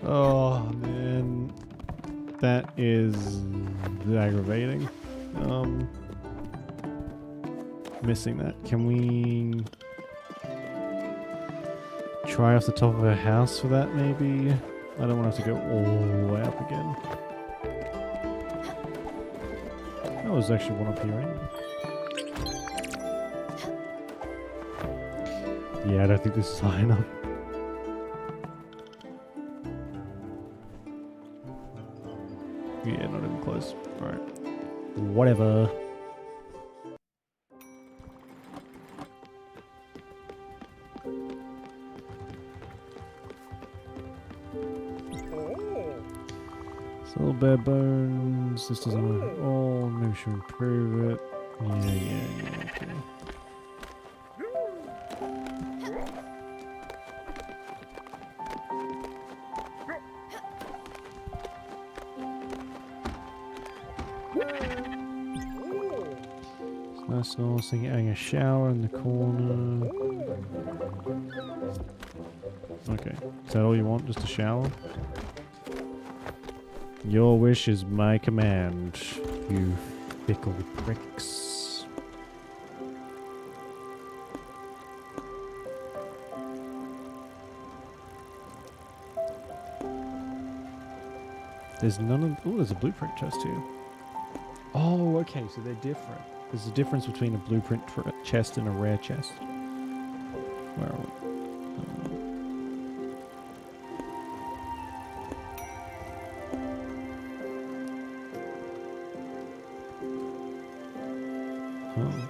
Oh man, that is aggravating. Missing that. Can we try off the top of a house for that maybe? I don't want to have to go all the way up again. Oh, there's actually one up here anyway. Yeah, I don't think this is high enough. Yeah, not even close. Alright. Whatever. Still bare bones. This doesn't work at all. Maybe we should improve it. Yeah, okay. Nice and nice thing, adding a shower in the corner. Okay, is that all you want? Just a shower? Your wish is my command, you fickle pricks. There's none of... Oh, there's a blueprint chest here. Oh, okay, so they're different. There's a difference between a blueprint chest and a rare chest. Where are we? Oh.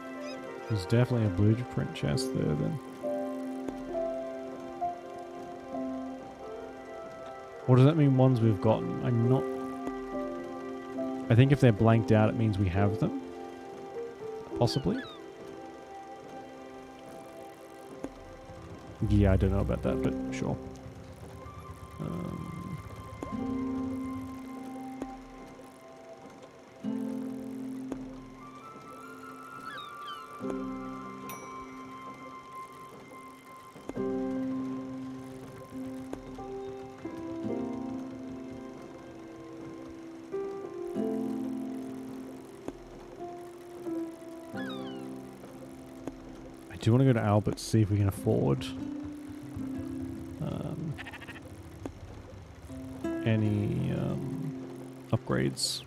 There's definitely a blueprint chest there then. What does that mean, ones we've gotten? I'm not... I think if they're blanked out, it means we have them. Possibly. Yeah, I don't know about that, but sure. I do want to go to Albert to see if we can afford any upgrades.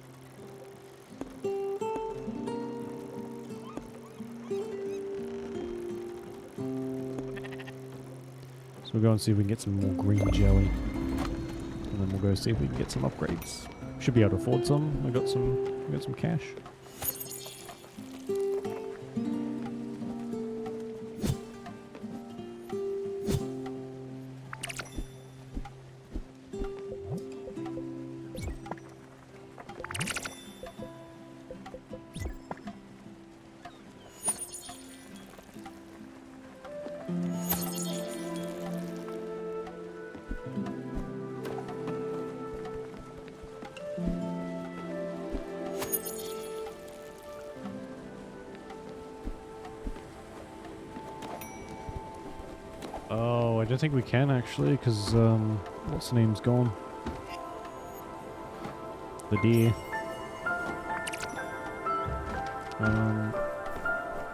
So we'll go and see if we can get some more green jelly. And then we'll go see if we can get some upgrades. Should be able to afford some. I got some cash. Oh, I don't think we can actually, because what's the name's gone? The deer.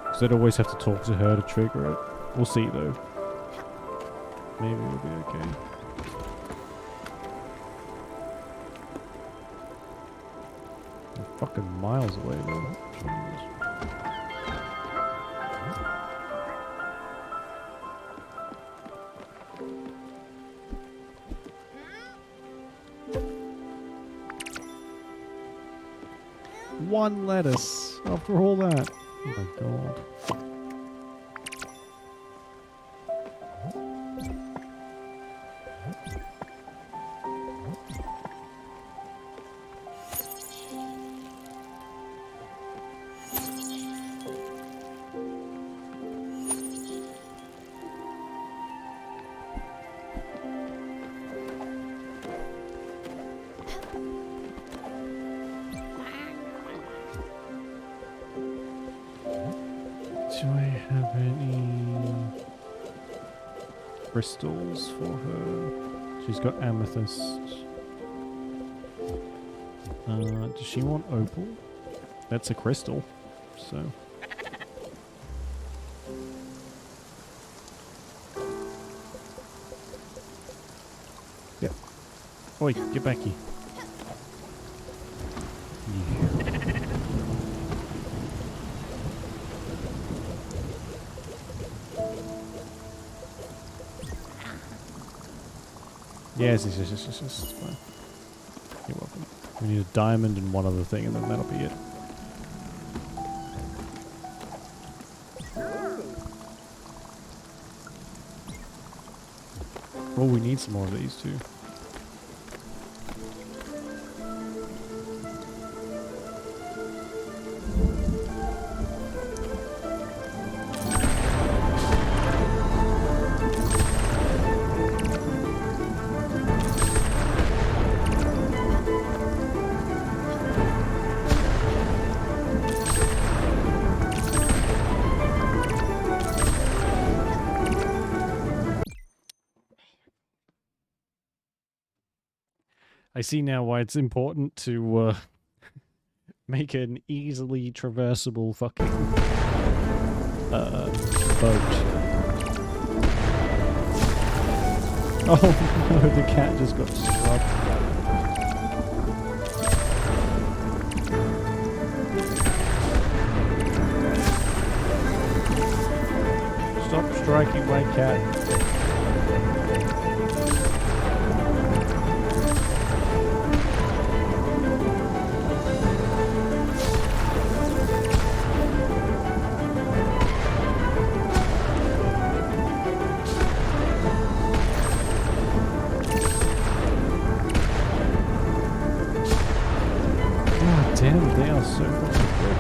Because I'd always have to talk to her to trigger it. We'll see though. Maybe we'll be okay. They're fucking miles away though. Jesus. One lettuce after all that. Oh my god. Do I have any crystals for her? She's got amethyst. Does she want opal? That's a crystal, so. Yep. Oi, get back here. Yes, it's fine. You're welcome. We need a diamond and one other thing, and then that'll be it. Oh, we need some more of these too. I see now why it's important to make an easily traversable fucking boat. Oh no, the cat just got struck. Stop striking my cat. Damn, they are so fucking quick.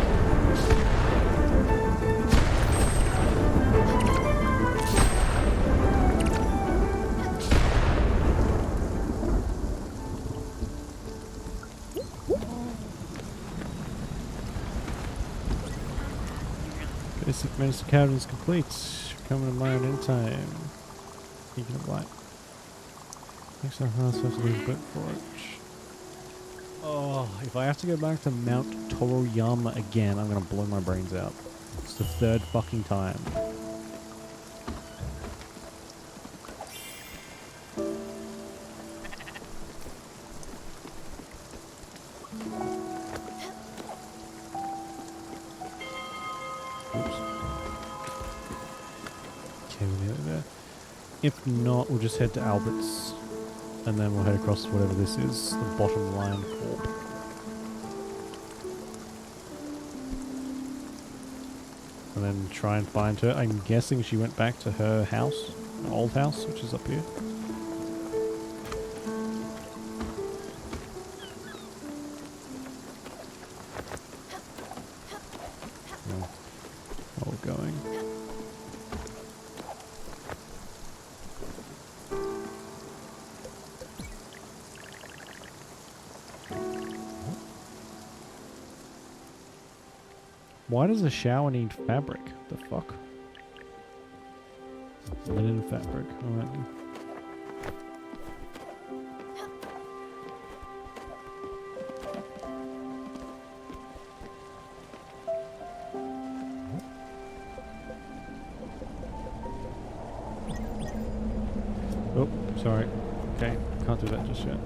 Basic Minister cabin is complete. Coming to mine in time. Speaking of what? Next time, I'll have to leave a bit for it. Oh, if I have to go back to Mount Toroyama again, I'm gonna blow my brains out. It's the third fucking time. If not, we'll just head to Albert's, and then we'll head across to whatever this is, the bottom line corp. And then try and find her. I'm guessing she went back to her house, her old house, which is up here. Where we're going. Why does a shower need fabric? The fuck? Linen fabric. Alright. Oh, sorry. Okay, can't do that just yet.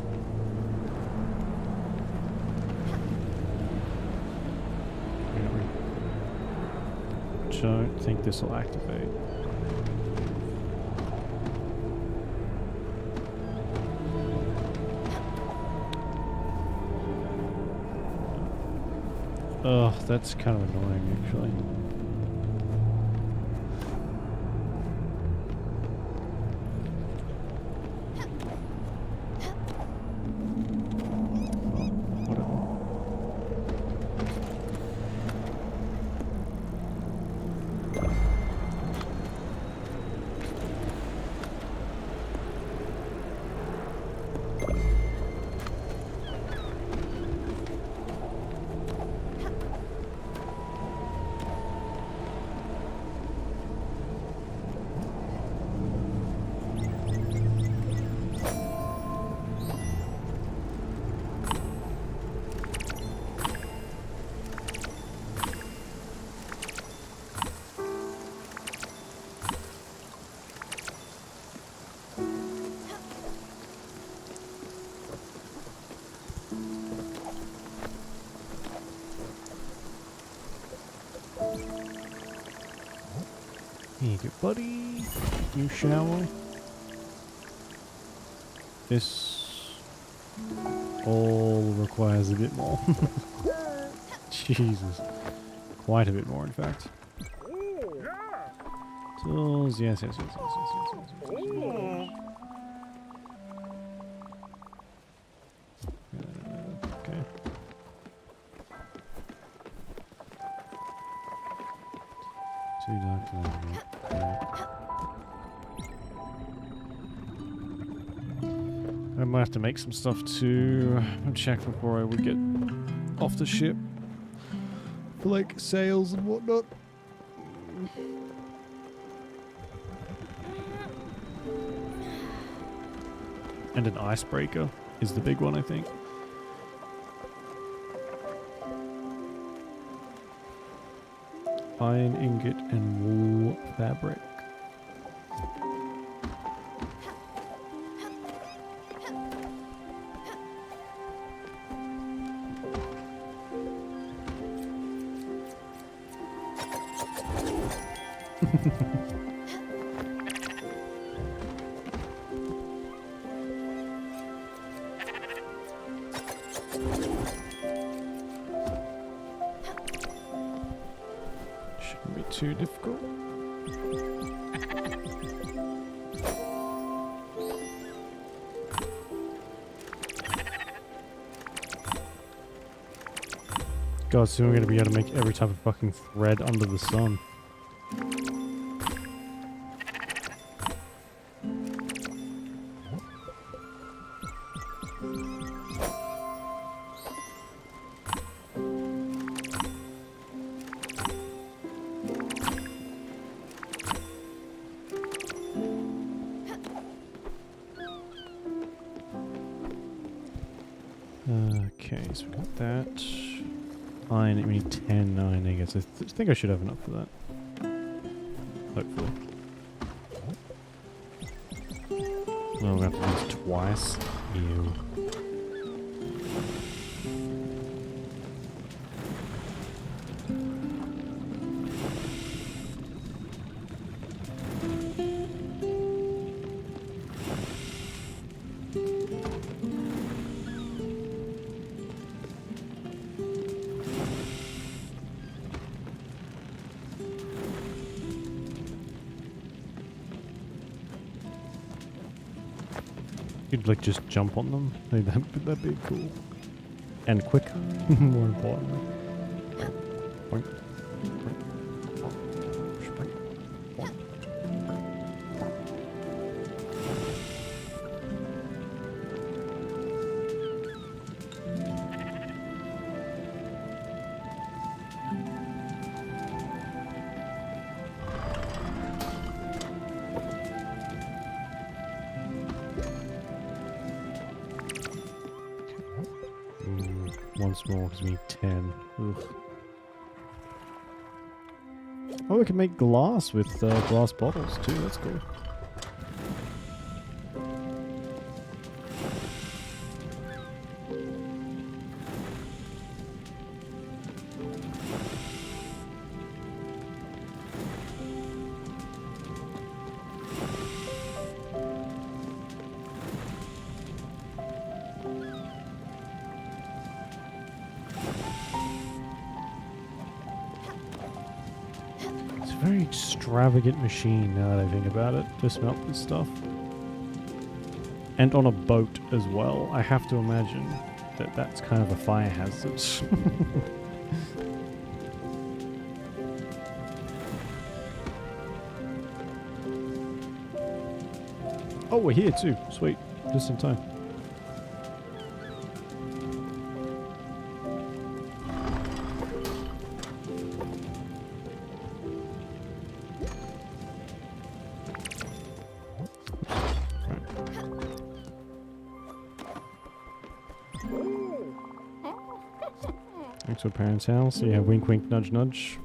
Don't think this will activate. Ugh, that's kind of annoying actually. Here you go, buddy. You shower. This all requires a bit more. Jesus. Quite a bit more, in fact. Tools, yes. Okay. Too dark to navigate. I might have to make some stuff to check before I would get off the ship for like sales and whatnot. And an icebreaker is the big one, I think. Iron ingot and wool fabric. Shouldn't be too difficult. God, soon we're going to be able to make every type of fucking thread under the sun. Okay, so we got that. Iron, we need 10 iron ingots. I think I should have enough for that. Hopefully. Well, we're going to have to do this twice. Ew. You'd like just jump on them. Like that'd be cool. And quicker, more importantly. Boink. Once more because we need 10. Ugh. Oh, we can make glass with glass bottles too. That's cool. Very extravagant machine now that I think about it to smelt this stuff. And on a boat as well. I have to imagine that that's kind of a fire hazard. Oh, we're here too. Sweet. Just in time. Thanks to a parent's house. Yeah, wink, wink, nudge, nudge.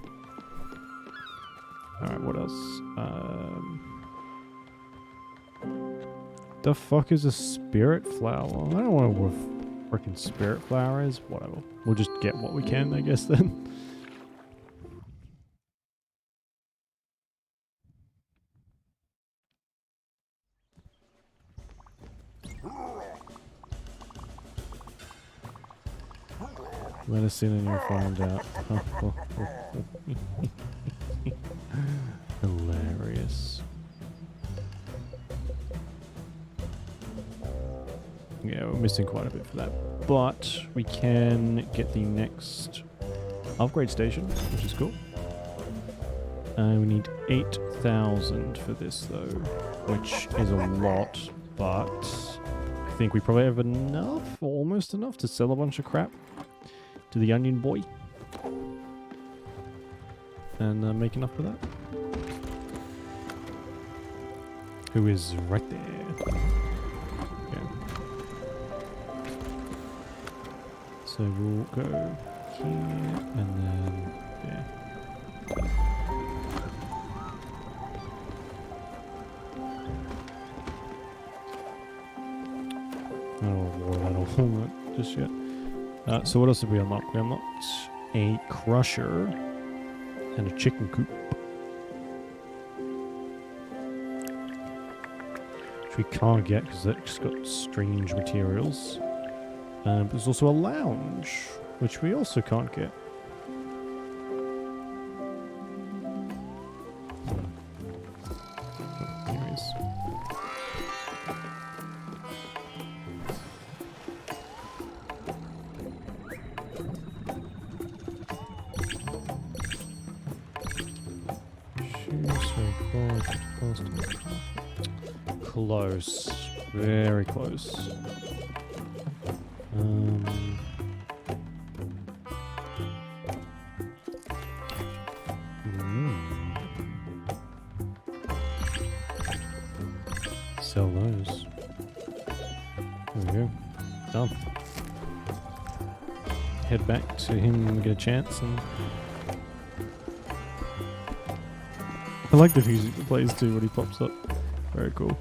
Alright, what else? The fuck is a Spiritfarer? I don't know what a freaking Spiritfarer is. Whatever. We'll just get what we can, I guess, then. Let us in and you'll find out. Hilarious. Yeah, we're missing quite a bit for that. But we can get the next upgrade station, which is cool. And we need 8,000 for this though, which is a lot, but I think we probably have enough, almost enough, to sell a bunch of crap to the onion boy. And make enough for that. Who is right there. Okay. So we'll go here and then there. I don't know that all just yet. So what else did we unlock? We unlocked a crusher and a chicken coop. Which we can't get because that's got strange materials. But there's also a lounge, which we also can't get. Oh, here he is. Close. Very close. Sell those. There we go. Done. head back to him and get a chance. And I like the music that plays too when he pops up. Very cool.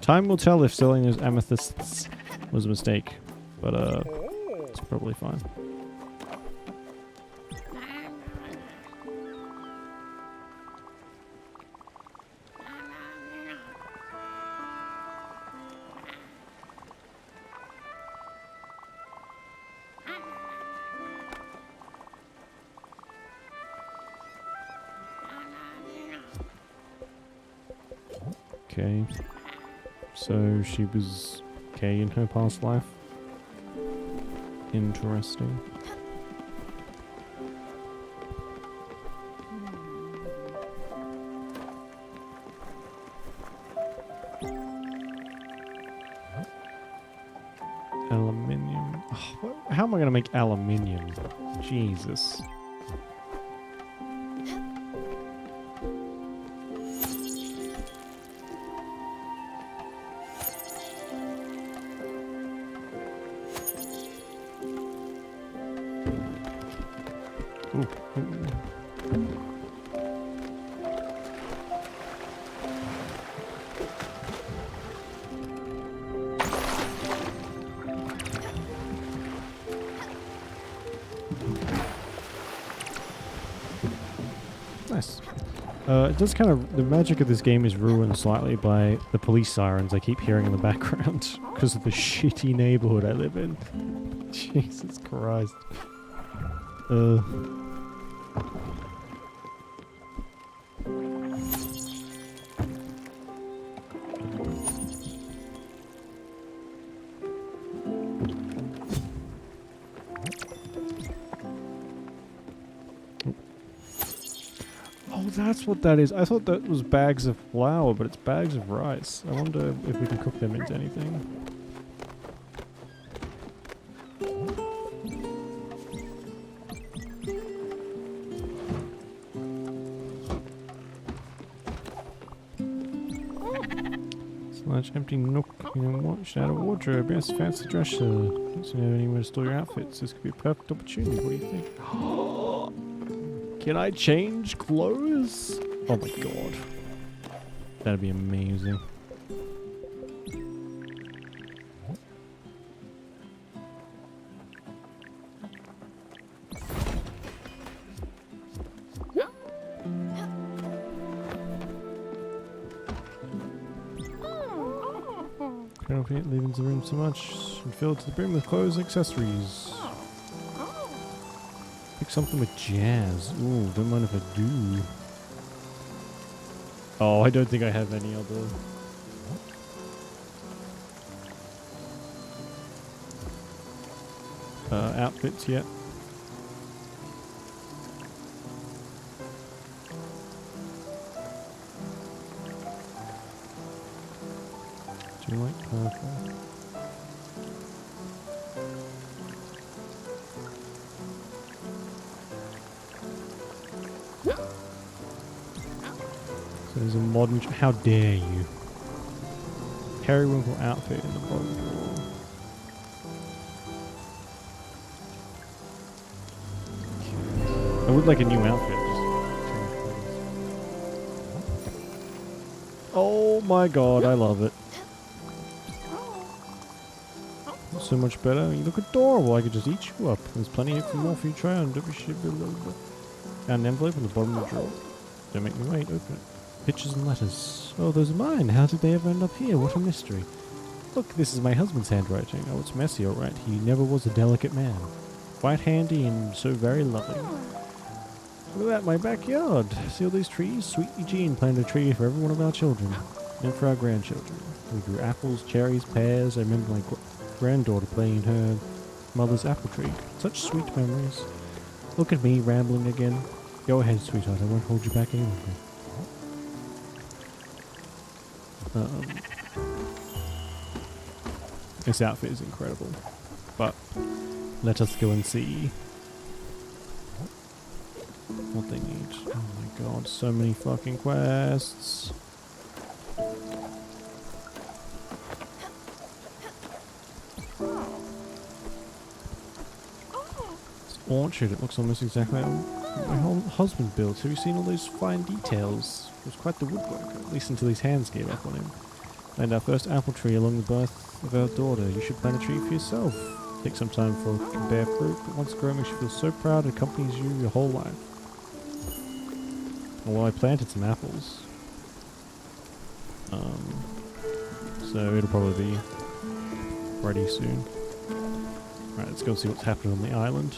Time will tell if selling those amethysts was a mistake, but it's probably fine. Okay. So she was gay in her past life. Interesting. Aluminium. Oh, how am I going to make aluminium? Jesus. Nice. It does kind of... The magic of this game is ruined slightly by the police sirens I keep hearing in the background because of the shitty neighborhood I live in. Jesus Christ. Oh, that's what that is. I thought that was bags of flour, but it's bags of rice. I wonder if we can cook them into anything. Large empty nook watched out of wardrobe. Yes, fancy dresser. Don't you have anywhere to store your outfits? This could be a perfect opportunity. What do you think? Can I change clothes? Oh my god. That'd be amazing. Leaving the room so much and filled to the brim with clothes and accessories. Pick something with jazz. Ooh, don't mind if I do. Oh, I don't think I have any other. Outfits yet. Do you like purple? So there's a modern... How dare you? Periwinkle outfit in the bottom drawer. I would like a new outfit. Oh my god, I love it. So much better. You look adorable. I could just eat you up. There's plenty for more for you to try on. Don't be shit. Found an envelope in the bottom of the drawer. Don't make me wait. Open it. Pictures and letters. Oh, those are mine. How did they ever end up here? What a mystery. Look, this is my husband's handwriting. Oh, it's messy, alright. He never was a delicate man. Quite handy and so very lovely. Look at that, my backyard. See all these trees? Sweet Eugene planted a tree for every one of our children. And for our grandchildren. We grew apples, cherries, pears. I remember my granddaughter playing in her mother's apple tree. Such sweet memories. Look at me rambling again. Go ahead, sweetheart. I won't hold you back any longer. This outfit is incredible. But let us go and see what they need. Oh my god, so many fucking quests. orchard. It looks almost exactly like my whole husband built. Have you seen all those fine details? It was quite the woodwork, at least until his hands gave up on him. And our first apple tree along the birth of our daughter. You should plant a tree for yourself. Take some time for it to bear fruit, but once grown makes you feel so proud it accompanies you your whole life. Well, I planted some apples. So it'll probably be ready soon. Right, let's go see what's happening on the island.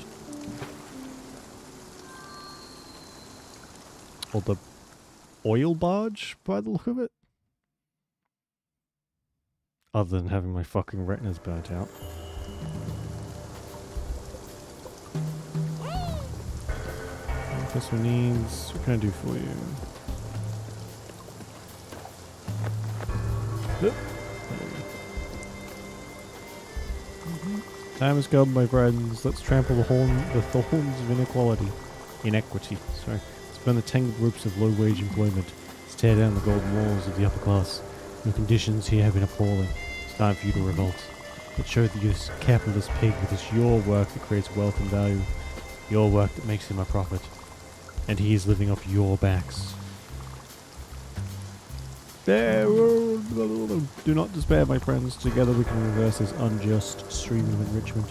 Or the oil barge, by the look of it. Other than having my fucking retinas burnt out. This one needs... What can I do for you? Oop. Time has come, my friends. Let's trample the thorns of inequity. Sorry. Let's burn the tangled ropes of low-wage employment. Let's tear down the golden walls of the upper class. Your conditions here have been appalling. It's time for you to revolt. Let's show that you're this capitalist pig that it's your work that creates wealth and value. Your work that makes him a profit. And he is living off your backs. Do not despair, my friends. Together we can reverse this unjust stream of enrichment.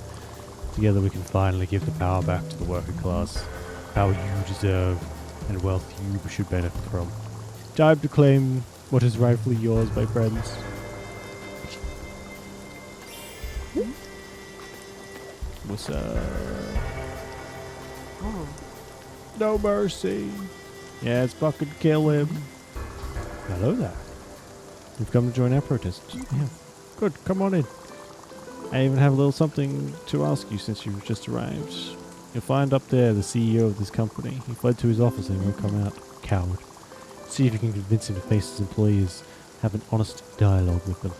Together we can finally give the power back to the working class. Power you deserve, and wealth you should benefit from. Time to claim what is rightfully yours, my friends. What's up? No mercy. Yeah, it's fucking kill him. Hello there. You've come to join our protest. Yeah. Good, come on in. I even have a little something to ask you since you've just arrived. You'll find up there the CEO of this company. He fled to his office and he won't come out. Coward. See if you can convince him to face his employees. Have an honest dialogue with them.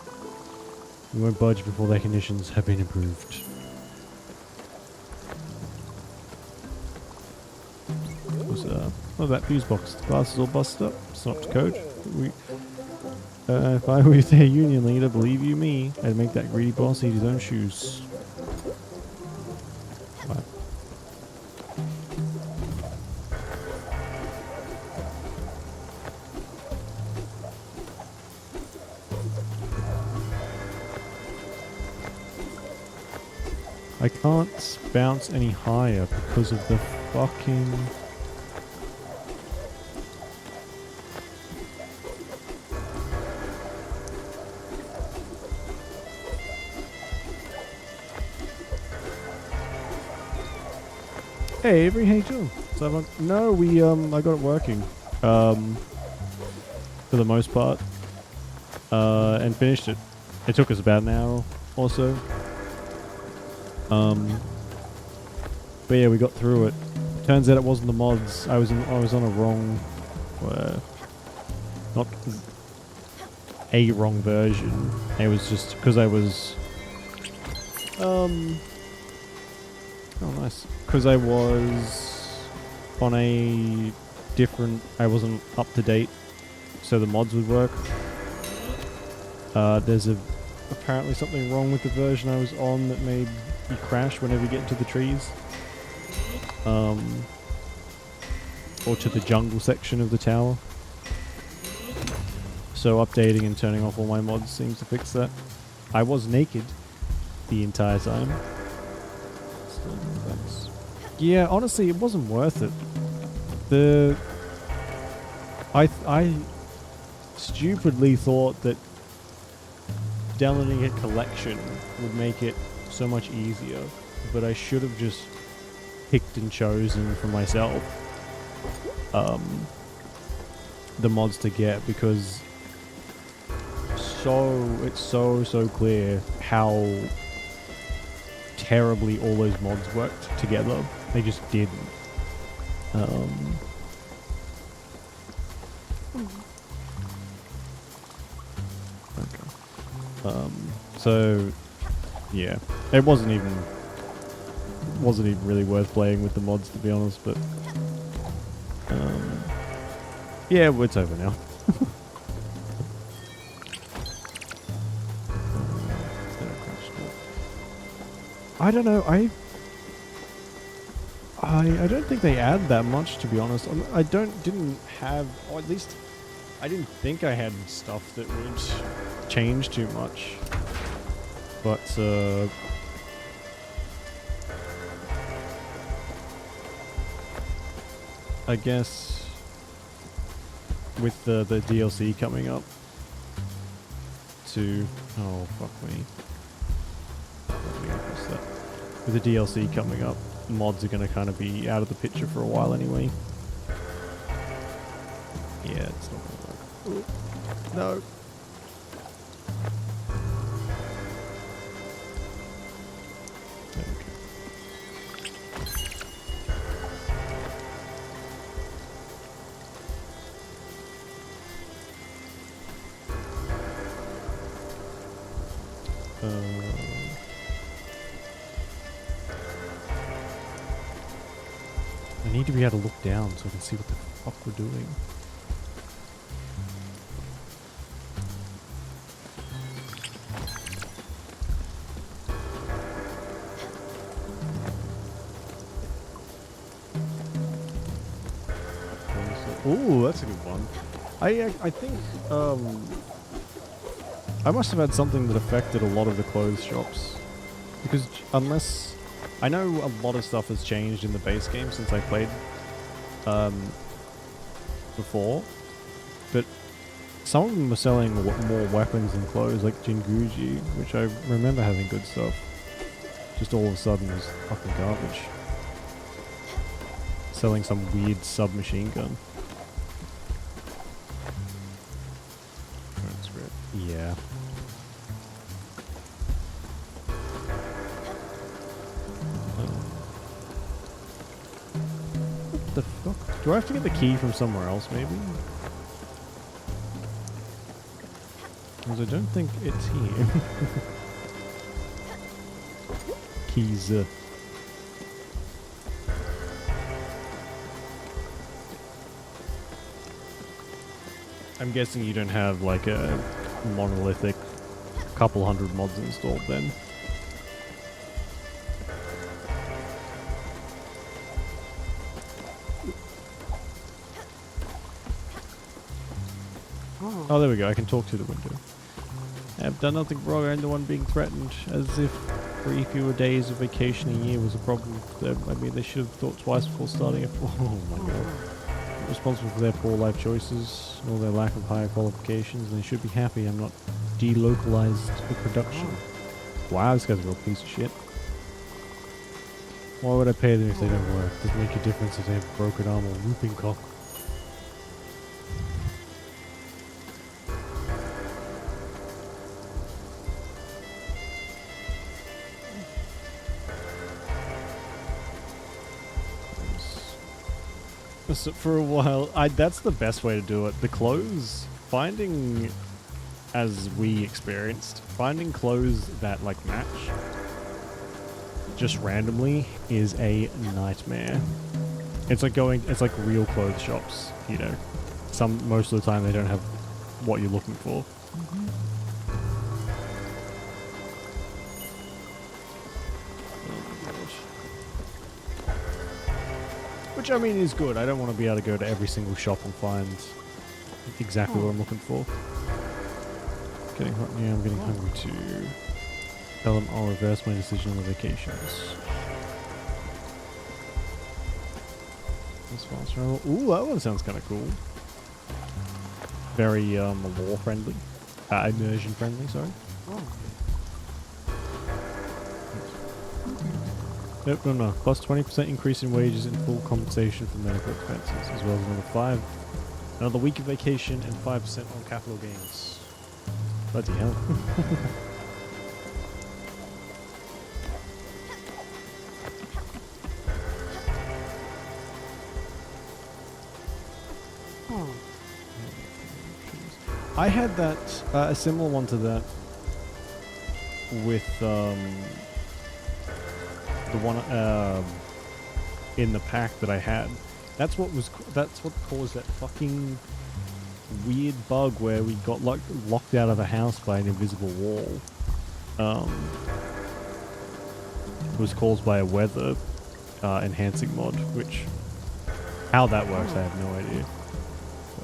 We won't budge before their conditions have been improved. What's up? Oh, that fuse box. The glass is all busted up. It's not up to code. If I were their union leader, believe you me, I'd make that greedy boss eat his own shoes. What? I can't bounce any higher because of the fucking... Hey Avery, how you doing? No, I got it working. For the most part. And finished it. It took us about an hour or so. But yeah, we got through it. Turns out it wasn't the mods. I was on a wrong... not a wrong version. It was just because I was... Oh, nice. Because I was on a different... I wasn't up to date, so the mods would work. There's apparently something wrong with the version I was on that made you crash whenever you get into the trees. Or to the jungle section of the tower. So updating and turning off all my mods seems to fix that. I was naked the entire time. Yeah, honestly, it wasn't worth it. I stupidly thought that downloading a collection would make it so much easier, but I should have just picked and chosen for myself the mods to get, because it's so clear how terribly all those mods worked together. They just didn't. So yeah, it wasn't even really worth playing with the mods, to be honest, but yeah, it's over now. I don't know, I don't think they add that much, to be honest. I didn't have, or at least I didn't think I had stuff that would change too much. But I guess with the DLC coming up to, oh fuck me. With the DLC coming up, mods are going to kind of be out of the picture for a while anyway. Yeah, it's not going to work. Ooh, no. I need to be able to look down so I can see what the fuck we're doing. Ooh, that's a good one. I think I must have had something that affected a lot of the clothes shops, because unless I know a lot of stuff has changed in the base game since I played before, but some of them were selling more weapons than clothes, like Jinguji, which I remember having good stuff. Just all of a sudden was fucking garbage. Selling some weird submachine gun. Yeah. What the fuck? Do I have to get the key from somewhere else, maybe? Because I don't think it's here. Keys. I'm guessing you don't have like a monolithic couple hundred mods installed then. Oh, there we go. I can talk through the window. I have done nothing wrong. I'm the one being threatened, as if 3 fewer days of vacation a year was a problem. I mean, they should have thought twice before starting a... Oh my god. I'm responsible for their poor life choices, and all their lack of higher qualifications, and they should be happy I'm not delocalized the production. Wow, this guy's a real piece of shit. Why would I pay them if they don't work? Doesn't make a difference if they have a broken arm or whooping cough. So for a while, that's the best way to do it. The clothes, finding, as we experienced, finding clothes that like match just randomly is a nightmare. It's like real clothes shops, you know. Most of the time they don't have what you're looking for. Which, I mean, is good. I don't want to be able to go to every single shop and find exactly what I'm looking for. Getting hot. Yeah, I'm getting hungry too. Tell them I'll reverse my decision on the vacations. This fast travel. Ooh, that one sounds kind of cool. Very lore friendly. Immersion friendly, sorry. Nope, no. Plus 20% increase in wages and full compensation for medical expenses, as well as another week of vacation and 5% on capital gains. Bloody hell. I had that, a similar one to that with, the one in the pack that I had. That's what caused that fucking weird bug where we got locked out of a house by an invisible wall. It was caused by a weather enhancing mod, which how that works I have no idea.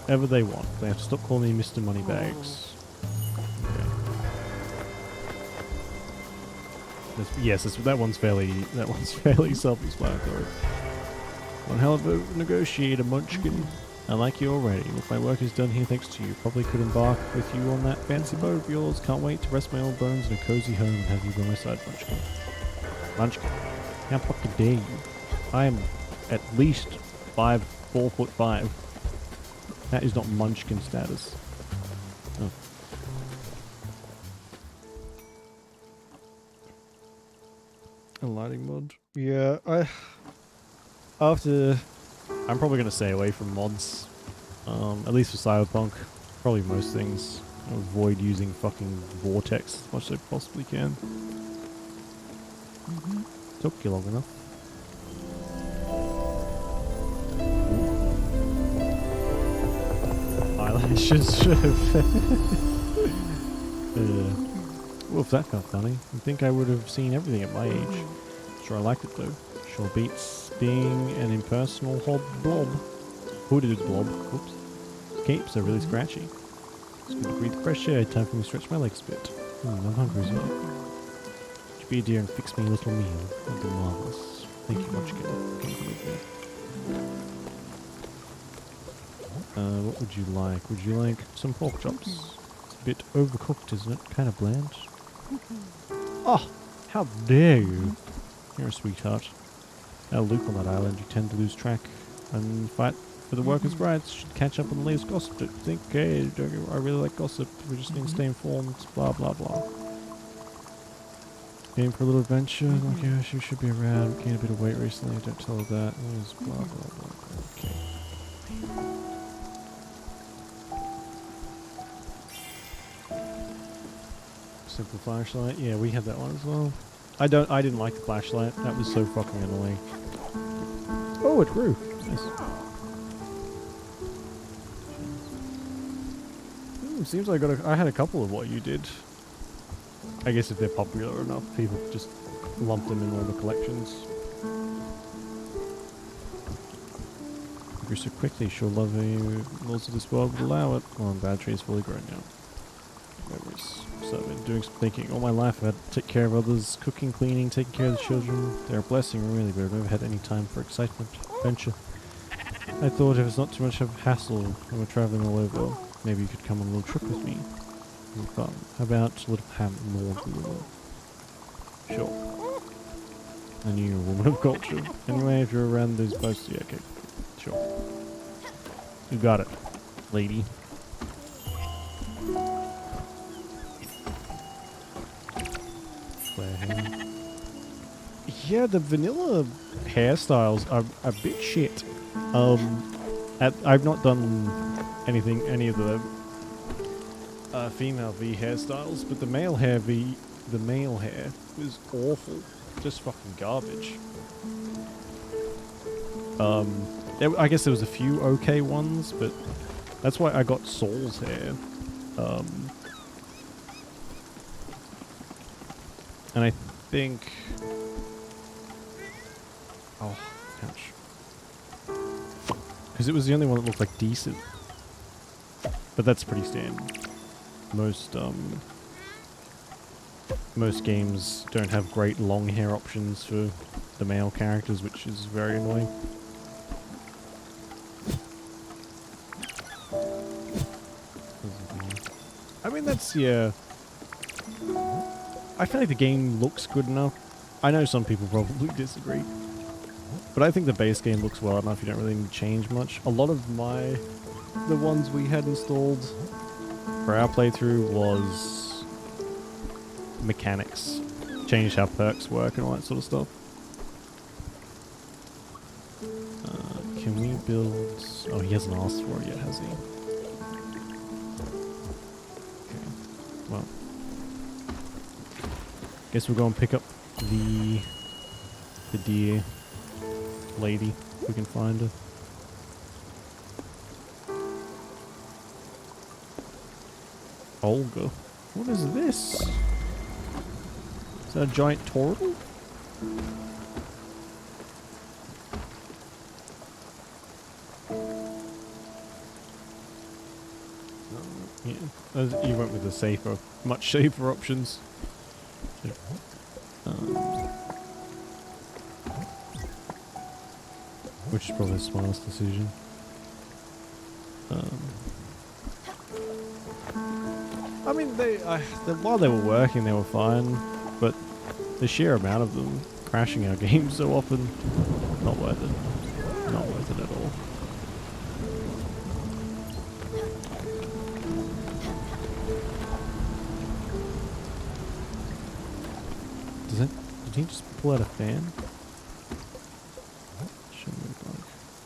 Whatever they want. They have to stop calling me Mr. Moneybags. Yeah. That one's fairly self-explanatory. One hell of a negotiator, Munchkin. I like you already. Look, my work is done here thanks to you. Probably could embark with you on that fancy boat of yours. Can't wait to rest my old bones in a cozy home and have you by my side, Munchkin. Munchkin. How fucking dare you? I am at least 4'5". That is not Munchkin status. Oh. A lighting mod? Yeah, I'm probably going to stay away from mods. At least for Cyberpunk. Probably most things. Avoid using fucking Vortex as much as I possibly can. Took you long enough. Eyelashes should have. Oof, that felt funny. I think I would have seen everything at my age. Sure, I liked it though. Sure beats being an impersonal blob. Hooded blob. Oops. Capes are really scratchy. It's good to breathe fresh air. Time for me to stretch my legs a bit. I'm hungry as well. Would you be a dear and fix me a little meal? That'd be marvelous. Thank you much again. What would you like? Would you like some pork chops? It's a bit overcooked, isn't it? Kind of bland. Oh, how dare you! You're a sweetheart. Now, Luke, on that island, you tend to lose track and fight for the workers' rights. Should catch up on the latest gossip. Don't think, hey, I really like gossip. We just need to stay informed. Blah blah blah. Game for a little adventure. Like, yeah, she should be around. Gained a bit of weight recently. Don't tell her that. Blah blah blah. Okay. Simple flashlight. Yeah, we had that one as well. I didn't like the flashlight. That was so fucking annoying. Oh, it grew. Nice. Seems like I had a couple of what you did. I guess if they're popular enough, people just lump them in all the collections. Grew so quickly, sure loving laws of this world would allow it. Well, the battery is fully grown now. Memories. So I've been doing some thinking all my life. I've had to take care of others, cooking, cleaning, taking care of the children. They're a blessing, really, but I've never had any time for excitement, adventure. I thought if it's not too much of a hassle when we're traveling all over, maybe you could come on a little trip with me. It'd be fun. How about a little more Sure. I knew you're a woman of culture. Anyway, if you're around these posts, yeah, okay. Sure. You got it, lady. Yeah, the vanilla hairstyles are a bit shit. I've not done any of the female V hairstyles, but the male hair was awful. Just fucking garbage. I guess there was a few okay ones, but that's why I got Saul's hair. And I think... Oh, ouch. Because it was the only one that looked like decent. But that's pretty standard. Most games don't have great long hair options for the male characters, which is very annoying. I mean, that's, yeah... I feel like the game looks good enough. I know some people probably disagree. But I think the base game looks well enough, you don't really need to change much. A lot of the ones we had installed for our playthrough was mechanics. Changed how perks work and all that sort of stuff. Can we build... Oh, he hasn't asked for it yet, has he? Okay, well... Guess we'll go and pick up the deer lady, if we can find her. Olga. What is this? Is that a giant turtle? Yeah, you went with the safer, much safer options. Which is probably the smartest decision. I mean, while they were working, they were fine, but the sheer amount of them crashing our games so often, not worth it. Not worth it at all. Did he just pull out a fan?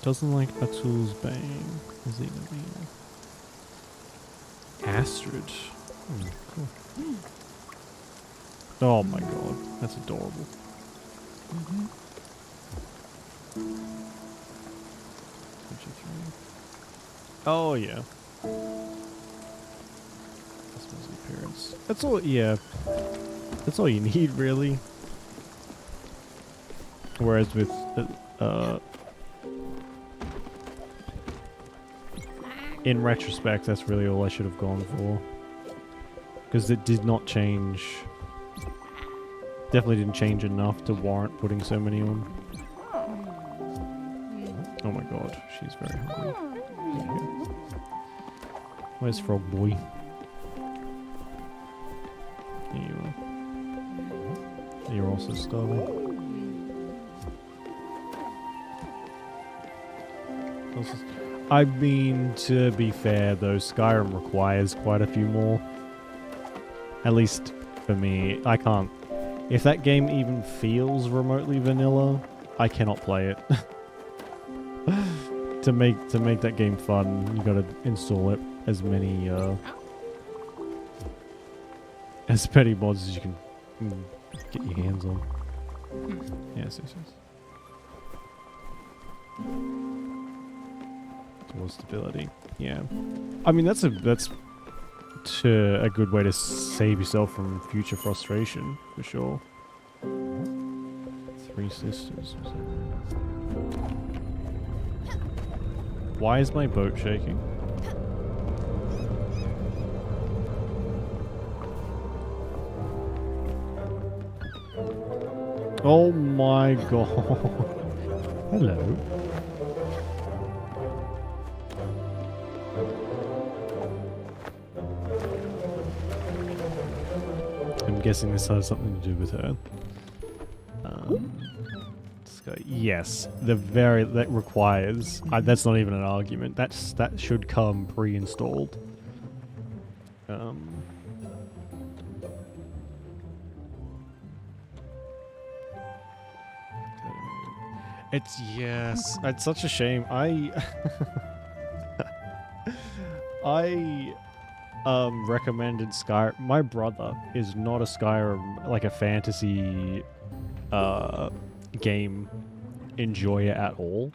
Doesn't like Atul's bang. Is he gonna be Astrid? Cool. Oh my god, that's adorable. Oh yeah. That's his appearance. That's all. Yeah. That's all you need, really. Whereas with in retrospect, that's really all I should have gone for. Because it did not change. Definitely didn't change enough to warrant putting so many on. Oh my god, she's very hungry. Where's Frog Boy? Here you are. You're also starving. I mean, to be fair though, Skyrim requires quite a few more. At least for me, I can't. If that game even feels remotely vanilla, I cannot play it. To make that game fun, you gotta install it as many mods as you can get your hands on. Yes. Towards stability. Yeah. I mean, that's a good way to save yourself from future frustration, for sure. 3 sisters. Why is my boat shaking? Oh my god. Hello. I'm guessing this has something to do with her. Yes, that requires. That's not even an argument. That should come pre-installed. It's such a shame. I recommended Skyrim. My brother is not a Skyrim, like a fantasy game enjoyer at all,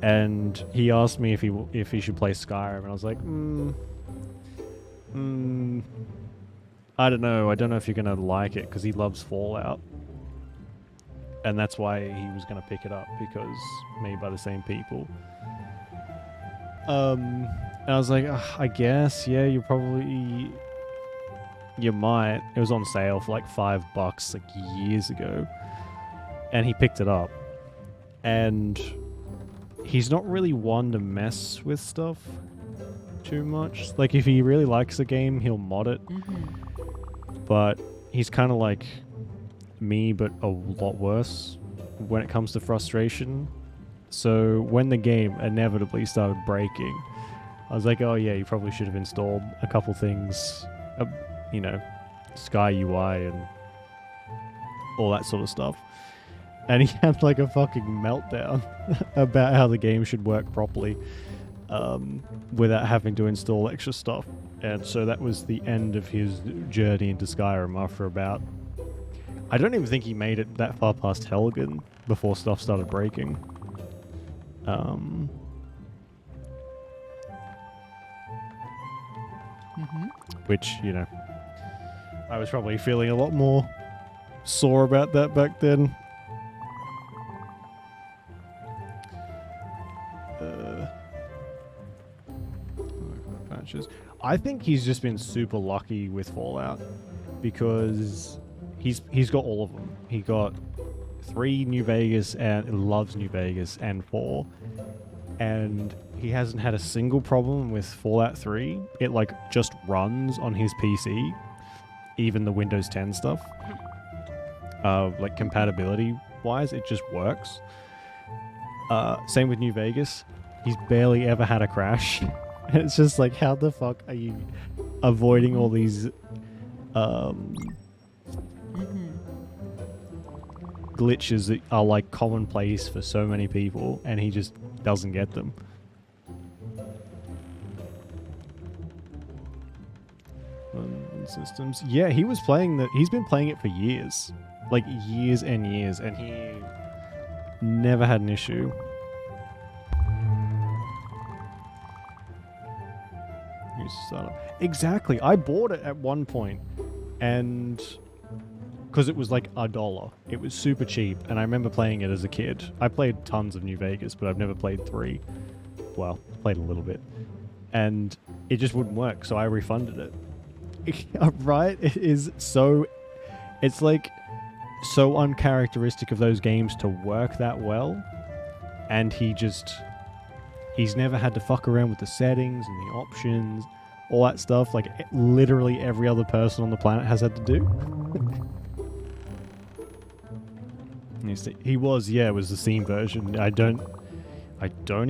and he asked me if he should play Skyrim, and I was like, I don't know. I don't know if you're gonna like it because he loves Fallout, and that's why he was gonna pick it up, because made by the same people. And I was like, I guess, yeah, you might. It was on sale for like $5 like years ago, and he picked it up. And he's not really one to mess with stuff too much. Like, if he really likes a game, he'll mod it. But he's kind of like me, but a lot worse when it comes to frustration. So when the game inevitably started breaking, I was like, oh yeah, you probably should have installed a couple things, Sky UI and all that sort of stuff. And he had like a fucking meltdown about how the game should work properly without having to install extra stuff. And so that was the end of his journey into Skyrim after about... I don't even think he made it that far past Helgen before stuff started breaking. Which, I was probably feeling a lot more sore about that back then. patches. I think he's just been super lucky with Fallout because he's got all of them. He got 3 New Vegas and loves New Vegas and 4, and he hasn't had a single problem with Fallout 3. It like just runs on his PC, even the Windows 10 stuff. Like compatibility wise, it just works. Same with New Vegas. He's barely ever had a crash. It's just like, how the fuck are you avoiding all these glitches that are like commonplace for so many people, and he just doesn't get them. Systems. Yeah, he was playing that. He's been playing it for years, like years and years, and he never had an issue. Exactly. I bought it at one point, and because it was like $1, it was super cheap, and I remember playing it as a kid. I played tons of New Vegas, but I've never played 3. Well, played a little bit, and it just wouldn't work, so I refunded it. Right? It is so... It's like so uncharacteristic of those games to work that well, and he's never had to fuck around with the settings and the options, all that stuff like literally every other person on the planet has had to do. He was, yeah, it was the Steam version. I don't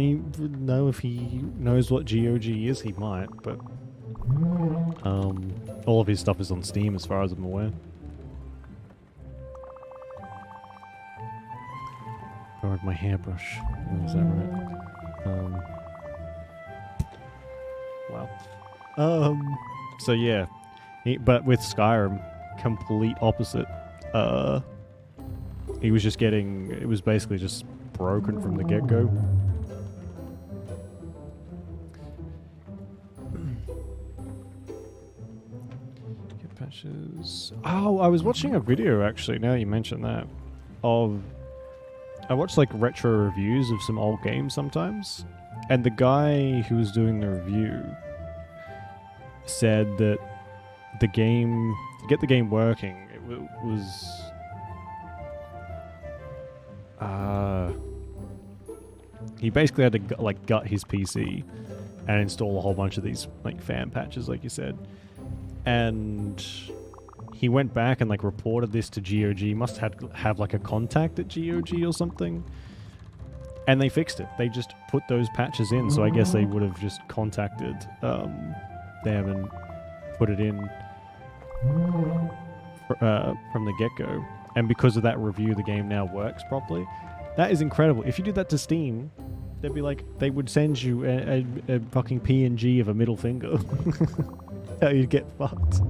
even know if he knows what GOG is. He might, but all of his stuff is on Steam as far as I'm aware. Borrowed my hairbrush. Is that right? Wow. So yeah, but with Skyrim, complete opposite. He was just getting, it was basically just broken from the get-go. Get patches. Oh, I was watching a video actually, now you mention that, I watch like retro reviews of some old games sometimes, and the guy who was doing the review said that the game, to get the game working, it was he basically had to like gut his PC and install a whole bunch of these like fan patches, like you said, and he went back and like reported this to GOG. Must have like a contact at GOG or something, and they fixed it. They just put those patches in, so I guess they would have just contacted them and put it in from the get-go. And because of that review, the game now works properly. That is incredible. If you did that to Steam, they'd be like, they would send you a fucking PNG of a middle finger. How you'd get fucked.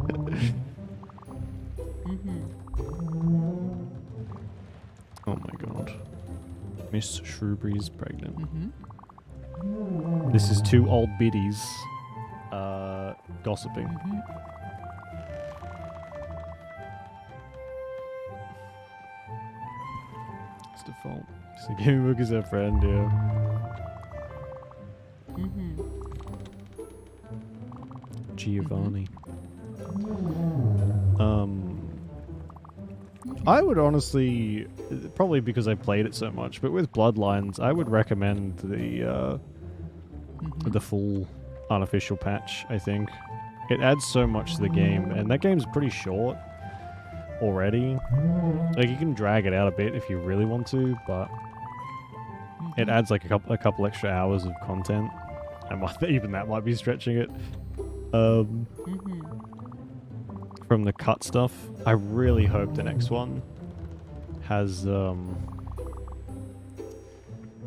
Oh my god. Miss Shrewberry's pregnant. This is 2 old biddies gossiping. It's default. So Gaming Book is our friend, yeah. Giovanni. I would honestly, probably because I played it so much, but with Bloodlines, I would recommend the full unofficial patch, I think. It adds so much to the game, and that game's pretty short already. Like, you can drag it out a bit if you really want to, but it adds like a couple extra hours of content, and even that might be stretching it. From the cut stuff, I really hope the next one has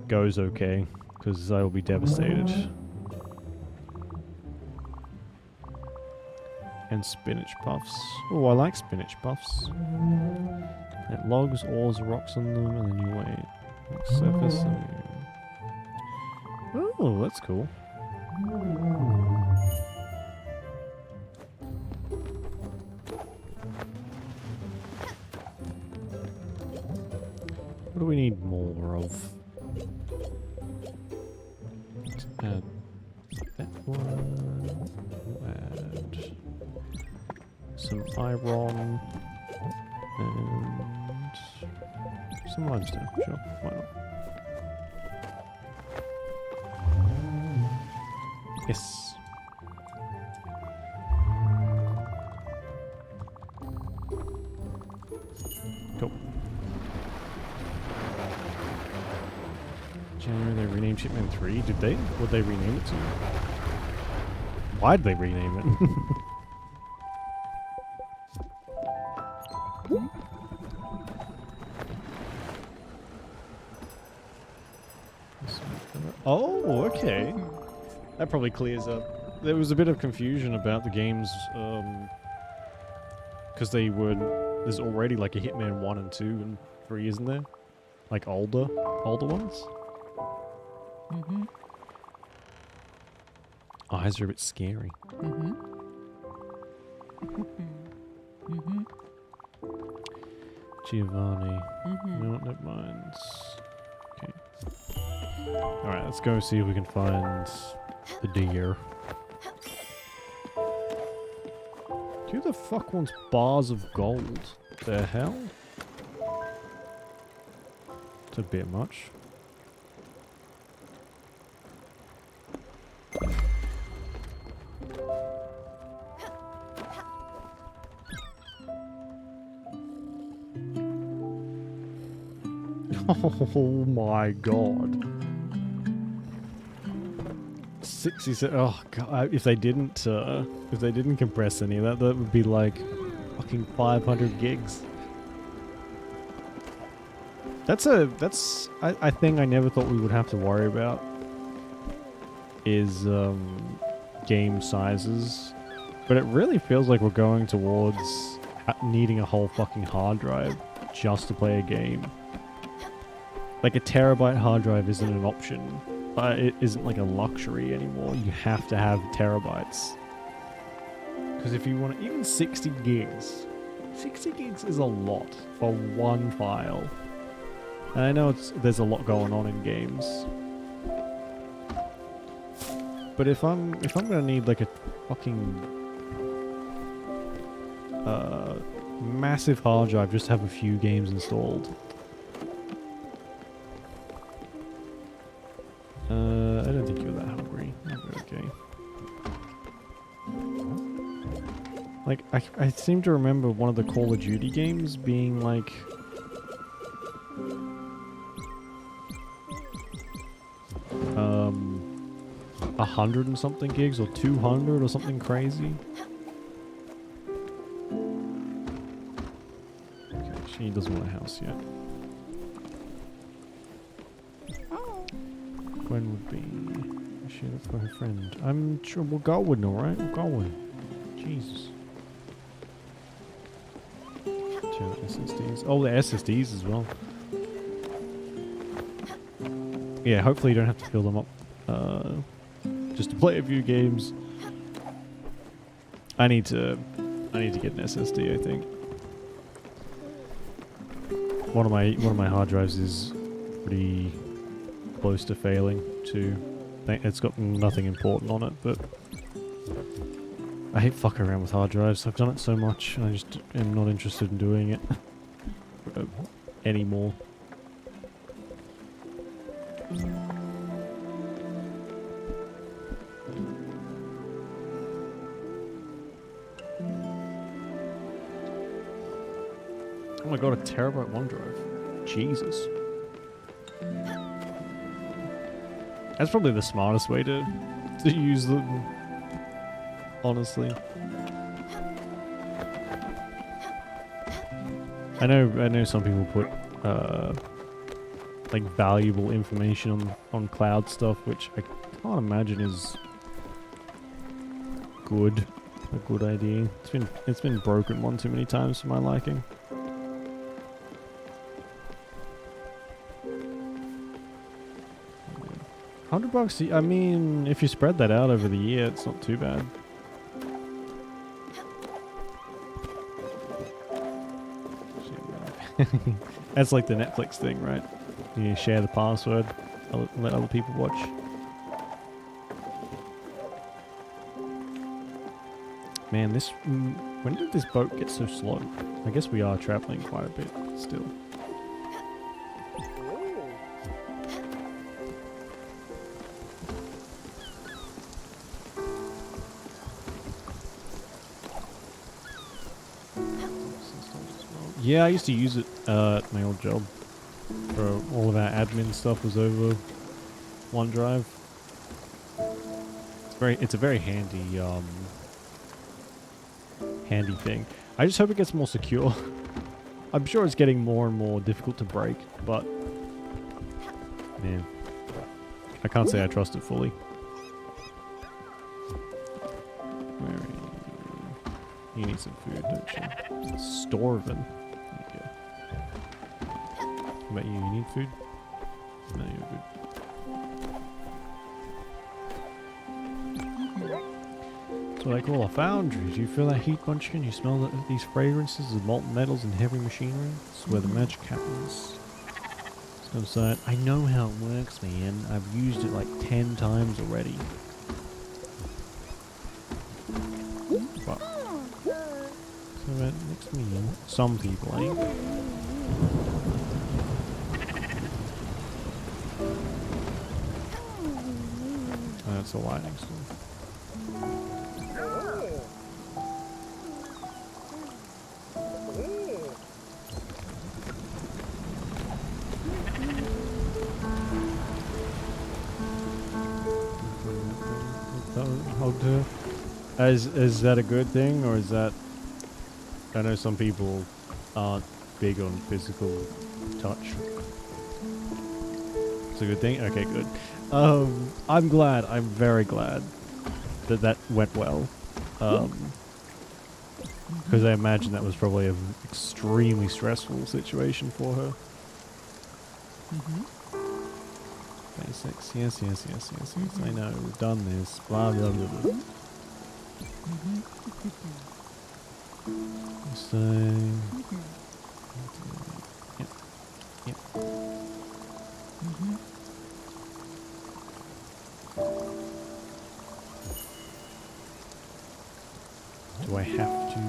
goes okay, because I will be devastated. And spinach puffs. Oh, I like spinach puffs. It logs, ores, rocks on them, and then you wait. Like surface. Oh, that's cool. What do we need more of? Let's add that one. some iron and some limestone. Sure, why not? Yes. Cool. January they renamed Shipman 3. Did they? Would they rename it to? Why'd they rename it? Oh, okay. That probably clears up. There was a bit of confusion about the games, because there's already like a Hitman 1 and 2 and 3, isn't there? Like older ones? Mm-hmm. Eyes are a bit scary. Mm-hmm. Mm-hmm. Giovanni. Mhm. No, never mind. Okay. Alright, let's go see if we can find the deer. Who the fuck wants bars of gold? The hell? It's a bit much. Oh my god. 67. Oh god. If they didn't compress any of that, that would be like fucking 500 gigs. That's I think I never thought we would have to worry about is game sizes, but it really feels like we're going towards needing a whole fucking hard drive just to play a game. Like a terabyte hard drive isn't an option. It isn't like a luxury anymore. You have to have terabytes. Because if you want even 60 gigs, 60 gigs is a lot for one file. And I know there's a lot going on in games. But if I'm gonna need like a fucking massive hard drive just to have a few games installed. I don't think you're that hungry. You're okay. Like, I seem to remember one of the Call of Duty games being like... um... 100 and something gigs or 200 or something crazy. Okay, she doesn't want a house yet. When would be? She look for her friend. I'm sure we're going, alright? We're going. Jesus. Two SSDs. Oh, the SSDs as well. Yeah, hopefully you don't have to fill them up just to play a few games. I need to get an SSD, I think. One of my hard drives is pretty close to failing too. It's got nothing important on it, but I hate fucking around with hard drives. I've done it so much and I just am not interested in doing it anymore. Oh my god, a terabyte OneDrive. Jesus. That's probably the smartest way to use them, honestly. I know some people put like valuable information on cloud stuff, which I can't imagine is a good idea. It's been broken one too many times for my liking. $100, I mean, if you spread that out over the year, it's not too bad. That's like the Netflix thing, right? You share the password, let other people watch. Man, When did this boat get so slow? I guess we are traveling quite a bit still. Yeah, I used to use it at my old job. For all of our admin stuff was over OneDrive. It's a very handy handy thing. I just hope it gets more secure. I'm sure it's getting more and more difficult to break, but man, I can't say I trust it fully. Where are you? You need some food, don't you? Starving. There you go. What about you? You need food? No, you're good. That's what I call a foundry. Do you feel that heat bunching? You smell these fragrances of molten metals and heavy machinery? It's where the magic happens. Let's go inside. I know how it works, man. I've used it like 10 times already. What? So that makes me some people, eh? Oh, that's the lighting stuff. Is that a good thing, or is that... I know some people aren't big on physical touch. It's a good thing? Okay, good. I'm glad, I'm very glad that that went well. Because I imagine that was probably an extremely stressful situation for her. Basics, yes, I know, we've done this, blah blah blah blah. So... Yep. Do I have to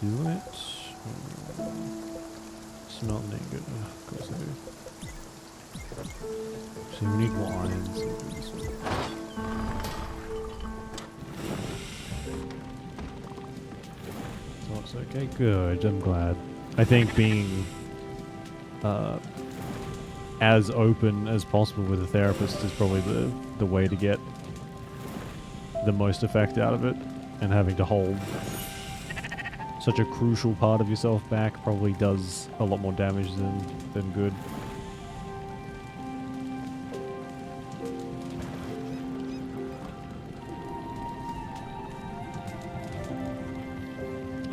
do it? Smelting ain't good. Oh, of course I do. So we need more irons. So it's okay. Good. I'm glad. I think being as open as possible with a therapist is probably the way to get the most effect out of it, and having to hold such a crucial part of yourself back probably does a lot more damage than good.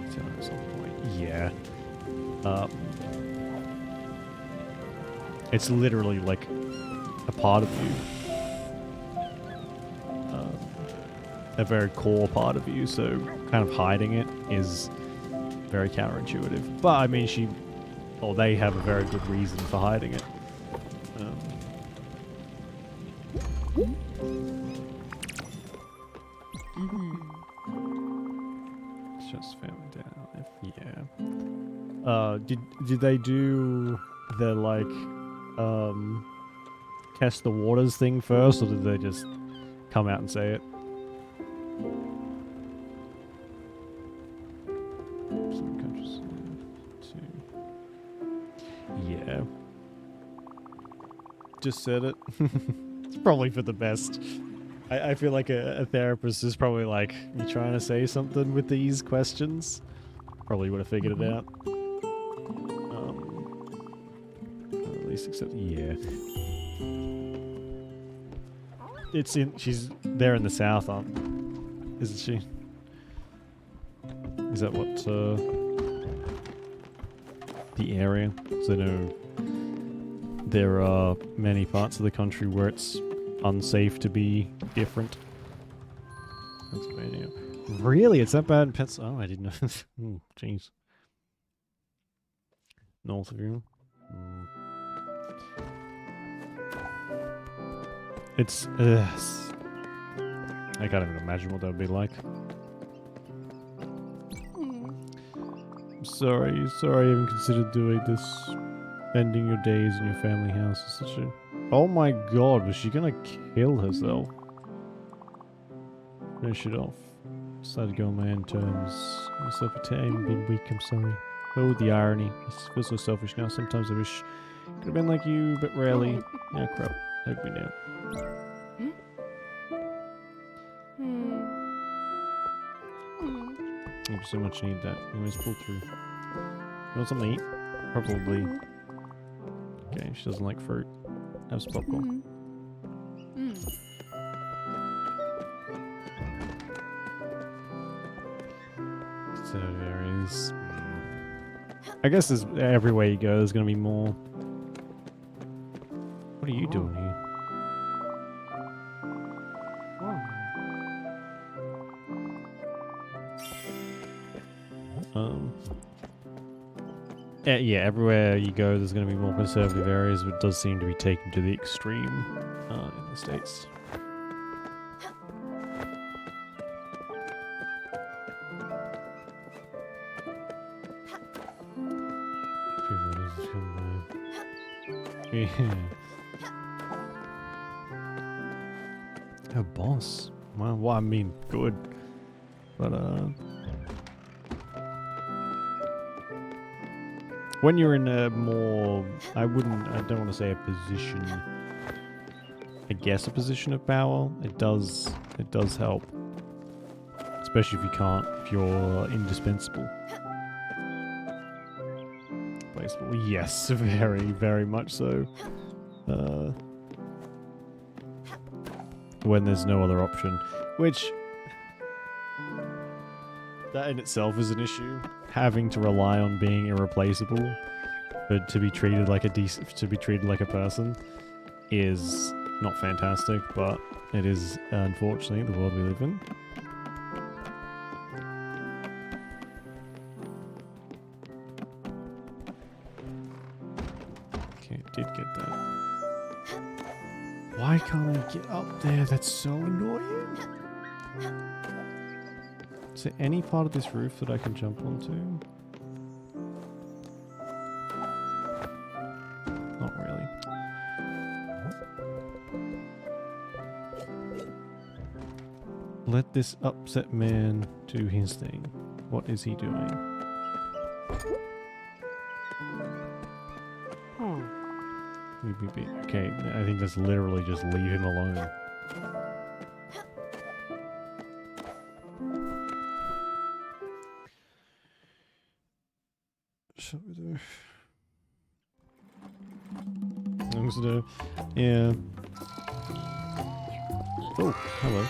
So at some point, yeah. It's literally like a part of you. A very core part of you, so kind of hiding it is very counterintuitive. But I mean, they have a very good reason for hiding it. It's just family down. Yeah. Did they do the like test the waters thing first, or did they just come out and say it? Yeah. Just said it. It's probably for the best. I feel like a therapist is probably like, you trying to say something with these questions? Probably would have figured it out. At least except, yeah. She's there in the south, isn't she? Is that what, the area? So I know there are many parts of the country where it's unsafe to be different. Pennsylvania. Really? It's that bad in Pennsylvania? Oh, I didn't know. Jeez. North of you. It's... I can't even imagine what that would be like. sorry. Sorry I haven't considered doing this. Spending your days in your family house is such a... Oh my god, was she gonna kill herself? Finish it off. Decided to go on my own terms. Myself a time, been weak, I'm sorry. Oh, the irony. I feel so selfish now. Sometimes I wish I could have been like you, but rarely. Yeah, crap. Hope we know. You so much need that. Anyways, pull through. You want something to eat? Probably. Okay, she doesn't like fruit. Have some popcorn. So there is. I guess there's everywhere you go, there's gonna be more. What are you doing here? Yeah, everywhere you go, there's going to be more conservative areas, but it does seem to be taken to the extreme in the States. Yeah. A boss. Well, I mean, good. But, when you're in a more, I don't want to say a position, I guess a position of power, it does help. Especially if you're indispensable. Basically, yes, very, very much so. When there's no other option, which, that in itself is an issue. Having to rely on being irreplaceable, but to be treated like a person, is not fantastic. But it is unfortunately the world we live in. Okay, I did get that. Why can't I get up there? That's so annoying. Is there any part of this roof that I can jump onto? Not really. Let this upset man do his thing. What is he doing? Okay, I think that's literally just leave him alone. Yeah. Oh, hello.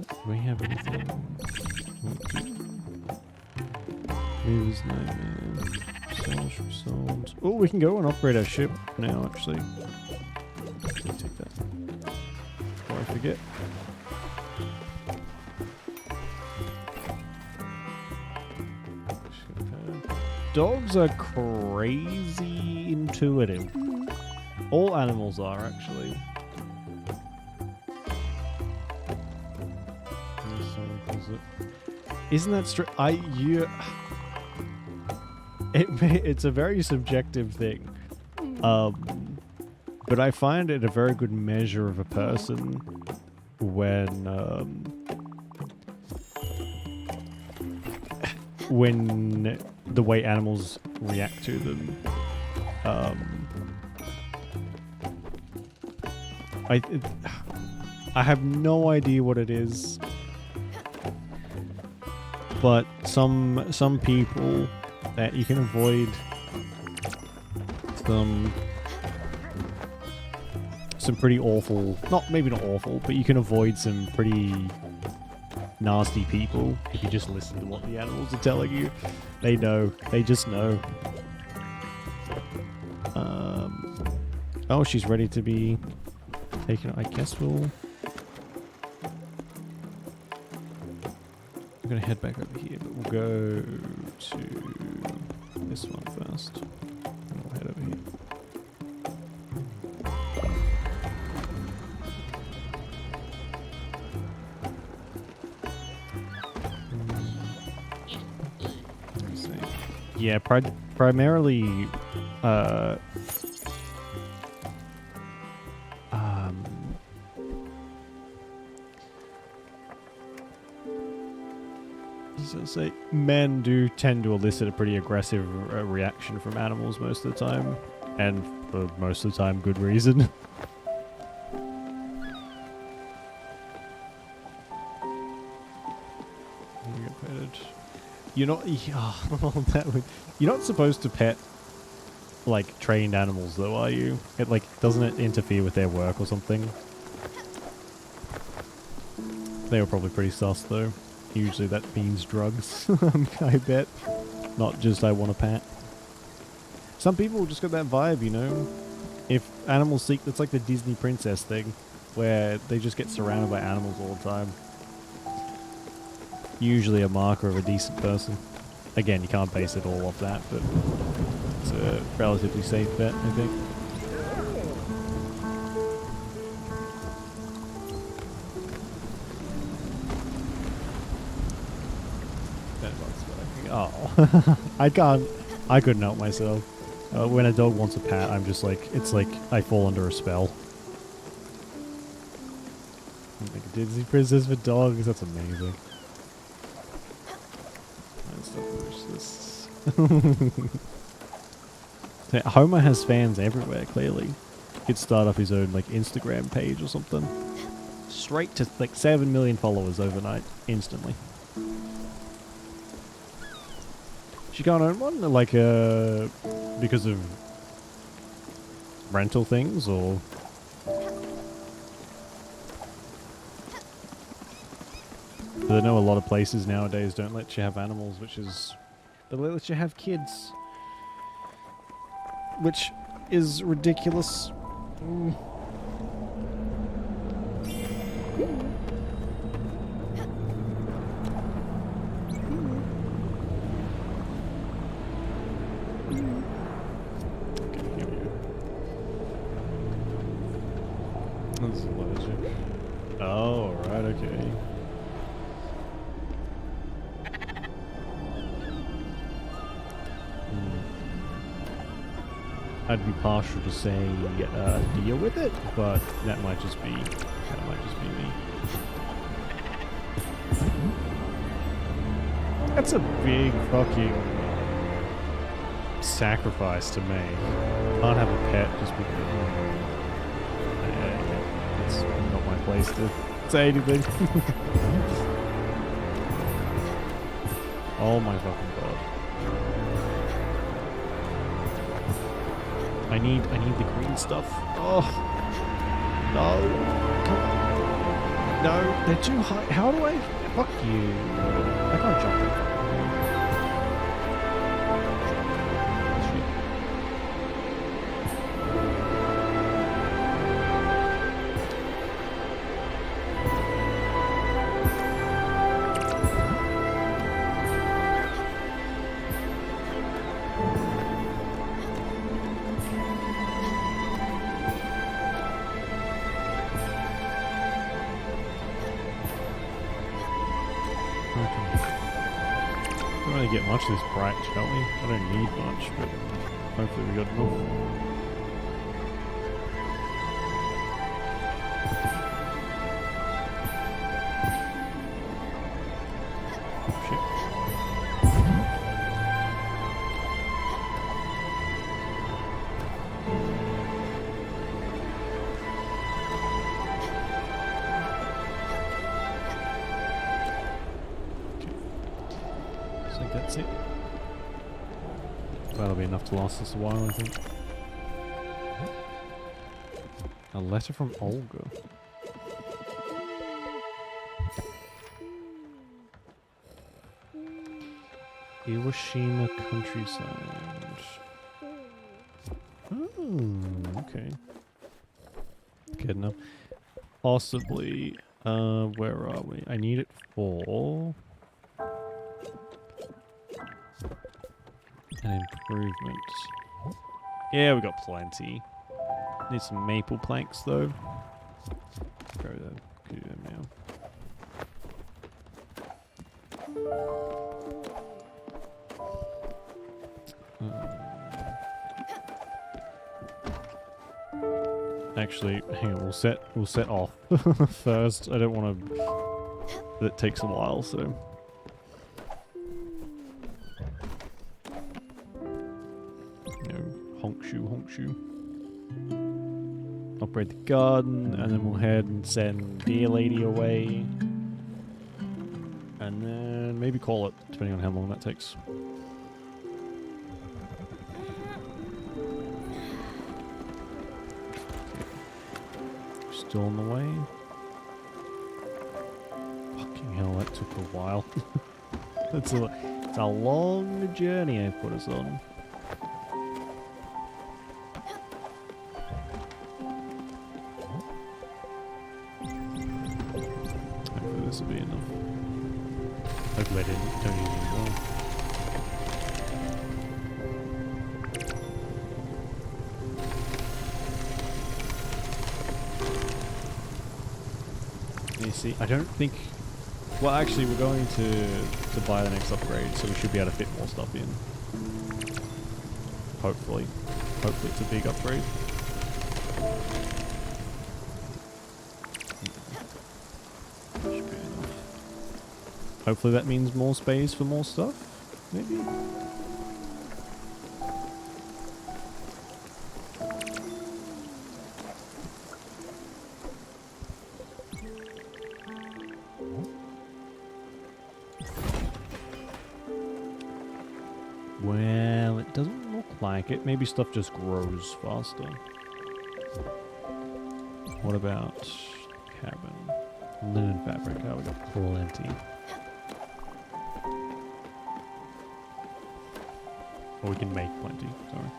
Do we have anything? Moves nightmare. Sound. Oh, we can go and upgrade our ship now, actually. Let me take that. Before I forget. Dogs are crazy intuitive. All animals are, actually. Isn't that straight? It's a very subjective thing. But I find it a very good measure of a person when the way animals react to them. I have no idea what it is, but some people that you can avoid some pretty awful, maybe not awful, but you can avoid some pretty nasty people if you just listen to what the animals are telling you. They know. They just know. Oh, she's ready to be taken. I guess we're gonna head back over here, but we'll go to this one first. And we'll head over here. Yeah, primarily, say men do tend to elicit a pretty aggressive reaction from animals most of the time, and for most of the time, good reason. You're not. Oh, that would. You're not supposed to pet like trained animals, though, are you? It like doesn't it interfere with their work or something? They were probably pretty sus, though. Usually that means drugs. I bet. Not just I want a pet. Some people just got that vibe, you know. If animals seek, it's like the Disney princess thing, where they just get surrounded by animals all the time. Usually a marker of a decent person. Again, you can't base it all off that, but it's a relatively safe bet, I think. Oh, I couldn't help myself. When a dog wants a pat, I'm just like, it's like I fall under a spell. Like a Disney princess for dogs, that's amazing. Homer has fans everywhere, clearly. He could start up his own like Instagram page or something. Straight to like 7 million followers overnight, instantly. She can't own one, like because of rental things, or but I know a lot of places nowadays don't let you have animals, which is they let you have kids, which is ridiculous. That's logic. Oh, right, okay. I'd be partial to say deal with it, but that might just be me. That's a big fucking sacrifice to make. Can't have a pet just because. It's not my place to say anything. Oh my fucking god. I need the green stuff. Oh no. Come on. No, they're too high. How do I fuck you? I can't jump that far. Get much this bright, shall we? I don't need much, but hopefully we got enough. That's it. That'll be enough to last us a while, I think. A letter from Olga. Iwashima countryside. Oh, okay. Good enough. Possibly. Where are we? I need it for an improvement. Yeah, we got plenty. Need some maple planks though. Grab that. Do that now. Actually, hang on, we'll set off first. I don't want to. That takes a while, so. Honk shoe. Upgrade the garden, and then we'll head and send Dear Lady away. And then maybe call it, depending on how long that takes. Still on the way. Fucking hell, that took a while. It's a long journey I put us on. Hopefully this will be enough. Hopefully I don't need any more. You see, I don't think. Well, actually, we're going to buy the next upgrade, so we should be able to fit more stuff in. Hopefully, it's a big upgrade. Should be enough. Hopefully, that means more space for more stuff. Maybe. Well, it doesn't look like it. Maybe stuff just grows faster. What about cabin? Linen fabric. Oh, we got plenty. Or we can make plenty, sorry.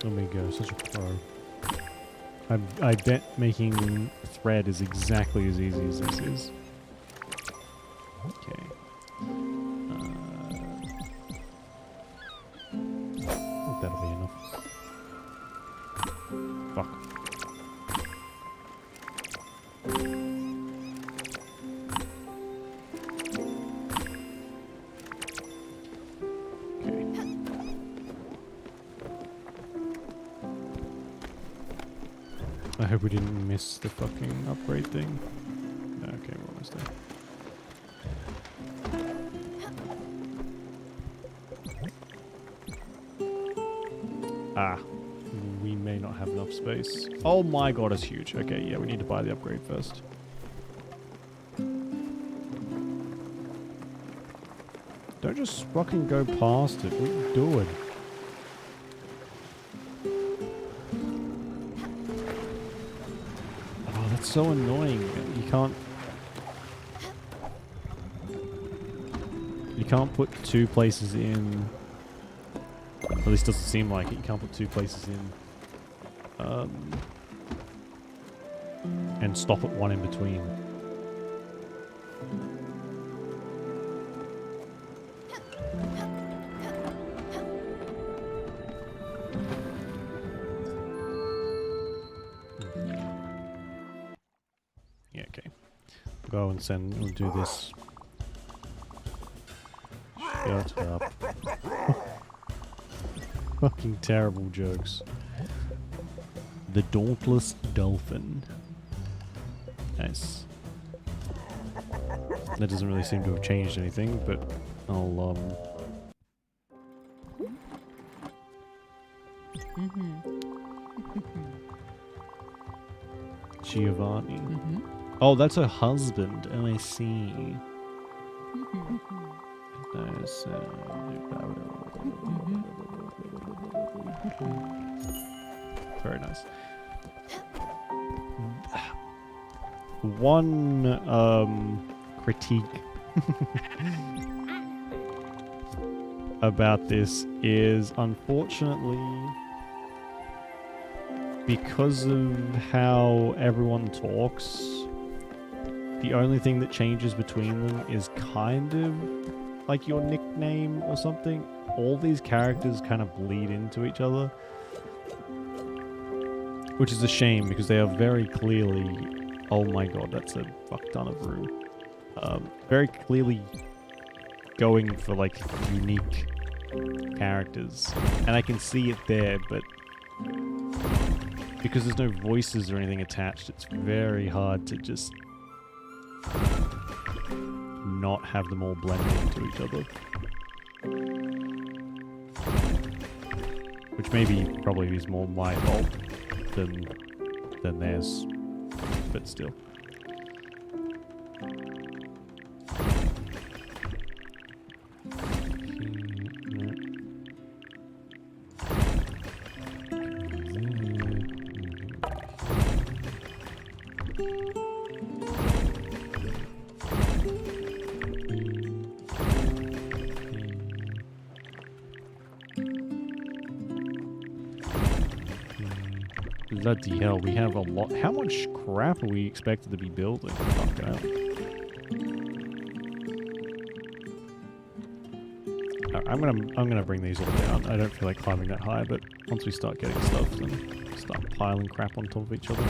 Let me go, such a pro. I bet making thread is exactly as easy as this is. Okay. I think that'll be enough. Fuck. I hope we didn't miss the fucking upgrade thing. Okay, we're almost there. Ah, we may not have enough space. Oh my god, it's huge. Okay, yeah, we need to buy the upgrade first. Don't just fucking go past it. What are you doing? It's so annoying. You can't put two places in. At least doesn't seem like it. You can't put two places in. And stop at one in between. Go and send. We'll do this. Shut up. Fucking terrible jokes. The Dauntless Dolphin. Nice. That doesn't really seem to have changed anything, but I'll Giovanni. Oh, that's her husband. Oh, I see. Very nice. One critique about this is, unfortunately, because of how everyone talks, the only thing that changes between them is kind of like your nickname or something. All these characters kind of bleed into each other, which is a shame because they are very clearly, oh my god, that's a fuck ton of room. Very clearly going for like unique characters, and I can see it there, but because there's no voices or anything attached, it's very hard to just not have them all blend into each other. Which probably is more my fault than theirs, but still. Bloody hell, we have a lot. How much crap are we expected to be building? Fuck out. I'm gonna bring these all down. I don't feel like climbing that high, but once we start getting stuff, then start piling crap on top of each other.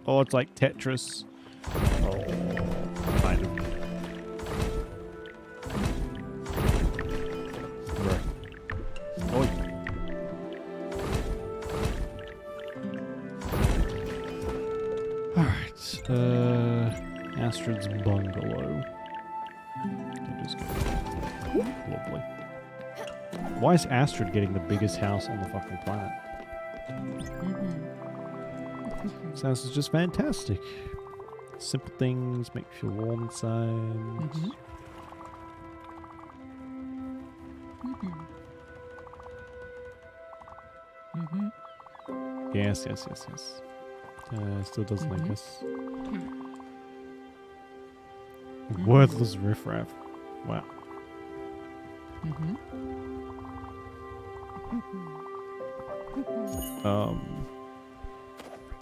Oh, it's like Tetris. Oh, kind of. Astrid's bungalow. Just go. Lovely. Why is Astrid getting the biggest house on the fucking planet? This house is just fantastic. Simple things make you feel warm inside. Yes. Still doesn't like us. Worthless riffraff. Wow.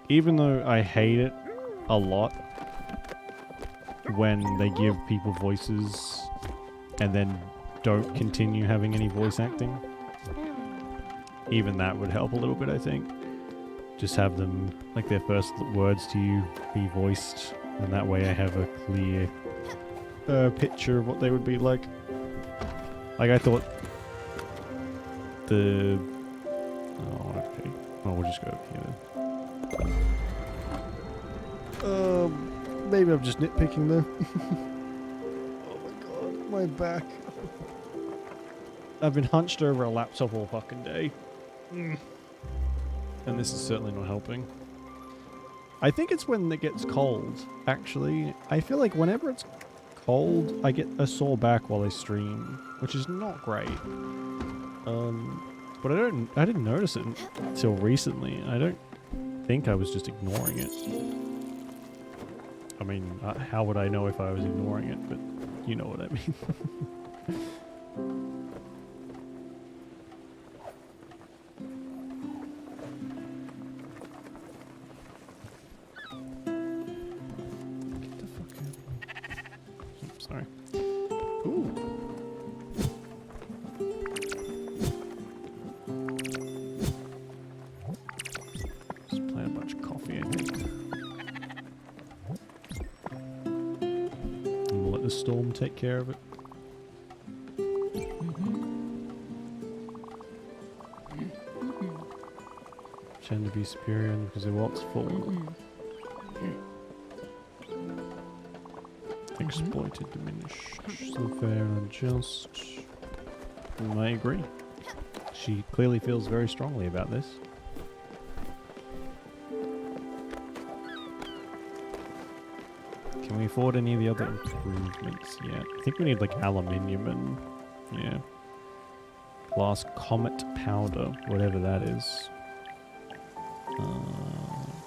Even though I hate it a lot when they give people voices and then don't continue having any voice acting, even that would help a little bit, I think. Just have them, like, their first words to you be voiced, and that way I have a clear picture of what they would be like. Like, I thought the... Oh, okay. Oh, we'll just go up here. Maybe I'm just nitpicking though. Oh my god, my back. I've been hunched over a laptop all fucking day. And this is certainly not helping. I think it's when it gets cold, actually. I feel like whenever it's cold, I get a sore back while I stream, which is not great. But I didn't notice it until recently. I don't think I was just ignoring it. I mean, how would I know if I was ignoring it? But you know what I mean. Get the fuck out. Oops, sorry. Ooh. Just plant a bunch of coffee, I think. And we'll let the storm take care of it. Pretend to be superior because their wallet's full. Exploited, diminished, so fair and just. I agree. She clearly feels very strongly about this. Can we afford any of the other improvements yet? I think we need like aluminium and yeah, glass comet powder, whatever that is.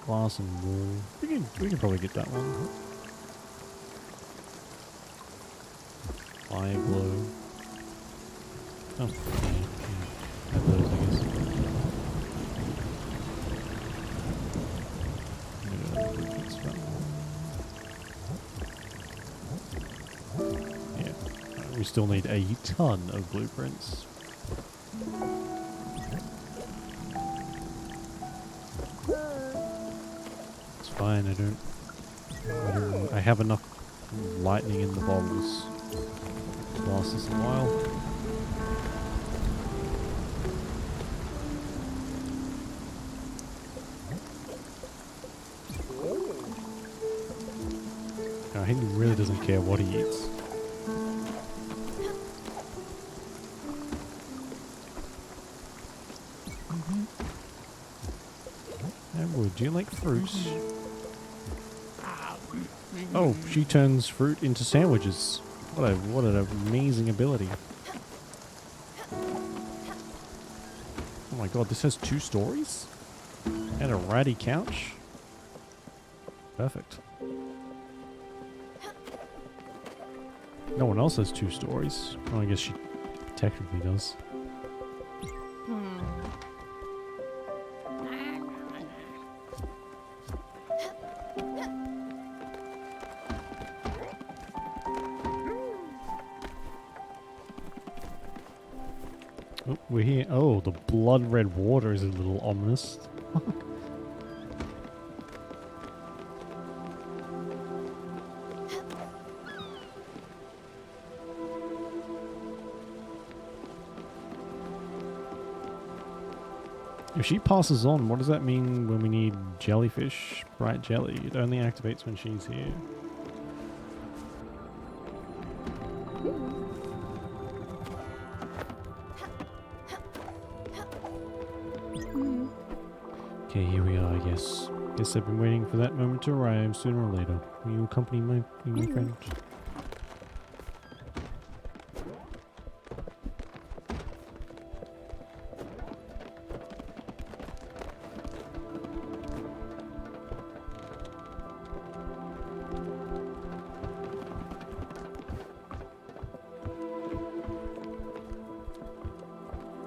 Glass and wool. We can probably get that one. Fire glow. Oh, yeah. Have those, I guess. still need a ton of blueprints. It's fine, I have enough lightning in the bottles to last us a while. No, he really doesn't care what he eats. Edward, do you like fruit? Oh, she turns fruit into sandwiches. What an amazing ability. Oh my god, this has 2 stories? And a ratty couch? Perfect. No one else has 2 stories. Well, I guess she technically does. Oh, we're here. Oh, the blood red water is a little ominous. If she passes on, what does that mean when we need jellyfish, bright jelly? It only activates when she's here. Okay, here we are, I guess. Guess I've been waiting for that moment to arrive sooner or later. Will you accompany my friend?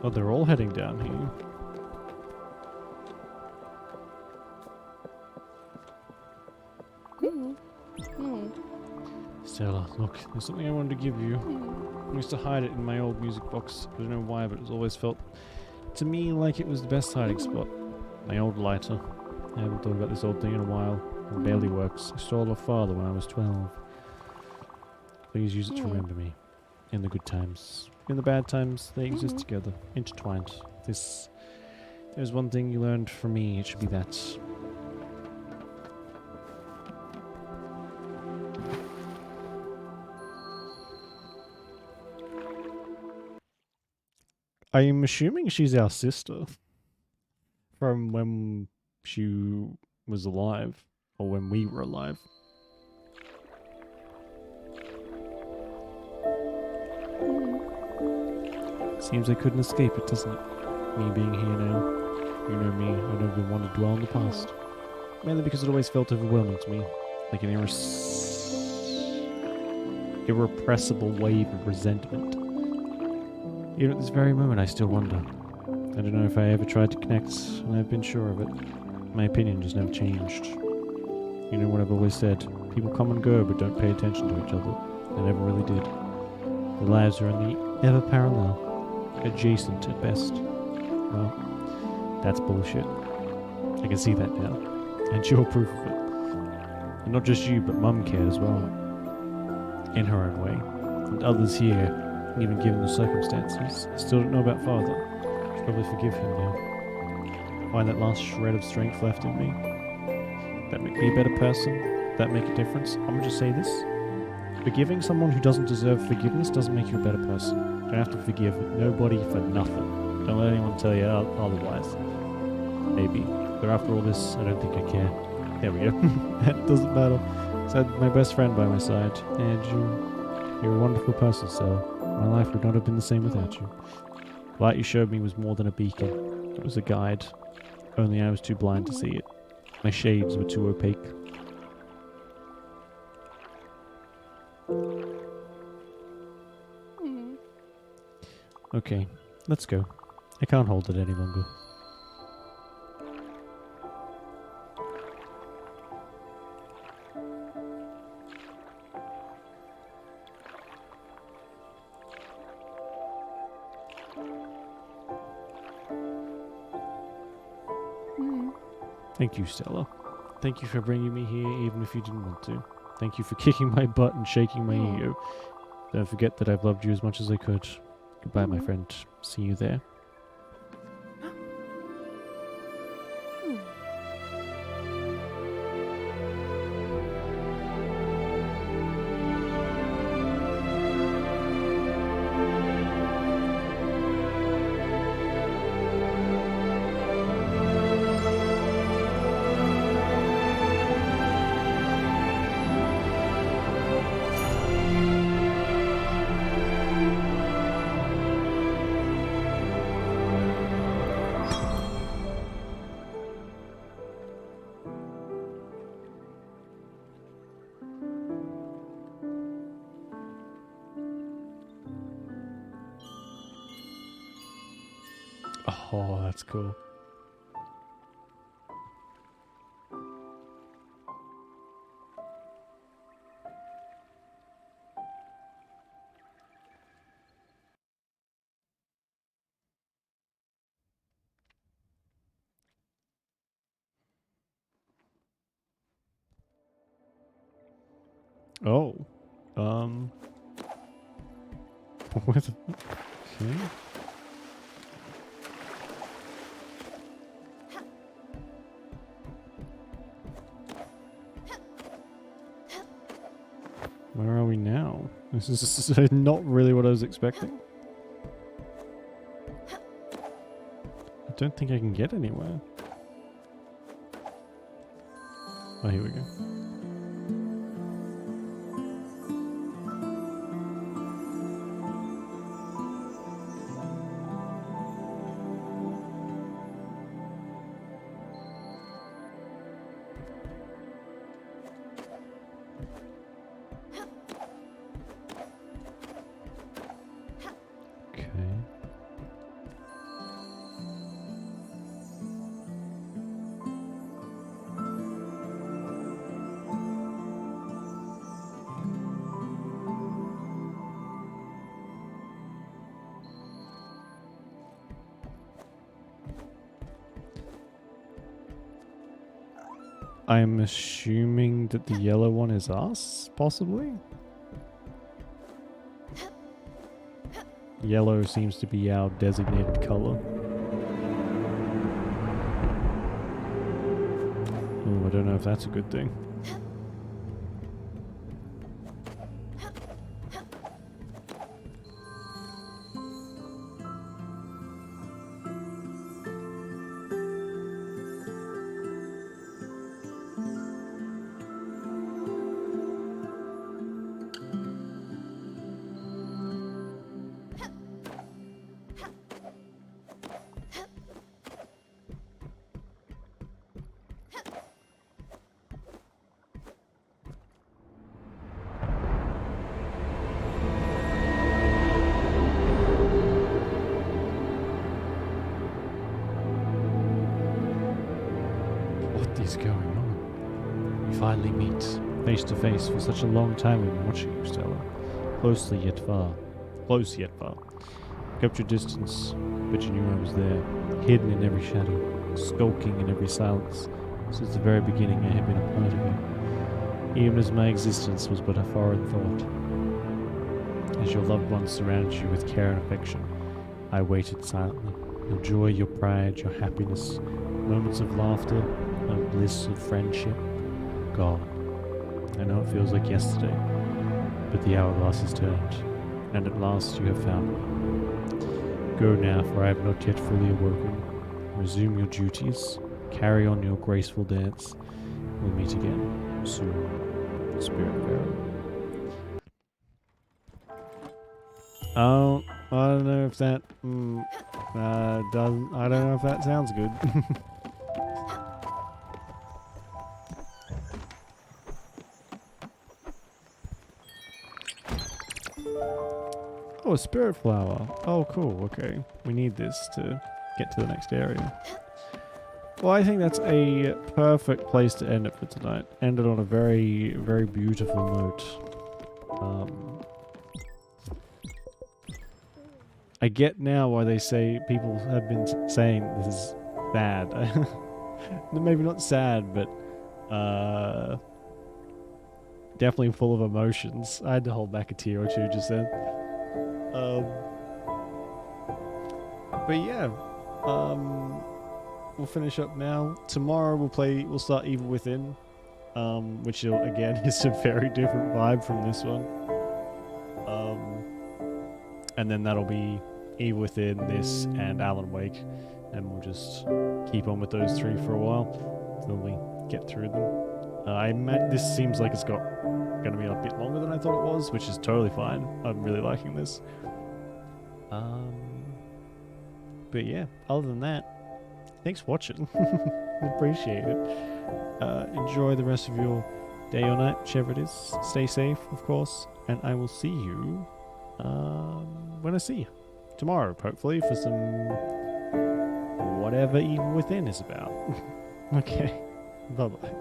Oh, they're all heading down here. Stella, look, there's something I wanted to give you. I used to hide it in my old music box. I don't know why, but it's always felt to me like it was the best hiding spot. My old lighter. I haven't thought about this old thing in a while. It barely works. I stole off father when I was 12. Please use it to remember me. In the good times. In the bad times, they exist together, intertwined. There's one thing you learned from me, it should be that. I'm assuming she's our sister. From when she was alive. Or when we were alive. Seems I couldn't escape it, doesn't it? Me being here now. You know me, I don't even want to dwell on the past. Mainly because it always felt overwhelming to me. Like an irrepressible wave of resentment. Even at this very moment, I still wonder. I don't know if I ever tried to connect, and I've been sure of it. My opinion just never changed. You know what I've always said, people come and go but don't pay attention to each other. They never really did. Their lives are only ever parallel. Adjacent at best. Well, that's bullshit. I can see that now. And you're proof of it. And not just you, but Mum cared as well. In her own way. And others here, even given the circumstances, still don't know about Father. Should probably forgive him now. Find that last shred of strength left in me. That make me a better person. That make a difference. I'm gonna just say this. Forgiving someone who doesn't deserve forgiveness doesn't make you a better person. You don't have to forgive nobody for nothing. Don't let anyone tell you otherwise. Maybe. But after all this, I don't think I care. There we go. It doesn't matter. So I had my best friend by my side. And you're a wonderful person, so my life would not have been the same without you. The light you showed me was more than a beacon. It was a guide. Only I was too blind to see it. My shades were too opaque. Okay, let's go. I can't hold it any longer. Thank you, Stella. Thank you for bringing me here even if you didn't want to. Thank you for kicking my butt and shaking my ego. Don't forget that I've loved you as much as I could. Goodbye, my friend. See you there. Oh, that's cool. Oh. What the... Okay. Where are we now? This is not really what I was expecting. I don't think I can get anywhere. Oh, here we go. I'm assuming that the yellow one is us, possibly? Yellow seems to be our designated color. Oh, I don't know if that's a good thing. Is going on? We finally meet face to face. For such a long time we've been watching you, Stella. Closely yet far. Close yet far. Kept your distance, but you knew I was there, hidden in every shadow, skulking in every silence. Since the very beginning I have been a part of you, even as my existence was but a foreign thought. As your loved ones surrounded you with care and affection, I waited silently. Your joy, your pride, your happiness, moments of laughter, of bliss, of friendship, gone. I know it feels like yesterday, but the hourglass has turned, and at last you have found me. Go now, for I have not yet fully awoken. Resume your duties, carry on your graceful dance. We'll meet again, soon, Spiritfarer. Oh, I don't know if that, doesn't, I don't know if that sounds good. Oh, a spirit flower. Oh, cool. Okay. We need this to get to the next area. Well, I think that's a perfect place to end it for tonight. End it on a very, very beautiful note. I get now why they say people have been saying this is bad. maybe not sad, but definitely full of emotions. I had to hold back a tear or two just then. But yeah, we'll finish up now. Tomorrow we'll start Evil Within, which again is a very different vibe from this one. And then that'll be Evil Within, this, and Alan Wake, and we'll just keep on with those three for a while until we get through them. This seems like it's going to be a bit longer than I thought it was, which is totally fine. I'm really liking this. But yeah, other than that, thanks for watching. Appreciate it. Enjoy the rest of your day or night, whichever it is. Stay safe, of course, and I will see you when I see you tomorrow, hopefully, for some whatever Evil Within is about. Okay, bye-bye.